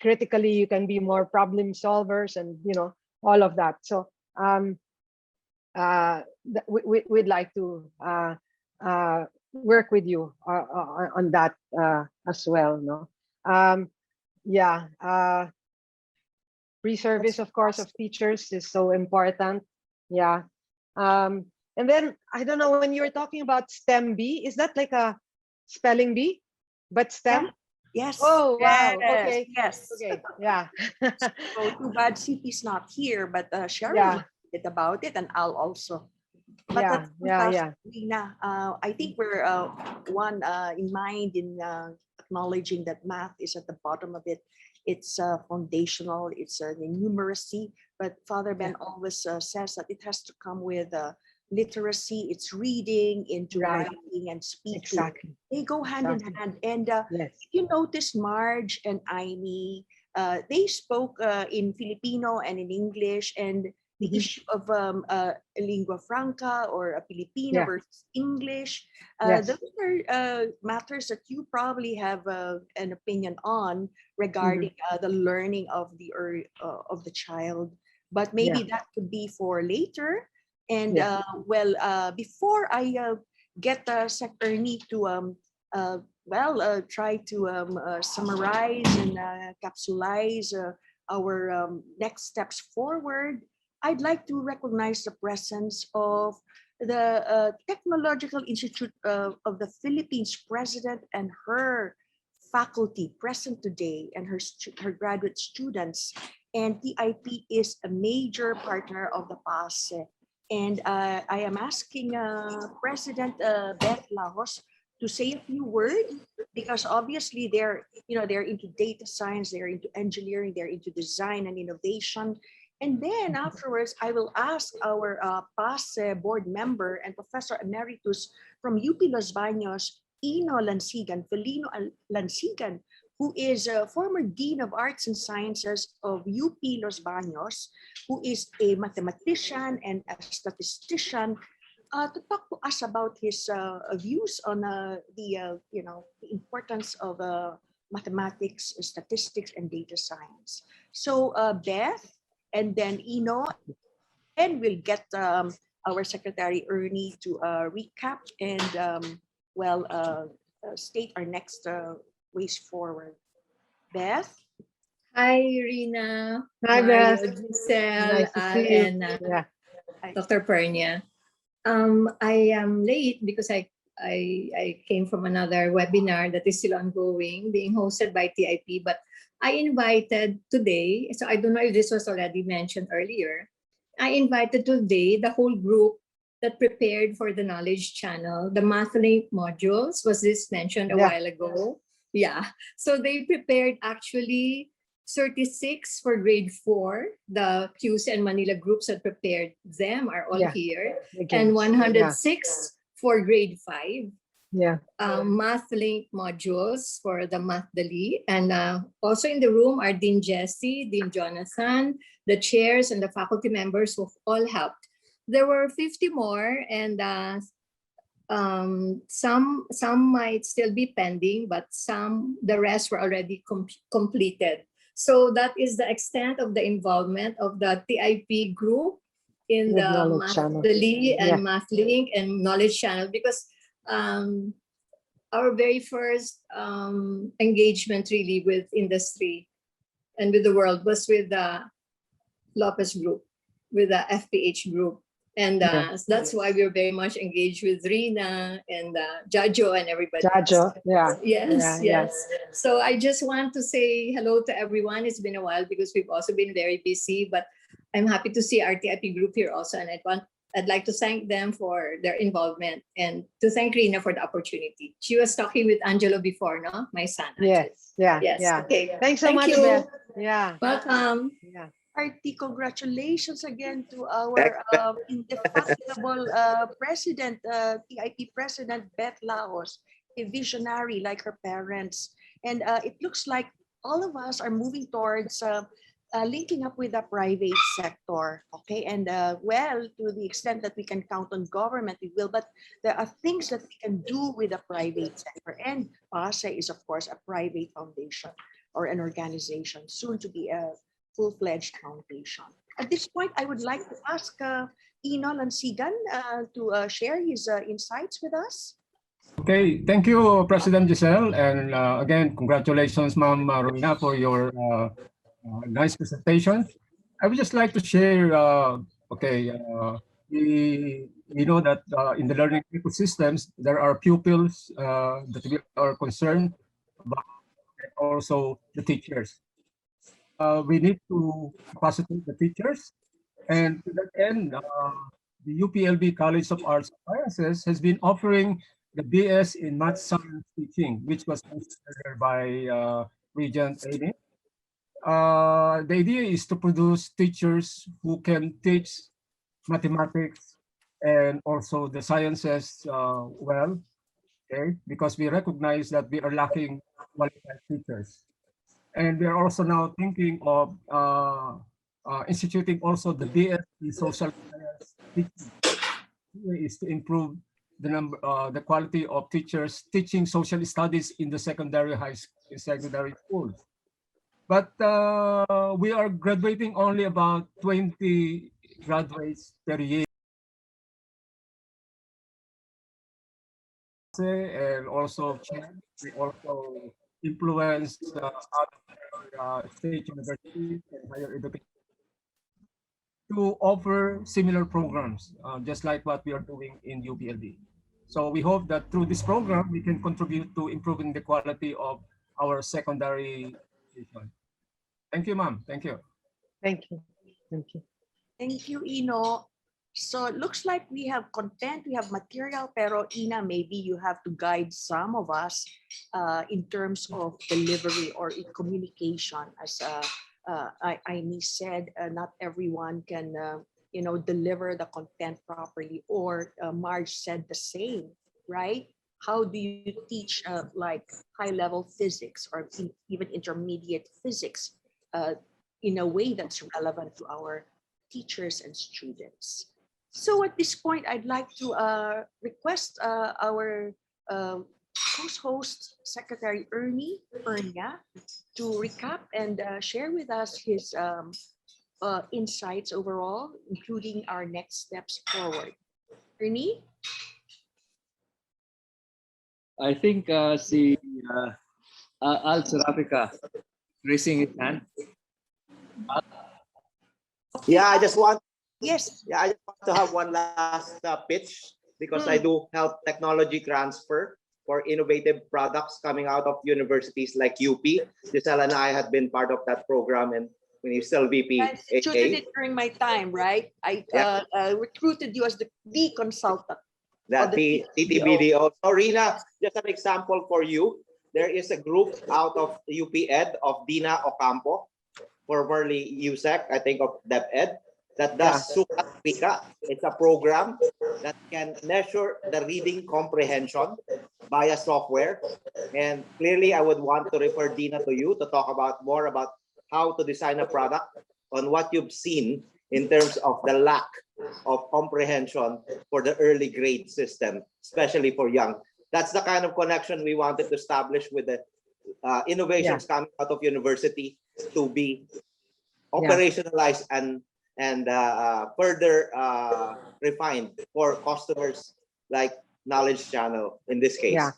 critically. You can be more problem solvers, and, you know, all of that. So we'd like to work with you on that as well, no. Yeah, pre-service, of course, of teachers is so important. Yeah. And then, I don't know, when you were talking about STEM B, is that like a spelling bee, but STEM? Yes. Oh, wow. Yes. Okay. Yes. Okay. Yeah. So too bad CP's not here, but Cheryl Yeah. will bit about it, and I'll also. But Yeah. that's Yeah. fantastic, Yeah. Rina. I think we're one in mind in acknowledging that math is at the bottom of it. It's foundational. It's the numeracy. But Father Ben always says that it has to come with literacy. It's reading into Right. writing and speaking. Exactly. They go hand in Exactly. hand. And Yes. if you notice, Marge and Aimee, they spoke in Filipino and in English, and the issue of a lingua franca or a Filipino Yeah. versus English, Yes. those are matters that you probably have an opinion on regarding the learning of the child. But maybe that could be for later. And Yeah. before I get Sec Ernie to try to summarize and capsulize our next steps forward, I'd like to recognize the presence of the Technological Institute of the Philippines president and her faculty present today and her graduate students. And TIP is a major partner of the PAASE. And I am asking President Beth Lajos to say a few words, because obviously they're into data science, they're into engineering, they're into design and innovation. And then afterwards, I will ask our PAASE board member and Professor Emeritus from UP Los Baños, Ino Lansigan, Felino Lansigan, who is a former Dean of Arts and Sciences of UP Los Baños, who is a mathematician and a statistician, to talk to us about his views on the importance of mathematics, statistics, and data science. So Beth, and then Ino, and we'll get our Secretary Ernie to recap and state our next ways forward. Beth? Hi, Rina. Hi, Mario, Beth. Giselle, Nice to see you. and Yeah. Dr. Pernia. I am late because I came from another webinar that is still ongoing, being hosted by TIP, but I invited today, so I don't know if this was already mentioned earlier, I invited today the whole group that prepared for the Knowledge Channel, the MathLink modules. Was this mentioned a while ago? Yeah, so they prepared actually 36 for grade 4. The QC and Manila groups that prepared them are all here. And 106 for grade 5. MathLink modules for the Math-Dali. And also in the room are Dean Jesse, Dean Jonathan, the chairs and the faculty members who all helped. There were 50 more, and some might still be pending, but the rest were already completed. So that is the extent of the involvement of the TIP group in the Math-Dali and MathLink and Knowledge Channel, because our very first engagement really with industry and with the world was with the Lopez group, with the FPH group. And that's why we're very much engaged with Rina and Jajo and everybody. Jajo, Yes. So I just want to say hello to everyone. It's been a while because we've also been very busy, but I'm happy to see our TIP group here also. And I'd like to thank them for their involvement and to thank Rina for the opportunity. She was talking with Angelo before, no? My son. Yes. Okay. Thanks so much, Beth. Yeah. Welcome. Hearty congratulations again to our indefatigable president, TIP president, Beth Laos, a visionary like her parents. And it looks like all of us are moving towards linking up with the private sector, okay? And to the extent that we can count on government, we will, but there are things that we can do with the private sector. And PAASE is, of course, a private foundation or an organization, soon to be a full-fledged foundation. At this point, I would like to ask Ino Lansigan to share his insights with us. Okay, thank you, President Giselle. And again, congratulations, Ma'am Rina, for your nice presentation. I would just like to share, we know that in the learning ecosystems, there are pupils that we are concerned about, and also the teachers. We need to capacitate the teachers, and to that end, the UPLB College of Arts and Sciences has been offering the BS in Math Science Teaching, which was considered by Regent Amy. The idea is to produce teachers who can teach mathematics and also the sciences well, okay? Because we recognize that we are lacking qualified teachers. And we are also now thinking of instituting also the BS in social science teaching. Is to improve the number, the quality of teachers teaching social studies in the secondary schools. But we are graduating only about 20 graduates per year. And also we also influence other state universities and higher education to offer similar programs, just like what we are doing in UPLB. So we hope that through this program, we can contribute to improving the quality of our secondary education. Thank you, ma'am. Thank you. Thank you. Thank you. Thank you, Ino. So it looks like we have content, we have material, pero Ina, maybe you have to guide some of us in terms of delivery or in communication. As Aini said, not everyone can, deliver the content properly, or Marge said the same, right? How do you teach like high-level physics or even intermediate physics in a way that's relevant to our teachers and students? So at this point, I'd like to request our host, Secretary Ernia, to recap and share with us his insights overall, including our next steps forward. Ernie? I think si Al Sarafika raising his hand. Yeah, I just want Yes. Yeah, I just want to have one last pitch because I do help technology transfer for innovative products coming out of universities like UP. Giselle and I had been part of that program, and when you're still VP. I instituted it during my time, right? I recruited you as the consultant. That the TTBDO. So Rina, just an example for you. There is a group out of UP Ed of Dina Ocampo, formerly USEC, I think of DepEd, that does Sukat Pika. It's a program that can measure the reading comprehension via software. And clearly, I would want to refer Dina to you to talk about more about how to design a product on what you've seen in terms of the lack of comprehension for the early grade system, especially for young. That's the kind of connection we wanted to establish with the innovations coming out of university to be operationalized and further refined for customers like Knowledge Channel in this case. Yeah.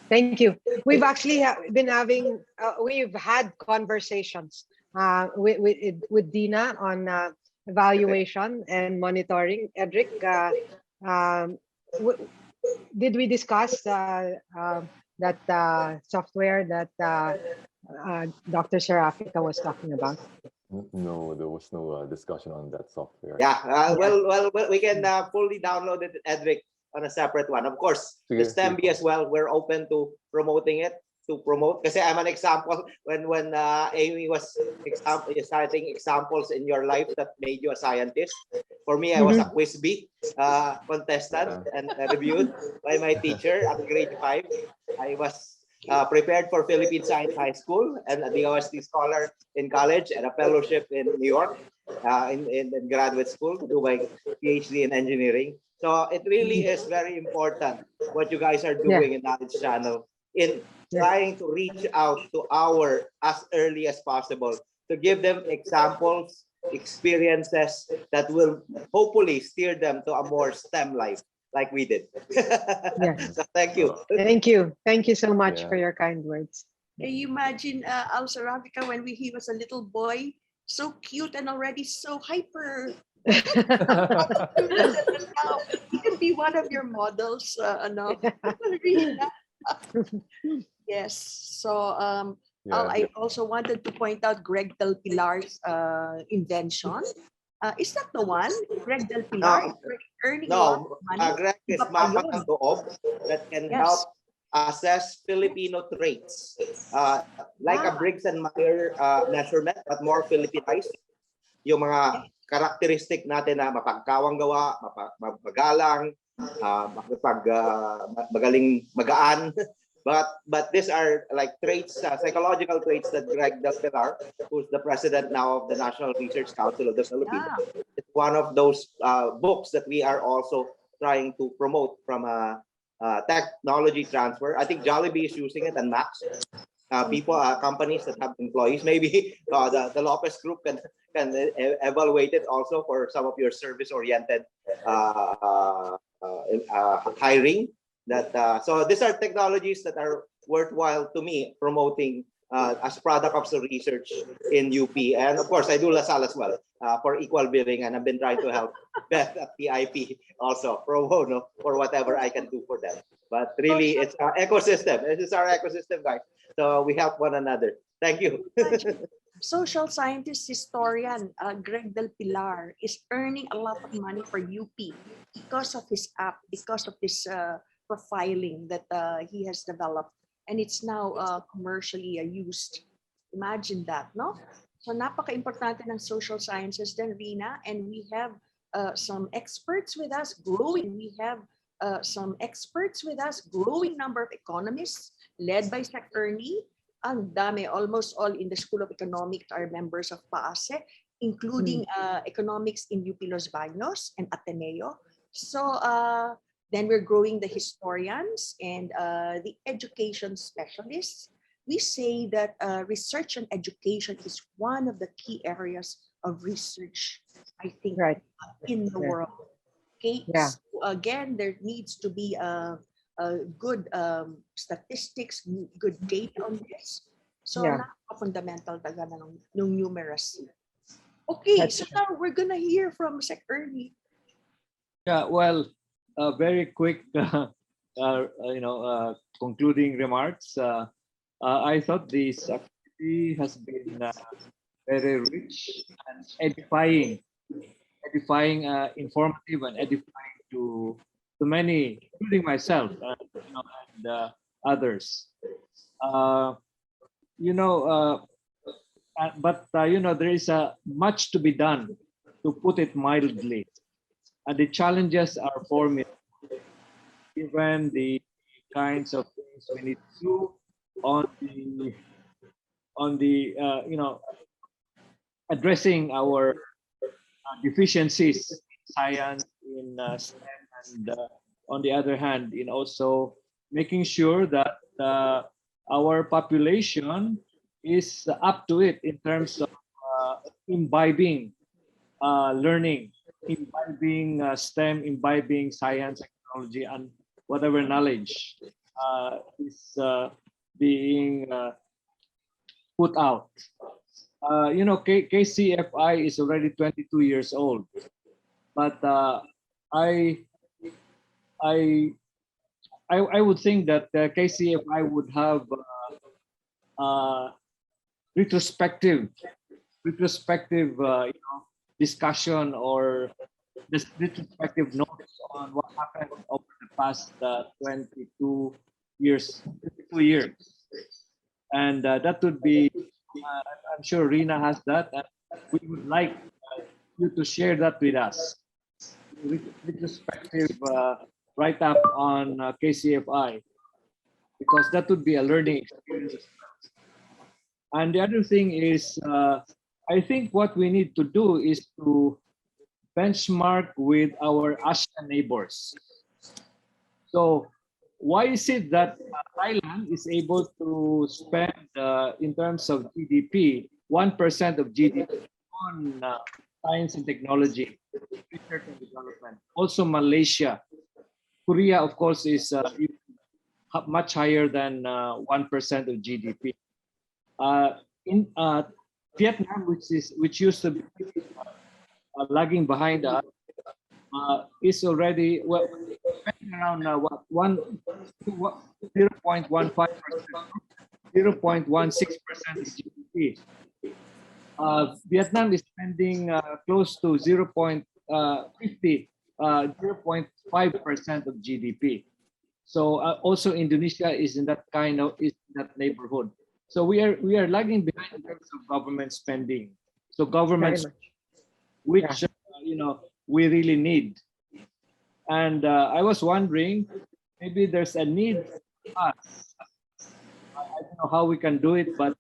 Thank you. We've actually been having, we've had conversations with Dina on evaluation and monitoring. Edric, did we discuss that software that Dr. Serafika was talking about? No, there was no discussion on that software. Yeah, well, we can fully download it, Edric, on a separate one. Of course, the STEMB as well, we're open to promoting it, because I'm an example when Amy was citing examples in your life that made you a scientist. For me, I was a quiz bee contestant and reviewed by my teacher at grade 5. I was prepared for Philippine Science High School and the OST scholar in college and a fellowship in New York in graduate school to do my PhD in engineering. So it really is very important what you guys are doing in Knowledge Channel in trying to reach out to as early as possible to give them examples, experiences that will hopefully steer them to a more STEM life like we did. So thank you. Thank you. Thank you so much for your kind words. Can you imagine Al Sarafika when he was a little boy, so cute and already so hyper? He can be one of your models, Yes. So I also wanted to point out Greg Del Pilar's invention. Is that the one? Greg Del Pilar? No, Greg is mapa ng loob that can help assess Filipino traits. Like a Briggs and Meyer measurement, but more Filipinized. Yung mga characteristic natin na mapagkawang gawa, magalang, magaling magaan. But these are like traits, psychological traits that Greg Del Pilar, who's the president now of the National Research Council of the Philippines, it's one of those books that we are also trying to promote from a technology transfer. I think Jollibee is using it, and Max. Companies that have employees, maybe the Lopez Group can evaluate it also for some of your service-oriented hiring. So these are technologies that are worthwhile to me promoting as product of the research in UP. And of course, I do LaSalle as well for equal billing, and I've been trying to help Beth at PIP also pro bono for whatever I can do for them. But really, it's our ecosystem. This is our ecosystem, guys. So we help one another. Thank you. Social scientist historian Greg Del Pilar is earning a lot of money for UP because of his app, because of this profiling that he has developed, and it's now commercially used. Imagine that, no? So napaka-importante ng social sciences then, Rina, and we have some experts with us growing. We have some experts with us, growing number of economists led by Sec Ernie. Ang dami, almost all in the School of Economics are members of PAASE, including economics in UP Los Baños and Ateneo. So then we're growing the historians and the education specialists. We say that research and education is one of the key areas of research, I think, in the world. Okay, so again, there needs to be good statistics, good data on this. So fundamental talaga ng numeracy. Okay, so now we're gonna hear from Sec Ernie. Yeah, well, very quick, concluding remarks. I thought this activity has been very rich and edifying, informative and edifying to many, including myself, and others. But there is much to be done, to put it mildly, and the challenges are formidable. Given the kinds of things we need to do on the addressing our deficiencies in science, in STEM, and on the other hand, in also making sure that our population is up to it in terms of imbibing learning, imbibing STEM, imbibing science, technology, and whatever knowledge is being put out. KCFI is already 22 years old, but I would think that KCFI would have retrospective discussion or this retrospective notes on what happened over the past 22 years, and that would be. I'm sure Rina has that, and we would like you to share that with us. Retrospective write-up on KCFI, because that would be a learning experience. And the other thing is, I think what we need to do is to benchmark with our ASEAN neighbors. So why is it that Thailand is able to spend, in terms of GDP, 1% of GDP on science and technology, research and development? Also Malaysia. Korea, of course, is much higher than 1% of GDP. In Vietnam, which used to be lagging behind us, is already around 0.15%, 0.16% of GDP. Vietnam is spending close to 0.5% of GDP. So also Indonesia is in that neighborhood. So we are lagging behind in terms of government spending. So government, which we really need. And I was wondering, maybe there's a need for us. I don't know how we can do it, but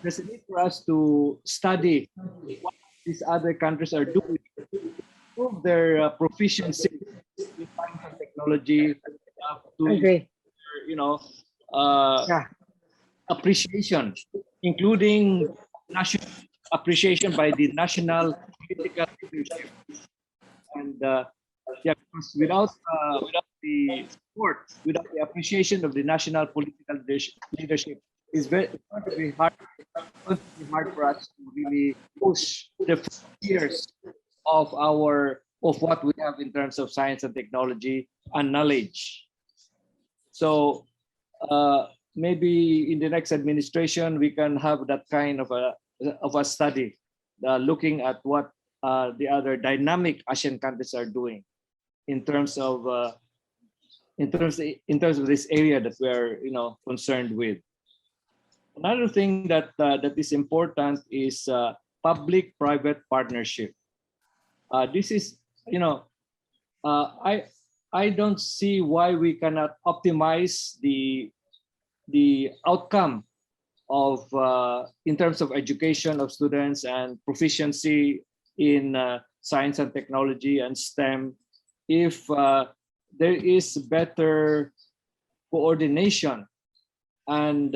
there's a need for us to study what these other countries are doing to improve their proficiency in science and technology, appreciation, including national appreciation by the national political leadership. And because without the support, without the appreciation of the national political leadership, it's going to be hard for us to really push the frontiers of what we have in terms of science and technology and knowledge. So maybe in the next administration we can have that kind of a study, looking at what the other dynamic Asian countries are doing in terms of this area that we're concerned with. Another thing that is important is public-private partnership. This is, I don't see why we cannot optimize the outcome of in terms of education of students and proficiency in science and technology and STEM if there is better coordination and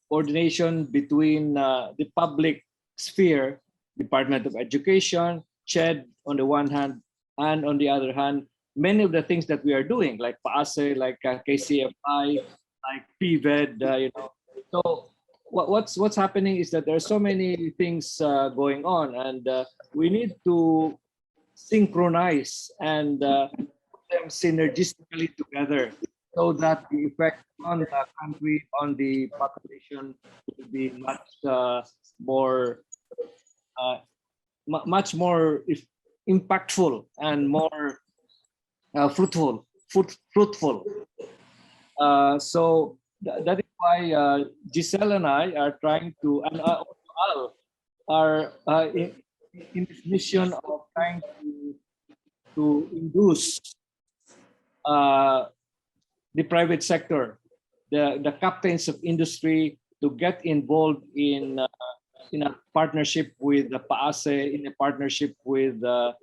coordination between the public sphere, Department of Education, CHED on the one hand, and on the other hand, many of the things that we are doing, like PAASE, like KCFI, like PVED, So what's happening is that there are so many things going on, and we need to synchronize and put them synergistically together so that the effect on the country, on the population, will be much more impactful and more fruitful. So that is why Giselle and I are trying to, and Al are in this mission of trying to induce the private sector, the captains of industry, to get involved in a partnership with the PAASE, in a partnership with the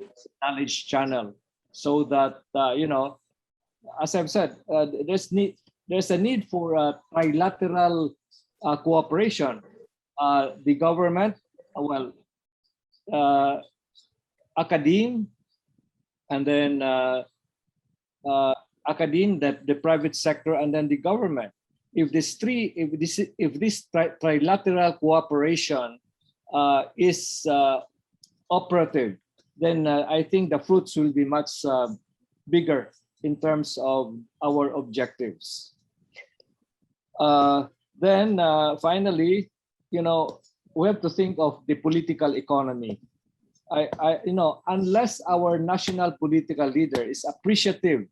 Knowledge Channel, so that as I've said, there's a need for a trilateral cooperation. The government, academe, and then academe, that the private sector, and then the government. If this trilateral cooperation is operative, then I think the fruits will be much bigger in terms of our objectives. Then finally, we have to think of the political economy. Unless our national political leader is appreciative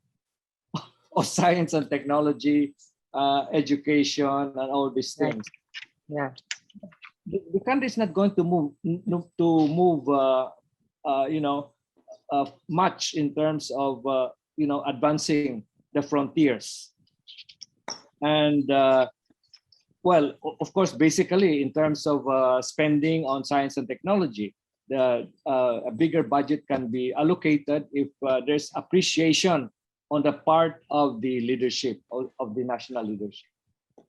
of science and technology, education, and all these things, the country is not going to move much in terms of advancing the frontiers. And of course, basically in terms of spending on science and technology, a bigger budget can be allocated if there's appreciation on the part of the leadership, of the national leadership.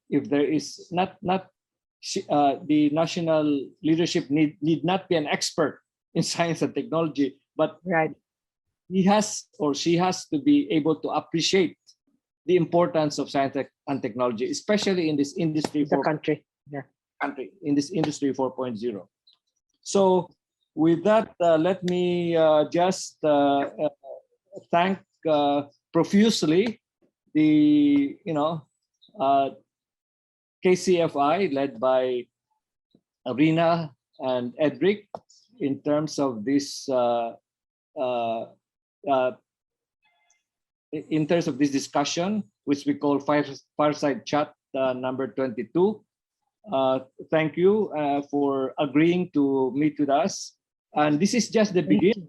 If there is not the national leadership need not be an expert in science and technology, but he has or she has to be able to appreciate the importance of science and technology, especially in this industry in this industry 4.0. So with that, let me just thank profusely the KCFI led by Rina and Edric in terms of this discussion, which we call Fireside Chat number 22. Thank you for agreeing to meet with us. And this is just the beginning.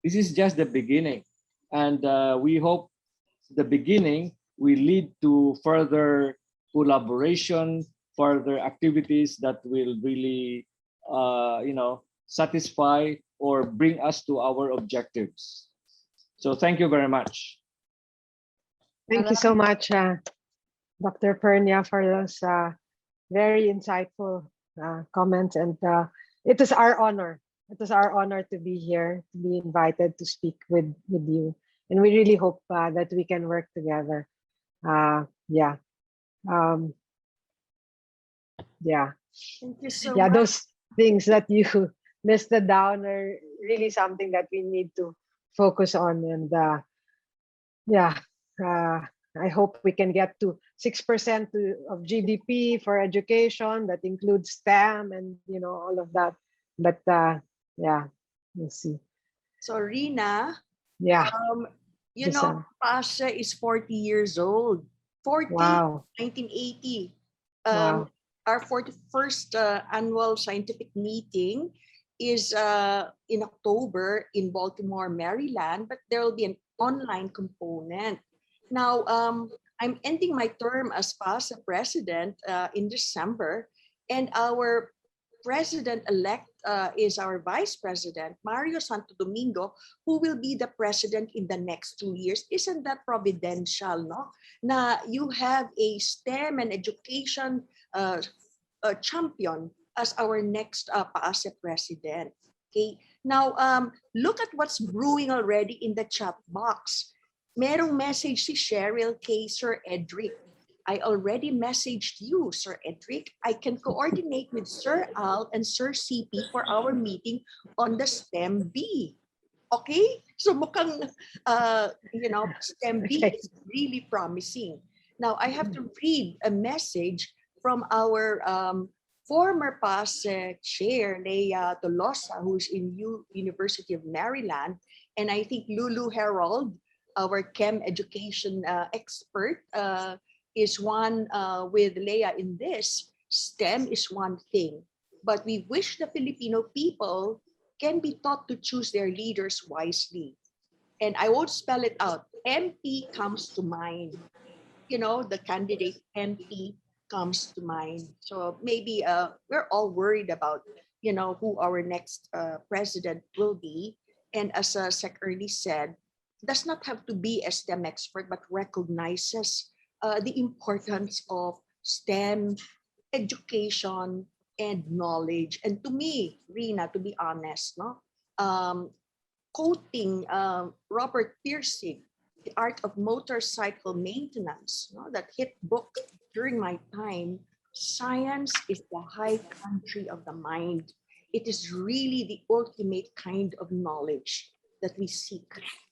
This is just the beginning. And we hope the beginning will lead to further collaboration, further activities that will really, satisfy or bring us to our objectives. So thank you very much. Thank you so much, Dr. Pernia, for those very insightful comments. And it is our honor. It is our honor to be here, to be invited to speak with you. And we really hope that we can work together. Thank you so much. Those things that you listed down are really something that we need to focus on. And I hope we can get to 6% of GDP for education. That includes STEM and all of that. But yeah, we'll see. So Rina, Yeah. PAASE is 40 years old. 40, Wow. 1980. Wow. Our 41st annual scientific meeting is in October in Baltimore, Maryland, but there will be an online component. Now, I'm ending my term as PAASE president in December, and our president-elect is our vice president, Mario Santo Domingo, who will be the president in the next 2 years. Isn't that providential, no? Na you have a STEM and education champion as our next PAASE president. Okay. Now, look at what's brewing already in the chat box. Merong message si Cheryl K. Sir Edric. I already messaged you, Sir Edric. I can coordinate with Sir Al and Sir CP for our meeting on the STEM B. Okay? So mukhang, STEM B is really promising. Now, I have to read a message from our former PAASE chair, Leia Tolosa, who's in University of Maryland, and I think Lulu Harold, our chem education expert, is one with Leia in this. STEM is one thing, but we wish the Filipino people can be taught to choose their leaders wisely. And I won't spell it out. MP comes to mind. The candidate MP comes to mind. So maybe we're all worried about, who our next president will be. And as Sec Early said, does not have to be a STEM expert, but recognizes the importance of STEM education and knowledge. And to me, Rina, to be honest, quoting Robert Pirsig, The Art of Motorcycle Maintenance, that hit book during my time, science is the high country of the mind. It is really the ultimate kind of knowledge that we seek,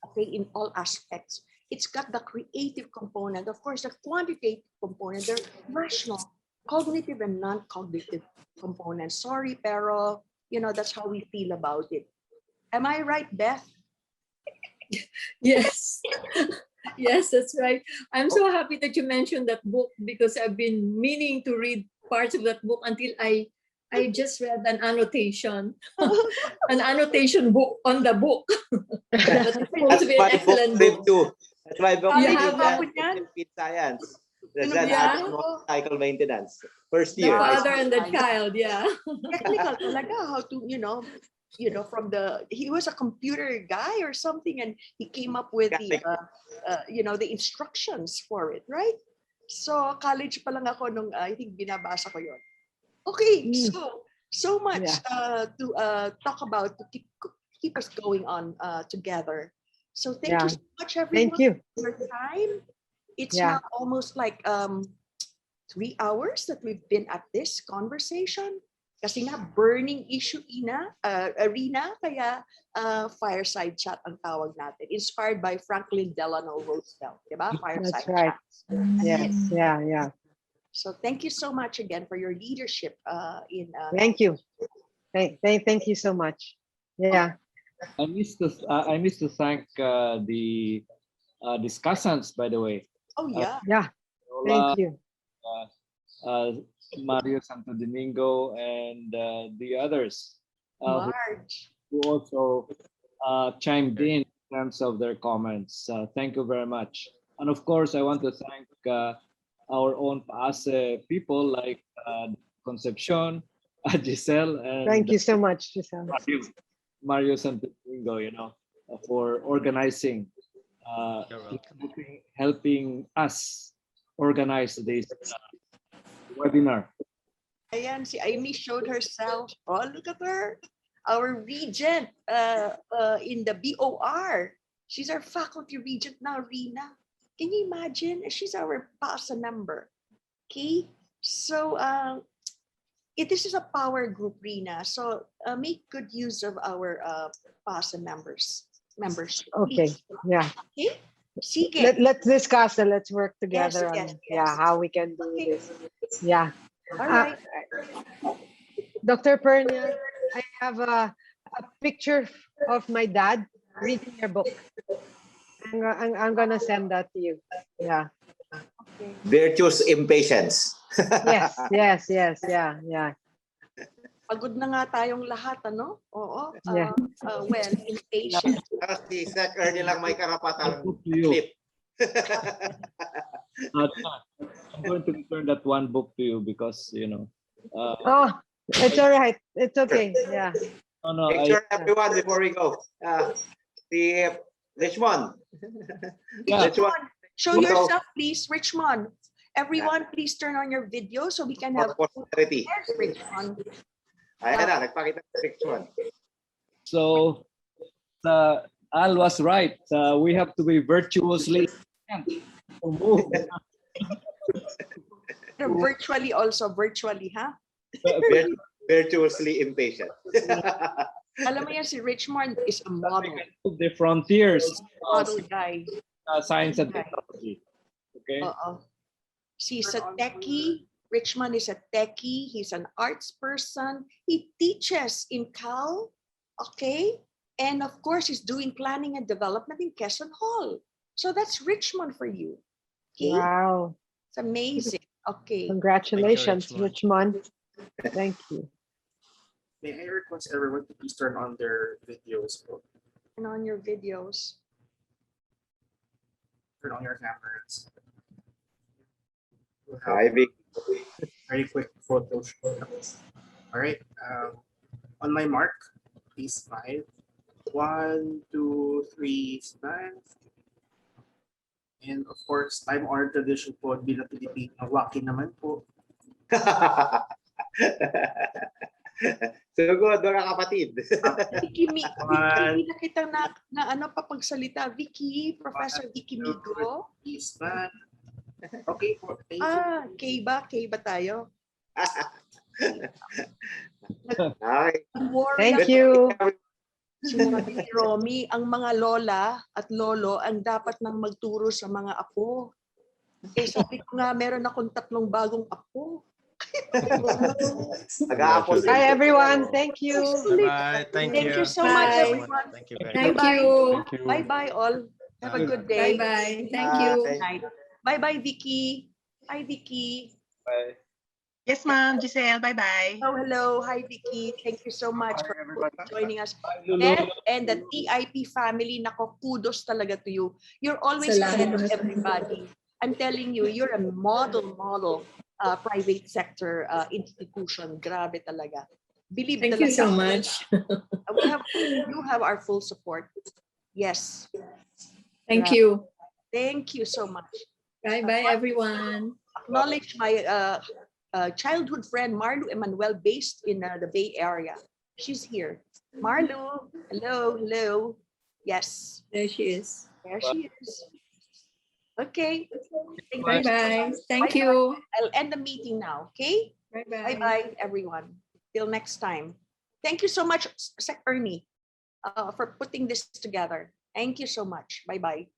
okay, in all aspects. It's got the creative component, of course, the quantitative component, the rational, cognitive and non-cognitive components. Sorry, pero, that's how we feel about it. Am I right, Beth? Yes. Yes, that's right. I'm so happy that you mentioned that book because I've been meaning to read parts of that book until I just read an annotation, an annotation book on the book. That's supposed to be an excellent book. Too. That's my book. You have science. That's an art of motorcycle maintenance. First year. The father and the child, yeah. Technical talaga, how to, he was a computer guy or something, and he came up with the instructions for it, right? So college pa lang ako nung I think binabasa ko yon. Okay, so much to talk about, to keep us going on together. So thank you so much, everyone, Thank you for your time. It's now almost like 3 hours that we've been at this conversation. Kasi nga, burning issue, Rina, kaya fireside chat ang tawag natin. Inspired by Franklin Delano Roosevelt, diba? Fireside That's right. Chats. Yes, yeah. So thank you so much again for your leadership in. Thank you. Thank you so much. Yeah. I miss to thank the discussants, by the way. Oh yeah. Yeah. Thank you. Mario Santo Domingo and the others who also chimed in terms of their comments. Thank you very much. And of course, I want to thank our own PAASE people like Concepcion, Giselle, and thank you so much, Giselle. Mario Santo Domingo, for organizing, helping us organize this webinar. Ayan, si Amy showed herself. Oh, look at her. Our regent in the BOR. She's our faculty regent now, Rina. Can you imagine? She's our PAASE member. Okay? So this is a power group, Rina. So make good use of our PAASE membership. Okay. Yeah. Okay? Sige. Let's discuss and let's work together on yes, yeah, yes. how we can do this. Yeah. All right. Dr. Pernia, I have a picture of my dad reading your book. I'm gonna send that to you. Yeah. Virtuous impatience. Yes, yeah. Pagod na nga tayong lahat, ano? Oo. Yeah. Well, impatient. Si Sec Ernie lang may karapatang you. clip. I'm going to return that one book to you because, Oh, it's all right. It's okay. Yeah. no, Picture everyone before we go. The Richmond. Yeah. Richmond, show yourself, please, Richmond. Everyone, please turn on your video so we can have posterity. Yes, Richmond. Ayan na, nagpakita si Richmond. So, Al was right. We have to be virtuously Virtually also, huh? Virtuously impatient. Alam mo yan, si Richmond is a model. The frontiers Model guy. Science and technology. Okay. She's a techie. Richmond is a techie. He's an arts person. He teaches in Cal. Okay. And of course, he's doing planning and development in Quezon Hall. So that's Richmond for you. Okay. Wow. It's amazing. Okay. Congratulations, Richmond. Thank you. May I request everyone to please turn on their videos? Turn on your videos. Turn on your cameras. We'll Hi, have Vic. very quick photo shoot. All right. On my mark, please smile. 1, 2, 3, smile. And of course, time-honored tradition po bilang Pilipino, walking naman po. Sugod, mga kapatid. Vicky, na kita na ano papagsalita. Vicky, Professor Vicky Migo. Okay po. Kay ba tayo? Thank you. Sinabi ni Romy, ang mga lola at lolo ang dapat nang magturo sa mga apo. Eh sabi ko nga, meron akong 3 bagong apo. Hi everyone, thank you. Bye. Thank you. You so much, everyone. Thank you very Bye much. bye. Bye bye all. Have a good day. Bye bye. Thank you. Bye bye, Vicky. Hi, Vicky. Bye. Yes, Ma'am Giselle. Bye-bye. Oh, hello. Hi, Vicky. Thank you so much for joining us. And the TIP family, nako, kudos talaga to you. You're always ahead of everybody. I'm telling you, you're a model private sector institution. Grabe talaga. Believe Thank talaga. you so much. You have our full support. Yes. Thank you. Thank you so much. Bye-bye, everyone. Acknowledge my childhood friend, Marlu Emanuel, based in the Bay Area. She's here. Marlu, hello. Yes. There she is. There she is. Okay. Bye-bye. Thank you. I'll end the meeting now, okay? Bye-bye. Bye-bye, everyone. Till next time. Thank you so much, Sec Ernie, for putting this together. Thank you so much. Bye-bye.